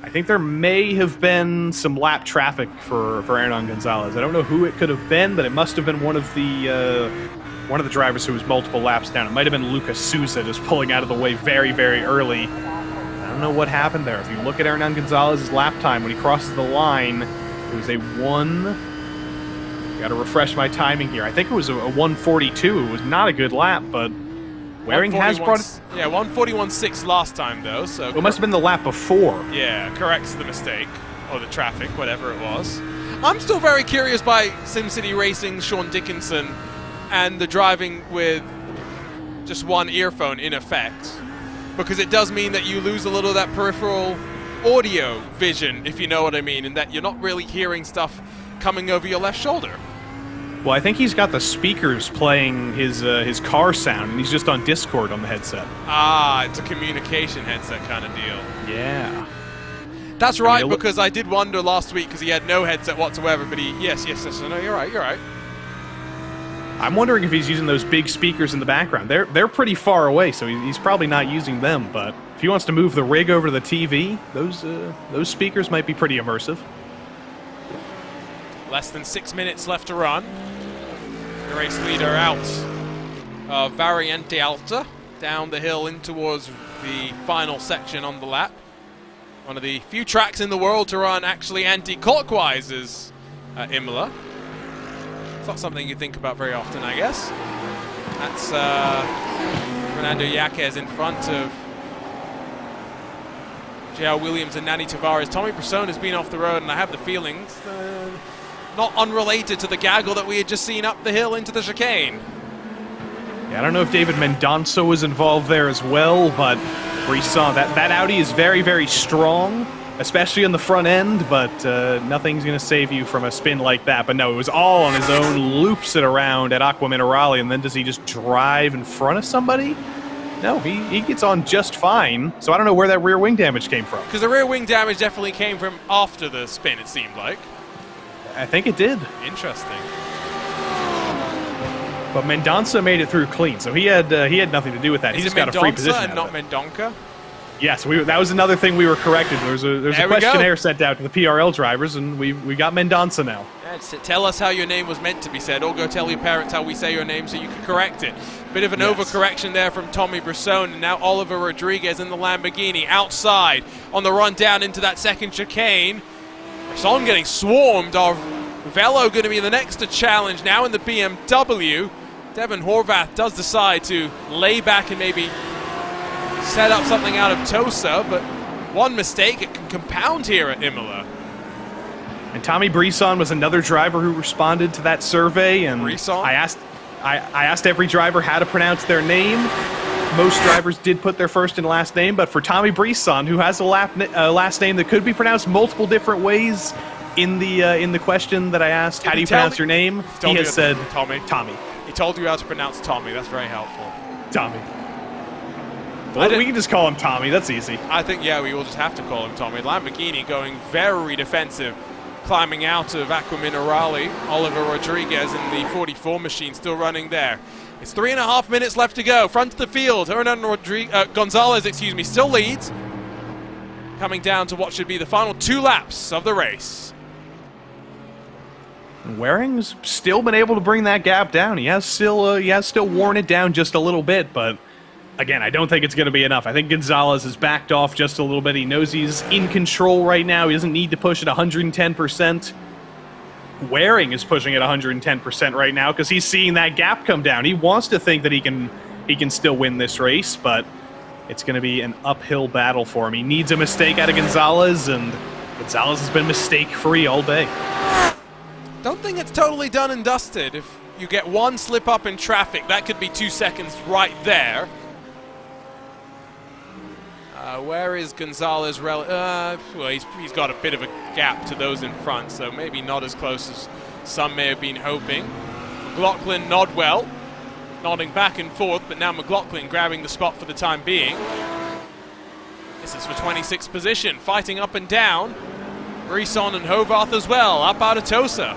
I think there may have been some lap traffic for Hernan Gonzalez. I don't know who it could have been, but it must have been one of the drivers who was multiple laps down. It might have been Lucas Souza just pulling out of the way very, very early. I don't know what happened there. If you look at Hernan Gonzalez's lap time when he crosses the line, it was a got to refresh my timing here. I think it was a 142. It was not a good lap, but Waring has brought it. Yeah, 141.6 last time though. So it must have been the lap before. Yeah, corrects the mistake or the traffic, whatever it was. I'm still very curious by SimCity Racing's Sean Dickinson and the driving with just one earphone in effect. Because it does mean that you lose a little of that peripheral audio vision, if you know what I mean, and that you're not really hearing stuff coming over your left shoulder. Well, I think he's got the speakers playing his car sound, and he's just on Discord on the headset. Ah, it's a communication headset kind of deal. Yeah. That's right, because I did wonder last week, because he had no headset whatsoever, but yes, no, you're right. I'm wondering if he's using those big speakers in the background. They're pretty far away, so he's probably not using them. But if he wants to move the rig over to the TV, those speakers might be pretty immersive. Less than 6 minutes left to run. The race leader out of Variante Alta, down the hill in towards the final section on the lap. One of the few tracks in the world to run actually anti-clockwise is Imola. It's not something you think about very often, I guess. That's Fernando Yaquez in front of J.R. Williams and Nani Tavares. Tommy Persone has been off the road, and I have the feeling not unrelated to the gaggle that we had just seen up the hill into the chicane. Yeah, I don't know if David Mendonça was involved there as well, but we saw that Audi is very, very strong, especially on the front end, but nothing's going to save you from a spin like that. But no, it was all on his own, loops it around at Aqua Minerale, and then does he just drive in front of somebody? No, he gets on just fine, so I don't know where that rear wing damage came from. Because the rear wing damage definitely came from after the spin, it seemed like. I think it did. Interesting. But Mendonça made it through clean, so he had nothing to do with that. He just got a free position and not Mendonca? Yes, that was another thing we were corrected. There's a questionnaire sent out to the PRL drivers, and we got Mendonça now. Yeah, tell us how your name was meant to be said, or go tell your parents how we say your name so you can correct it. Bit of an overcorrection there from Tommy Brisson, and now Oliver Rodriguez in the Lamborghini outside on the run down into that second chicane. Brisson getting swarmed. Our Velo going to be the next to challenge now in the BMW. Devin Horvath does decide to lay back and maybe set up something out of Tosa, but one mistake, it can compound here at Imola. And Tommy Brisson was another driver who responded to that survey, and Brisson? I asked every driver how to pronounce their name. Most drivers did put their first and last name, but for Tommy Brisson, who has a last name that could be pronounced multiple different ways, in the question that I asked, how do you pronounce your name, he has said Tommy. Tommy. He told you how to pronounce Tommy. That's very helpful. Tommy. Well, we can just call him Tommy. That's easy. I think, yeah, we will just have to call him Tommy. Lamborghini going very defensive, climbing out of Aqua Minerale. Oliver Rodriguez in the 44 machine still running there. It's 3.5 minutes left to go. Front of the field, Hernan Gonzalez, still leads. Coming down to what should be the final 2 laps of the race. Waring's still been able to bring that gap down. He has still worn it down just a little bit, but again, I don't think it's going to be enough. I think Gonzalez has backed off just a little bit. He knows he's in control right now. He doesn't need to push at 110%. Waring is pushing at 110% right now because he's seeing that gap come down. He wants to think that he can still win this race, but it's going to be an uphill battle for him. He needs a mistake out of Gonzalez, and Gonzalez has been mistake-free all day. Don't think it's totally done and dusted. If you get one slip up in traffic, that could be 2 seconds right there. Where is Gonzalez? Well, he's got a bit of a gap to those in front, so maybe not as close as some may have been hoping. McLaughlin Nodwell nodding back and forth, but now McLaughlin grabbing the spot for the time being. This is for 26th position, fighting up and down. Brisson and Hovarth as well, up out of Tosa.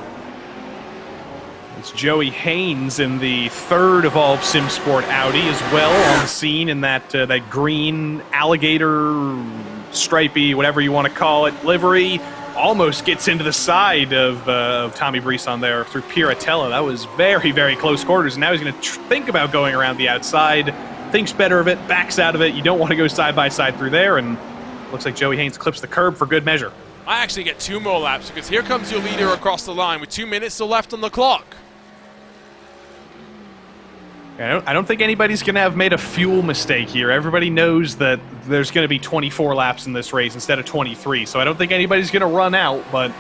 It's Joey Haynes in the third Evolve SimSport Audi as well on the scene in that green alligator, stripey, whatever you want to call it, livery. Almost gets into the side of Tommy Brisson there through Piratella. That was very, very close quarters. And now he's going to think about going around the outside, thinks better of it, backs out of it. You don't want to go side by side through there, and looks like Joey Haynes clips the curb for good measure. I actually get 2 more laps because here comes your leader across the line with 2 minutes still left on the clock. I don't think anybody's going to have made a fuel mistake here. Everybody knows that there's going to be 24 laps in this race instead of 23, so I don't think anybody's going to run out, but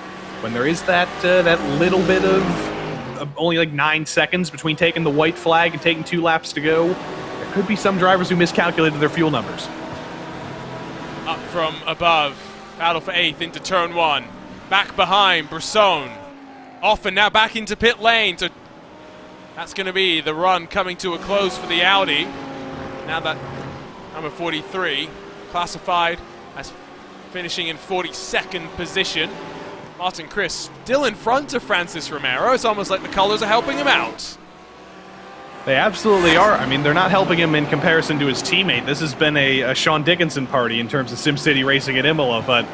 when there is that little bit of only like 9 seconds between taking the white flag and taking 2 laps to go, there could be some drivers who miscalculated their fuel numbers. Up from above, battle for 8th into turn 1. Back behind, Brisson. Off and now back into pit lane. So that's going to be the run coming to a close for the Audi. Now that number 43 classified as finishing in 42nd position. Martin Chris still in front of Francis Romero. It's almost like the colors are helping him out. They absolutely are. I mean, they're not helping him in comparison to his teammate. This has been a Sean Dickinson party in terms of SimCity racing at Imola, but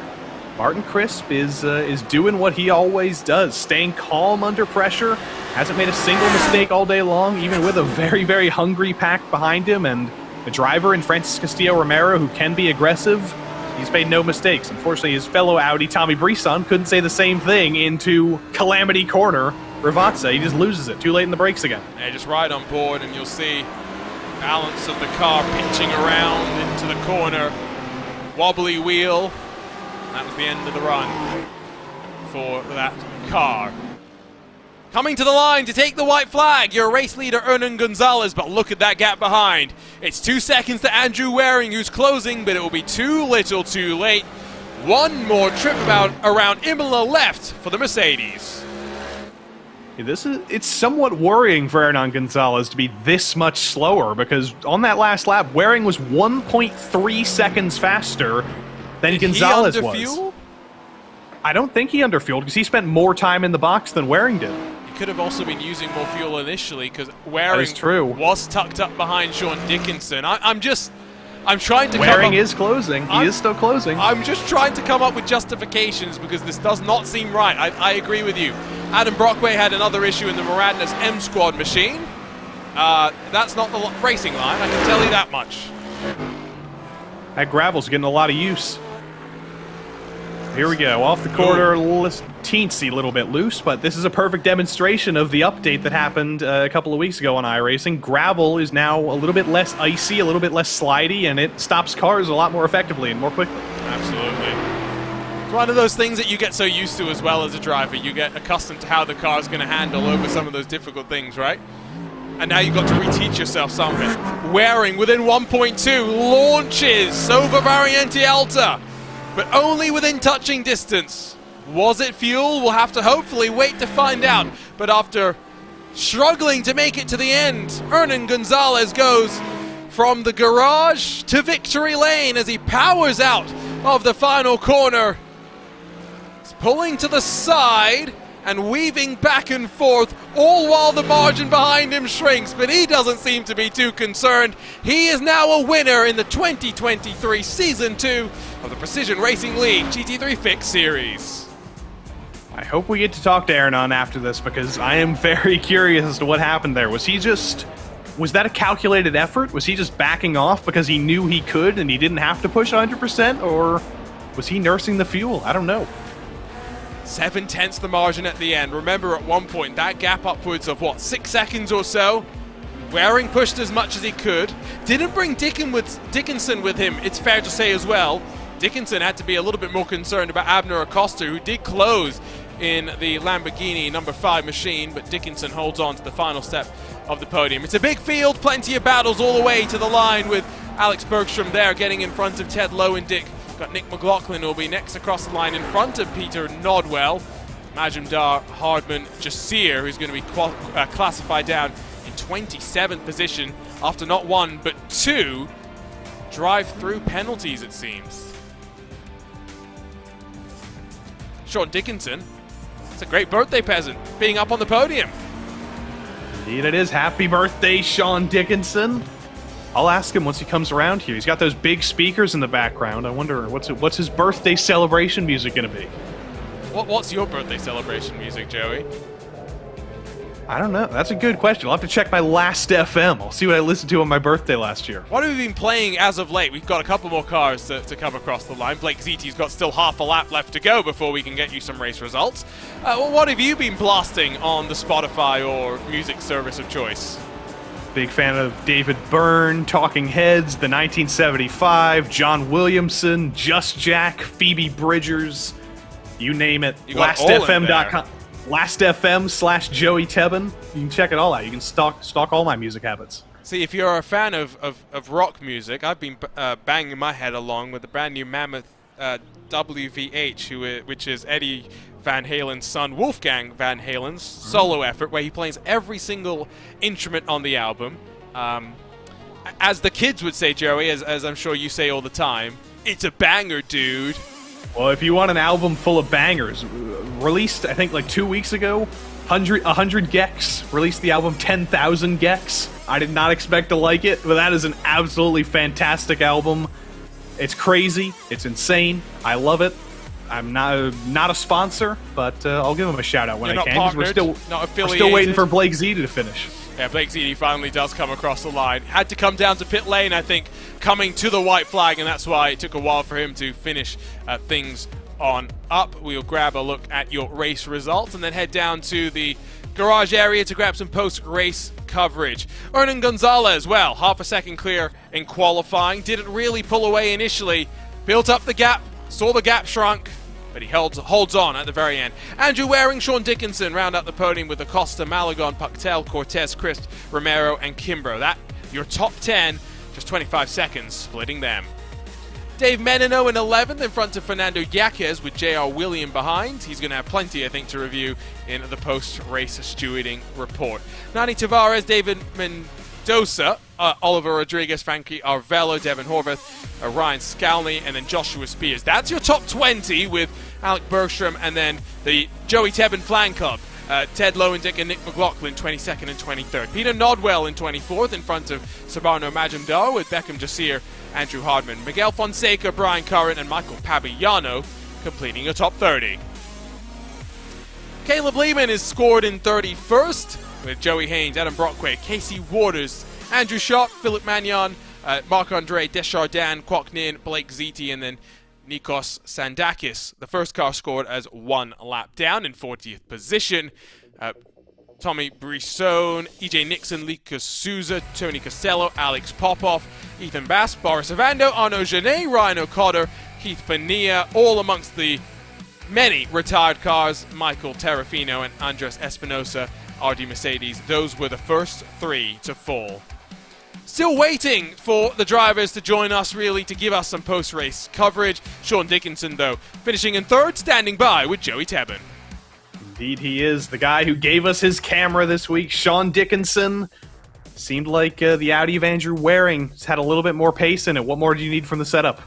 Martin Crisp is doing what he always does, staying calm under pressure, hasn't made a single mistake all day long, even with a very, very hungry pack behind him, and the driver in Francis Castillo-Romero, who can be aggressive, he's made no mistakes. Unfortunately, his fellow Audi, Tommy Brisson, couldn't say the same thing into Calamity Corner. Ravazza, he just loses it too late in the brakes again. Yeah, just right on board, and you'll see balance of the car pitching around into the corner. Wobbly wheel. That was the end of the run for that car. Coming to the line to take the white flag, your race leader, Hernan Gonzalez, but look at that gap behind. It's 2 seconds to Andrew Waring, who's closing, but it will be too little too late. One more trip around Imola left for the Mercedes. It's somewhat worrying for Hernan Gonzalez to be this much slower, because on that last lap, Waring was 1.3 seconds faster than Gonzalez was. Fuel? I don't think he underfueled because he spent more time in the box than Waring did. You could have also been using more fuel initially because Waring true. was tucked up behind Sean Dickinson. I'm trying to Waring come up, is closing. He is still closing. I'm just trying to come up with justifications because this does not seem right. I agree with you. Adam Brockway had another issue in the Moradness M Squad machine. That's not the racing line, I can tell you that much. That gravel's getting a lot of use. Here we go, off the corner, teensy little bit loose, but this is a perfect demonstration of the update that happened a couple of weeks ago on iRacing. Gravel is now a little bit less icy, a little bit less slidey, and it stops cars a lot more effectively and more quickly. Absolutely. It's one of those things that you get so used to as well as a driver. You get accustomed to how the car's going to handle over some of those difficult things, right? And now you've got to reteach yourself some of it. Waring within 1.2 launches over Variante Alta, but only within touching distance. Was it fuel? We'll have to hopefully wait to find out. But after struggling to make it to the end, Hernan Gonzalez goes from the garage to victory lane as he powers out of the final corner. He's pulling to the side and weaving back and forth, all while the margin behind him shrinks, but he doesn't seem to be too concerned. He is now a winner in the 2023 Season 2 of the Precision Racing League GT3 Fix Series. I hope we get to talk to Hernan after this because I am very curious as to what happened there. Was that a calculated effort? Was he just backing off because he knew he could and he didn't have to push 100%? Or was he nursing the fuel? I don't know. 7/10 the margin at the end. Remember, at one point, that gap upwards of, 6 seconds or so? Waring pushed as much as he could. Didn't bring Dickinson with him, it's fair to say as well. Dickinson had to be a little bit more concerned about Abner Acosta, who did close in the Lamborghini number 5 machine, but Dickinson holds on to the final step of the podium. It's a big field, plenty of battles all the way to the line with Alex Bergstrom there getting in front of Ted Lowendick. Got Nick McLaughlin who will be next across the line in front of Peter Nodwell. Majumdar Hardman Jasir, who's going to be classified down in 27th position after not 1 but 2 drive-through penalties, it seems. Sean Dickinson, it's a great birthday present, being up on the podium. Indeed it is. Happy birthday, Sean Dickinson. I'll ask him once he comes around here. He's got those big speakers in the background. I wonder what's his birthday celebration music going to be. What's your birthday celebration music, Joey? I don't know. That's a good question. I'll have to check my Last FM. I'll see what I listened to on my birthday last year. What have we been playing as of late? We've got a couple more cars to come across the line. Blake Ziti's got still half a lap left to go before we can get you some race results. What have you been blasting on the Spotify or music service of choice? Big fan of David Byrne, Talking Heads, The 1975, John Williamson, Just Jack, Phoebe Bridgers, you name it. LastFM.com. LastFM/Joey Tebbin. You can check it all out. You can stalk all my music habits. See, if you're a fan of rock music, I've been banging my head along with the brand new Mammoth WVH, which is Eddie Van Halen's son, Wolfgang Van Halen's solo effort, where he plays every single instrument on the album. As the kids would say, Joey, as I'm sure you say all the time, it's a banger, dude. Well, if you want an album full of bangers, released, I think, like 2 weeks ago, 100 Gex released the album 10,000 Gex. I did not expect to like it, but that is an absolutely fantastic album. It's crazy. It's insane. I love it. I'm not a sponsor, but I'll give him a shout out when I can. We're still waiting for Blake Ziti to finish. Yeah, Blake Ziti finally does come across the line. Had to come down to pit lane, I think, coming to the white flag, and that's why it took a while for him to finish things on up. We'll grab a look at your race results and then head down to the garage area to grab some post-race coverage. Hernan Gonzalez, well, half a second clear in qualifying. Didn't really pull away initially. Built up the gap, saw the gap shrunk, but he holds on at the very end. Andrew Waring, Sean Dickinson round out the podium with Acosta, Malagon, Puctel, Cortez, Crisp, Romero, and Kimbrough. That, your top 10, just 25 seconds splitting them. Dave Menino in 11th in front of Fernando Yaquez with J.R. William behind. He's going to have plenty, I think, to review in the post-race stewarding report. Nani Tavares, David Mendoza, Oliver Rodriguez, Frankie Arvelo, Devin Horvath, Ryan Scalny, and then Joshua Spears. That's your top 20 with Alec Bergstrom and then the Joey Tebbin Flan Club. Ted Lowendick and Nick McLaughlin 22nd and 23rd. Peter Nodwell in 24th in front of Sabano Majumdar, with Beckham Jasir, Andrew Hardman, Miguel Fonseca, Brian Curran, and Michael Pabiano completing a top 30. Caleb Lehman is scored in 31st, with Joey Haynes, Adam Brockway, Casey Waters, Andrew Sharp, Philip Magnan, Marc-Andre Deschardin, Kwok Nin, Blake Ziti, and then Nikos Sandakis. The first car scored as one lap down in 40th position. Tommy Brisson, EJ Nixon, Lucas Souza, Tony Costello, Alex Popov, Ethan Bass, Boris Avando, Arnaud Genet, Ryan O'Connor, Keith Bonilla, all amongst the many retired cars. Michael Terrafino and Andres Espinosa, RD Mercedes. Those were the first three to fall. Still waiting for the drivers to join us, really, to give us some post-race coverage. Sean Dickinson, though, finishing in third, standing by with Joey Tebben. Indeed he is. The guy who gave us his camera this week, Sean Dickinson. Seemed like the Audi of Andrew Waring has had a little bit more pace in it. What more do you need from the setup?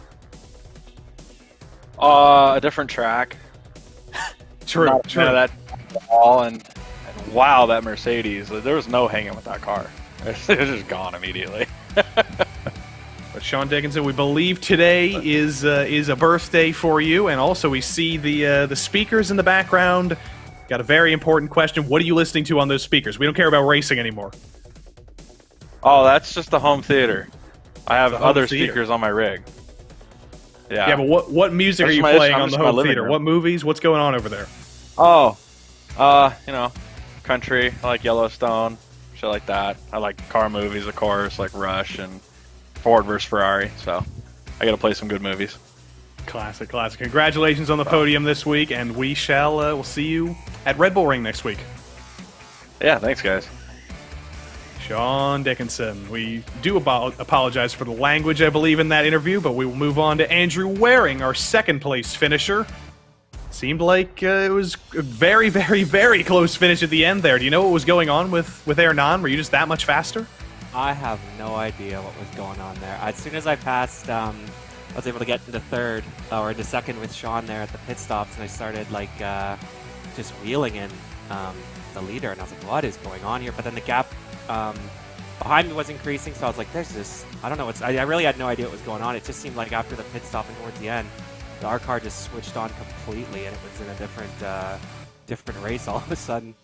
A different track. True. That all and wow, that Mercedes. There was no hanging with that car. It's just gone immediately. But Sean Dickinson, we believe today is a birthday for you, and also we see the speakers in the background. Got a very important question. What are you listening to on those speakers? We don't care about racing anymore. Oh, that's just the home theater. I have other theater. Speakers on my rig. Yeah. Yeah, but what music That's are you my- playing I'm on the just my home living theater? room. What movies? What's going on over there? Oh, country. I like Yellowstone, shit like that. I like car movies, of course, like Rush and Ford vs. Ferrari. So I got to play some good movies. Classic. Congratulations on the podium this week, and we'll see you at Red Bull Ring next week. Yeah, thanks, guys. Sean Dickinson. We do apologize for the language, I believe, in that interview, but we will move on to Andrew Waring, our second place finisher. Seemed like it was a very, very, very close finish at the end there. Do you know what was going on with Hernan? Were you just that much faster? I have no idea what was going on there. As soon as I passed, I was able to get into third, or into second with Sean there at the pit stops, and I started just wheeling in the leader, and I was like, what is going on here? But then the gap behind me was increasing, so I was like, there's this, I don't know, I really had no idea what was going on. It just seemed like after the pit stop and towards the end, our car just switched on completely, and it was in a different race all of a sudden.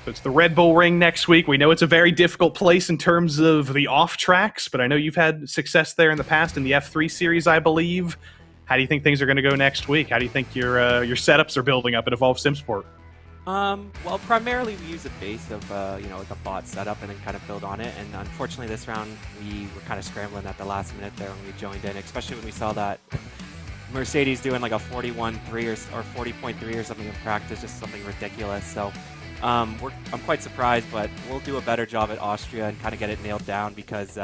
So it's the Red Bull Ring next week. We know it's a very difficult place in terms of the off tracks, but I know you've had success there in the past in the F3 series, I believe. How do you think things are going to go next week? How do you think your setups are building up at Evolve SimSport? Well, primarily we use a base of, like a bot setup and then kind of build on it. And unfortunately this round we were kind of scrambling at the last minute there when we joined in, especially when we saw that Mercedes doing like a 41.3 or 40.3 or something in practice, just something ridiculous. So I'm quite surprised, but we'll do a better job at Austria and kind of get it nailed down because,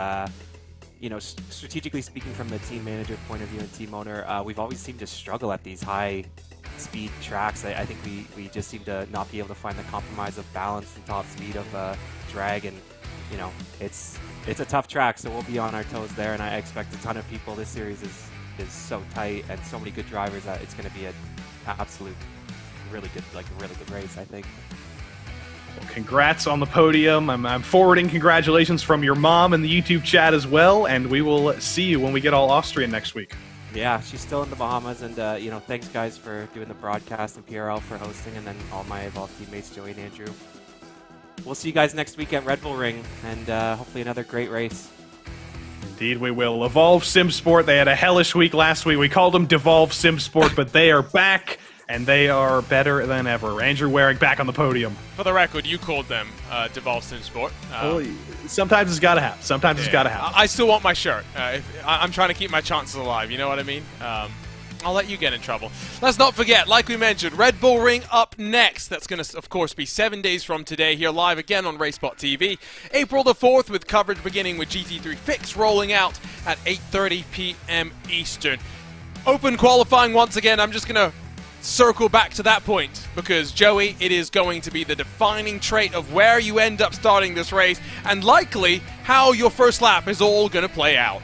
strategically speaking from the team manager point of view and team owner, we've always seemed to struggle at these high speed tracks. I think we just seem to not be able to find the compromise of balance and top speed of drag, and it's a tough track, so we'll be on our toes there, and I expect a ton of people. This series is so tight and so many good drivers that it's going to be an absolute really good race, I think. Well, congrats on the podium. I'm forwarding congratulations from your mom in the YouTube chat as well, and we will see you when we get all Austrian next week. Yeah, she's still in the Bahamas, and thanks guys for doing the broadcast and PRL for hosting, and then all my Evolve teammates, Joey and Andrew. We'll see you guys next week at Red Bull Ring, and hopefully another great race. Indeed we will. Evolve SimSport, they had a hellish week last week. We called them Devolve SimSport, but they are back, and they are better than ever. Andrew Waring back on the podium. For the record, you called them Devolve SimSport. Sometimes it's got to happen. It's got to happen. I still want my shirt. I'm trying to keep my chances alive, you know what I mean? I'll let you get in trouble. Let's not forget, like we mentioned, Red Bull Ring up next. That's going to, of course, be 7 days from today, here live again on RaceSpotTV. April the 4th, with coverage beginning with GT3 Fix rolling out at 8:30 p.m. Eastern. Open qualifying once again. I'm just going to circle back to that point because, Joey, it is going to be the defining trait of where you end up starting this race and likely how your first lap is all going to play out.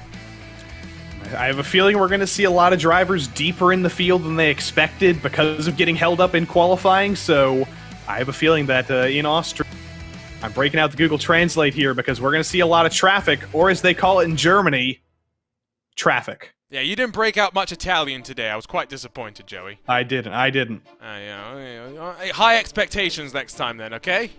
I have a feeling we're going to see a lot of drivers deeper in the field than they expected because of getting held up in qualifying, so I have a feeling that in Austria, I'm breaking out the Google Translate here because we're going to see a lot of traffic, or as they call it in Germany, traffic. Yeah, you didn't break out much Italian today. I was quite disappointed, Joey. I didn't. High expectations next time then, okay?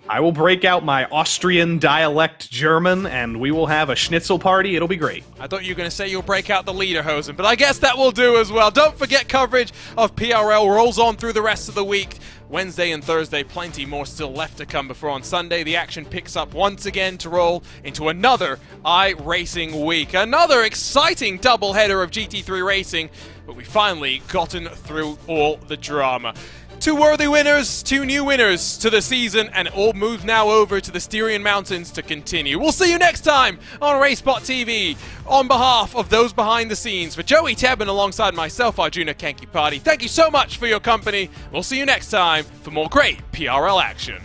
I will break out my Austrian dialect German, and we will have a schnitzel party. It'll be great. I thought you were going to say you'll break out the Lederhosen, but I guess that will do as well. Don't forget coverage of PRL rolls on through the rest of the week. Wednesday and Thursday, plenty more still left to come before on Sunday the action picks up once again to roll into another iRacing week. Another exciting doubleheader of GT3 racing, but we finally gotten through all the drama. 2 worthy winners, 2 new winners to the season, and it all moves now over to the Styrian Mountains to continue. We'll see you next time on RaceSpotTV. On behalf of those behind the scenes, for Joey Tebben alongside myself, Arjuna Kankipati, thank you so much for your company. We'll see you next time for more great PRL action.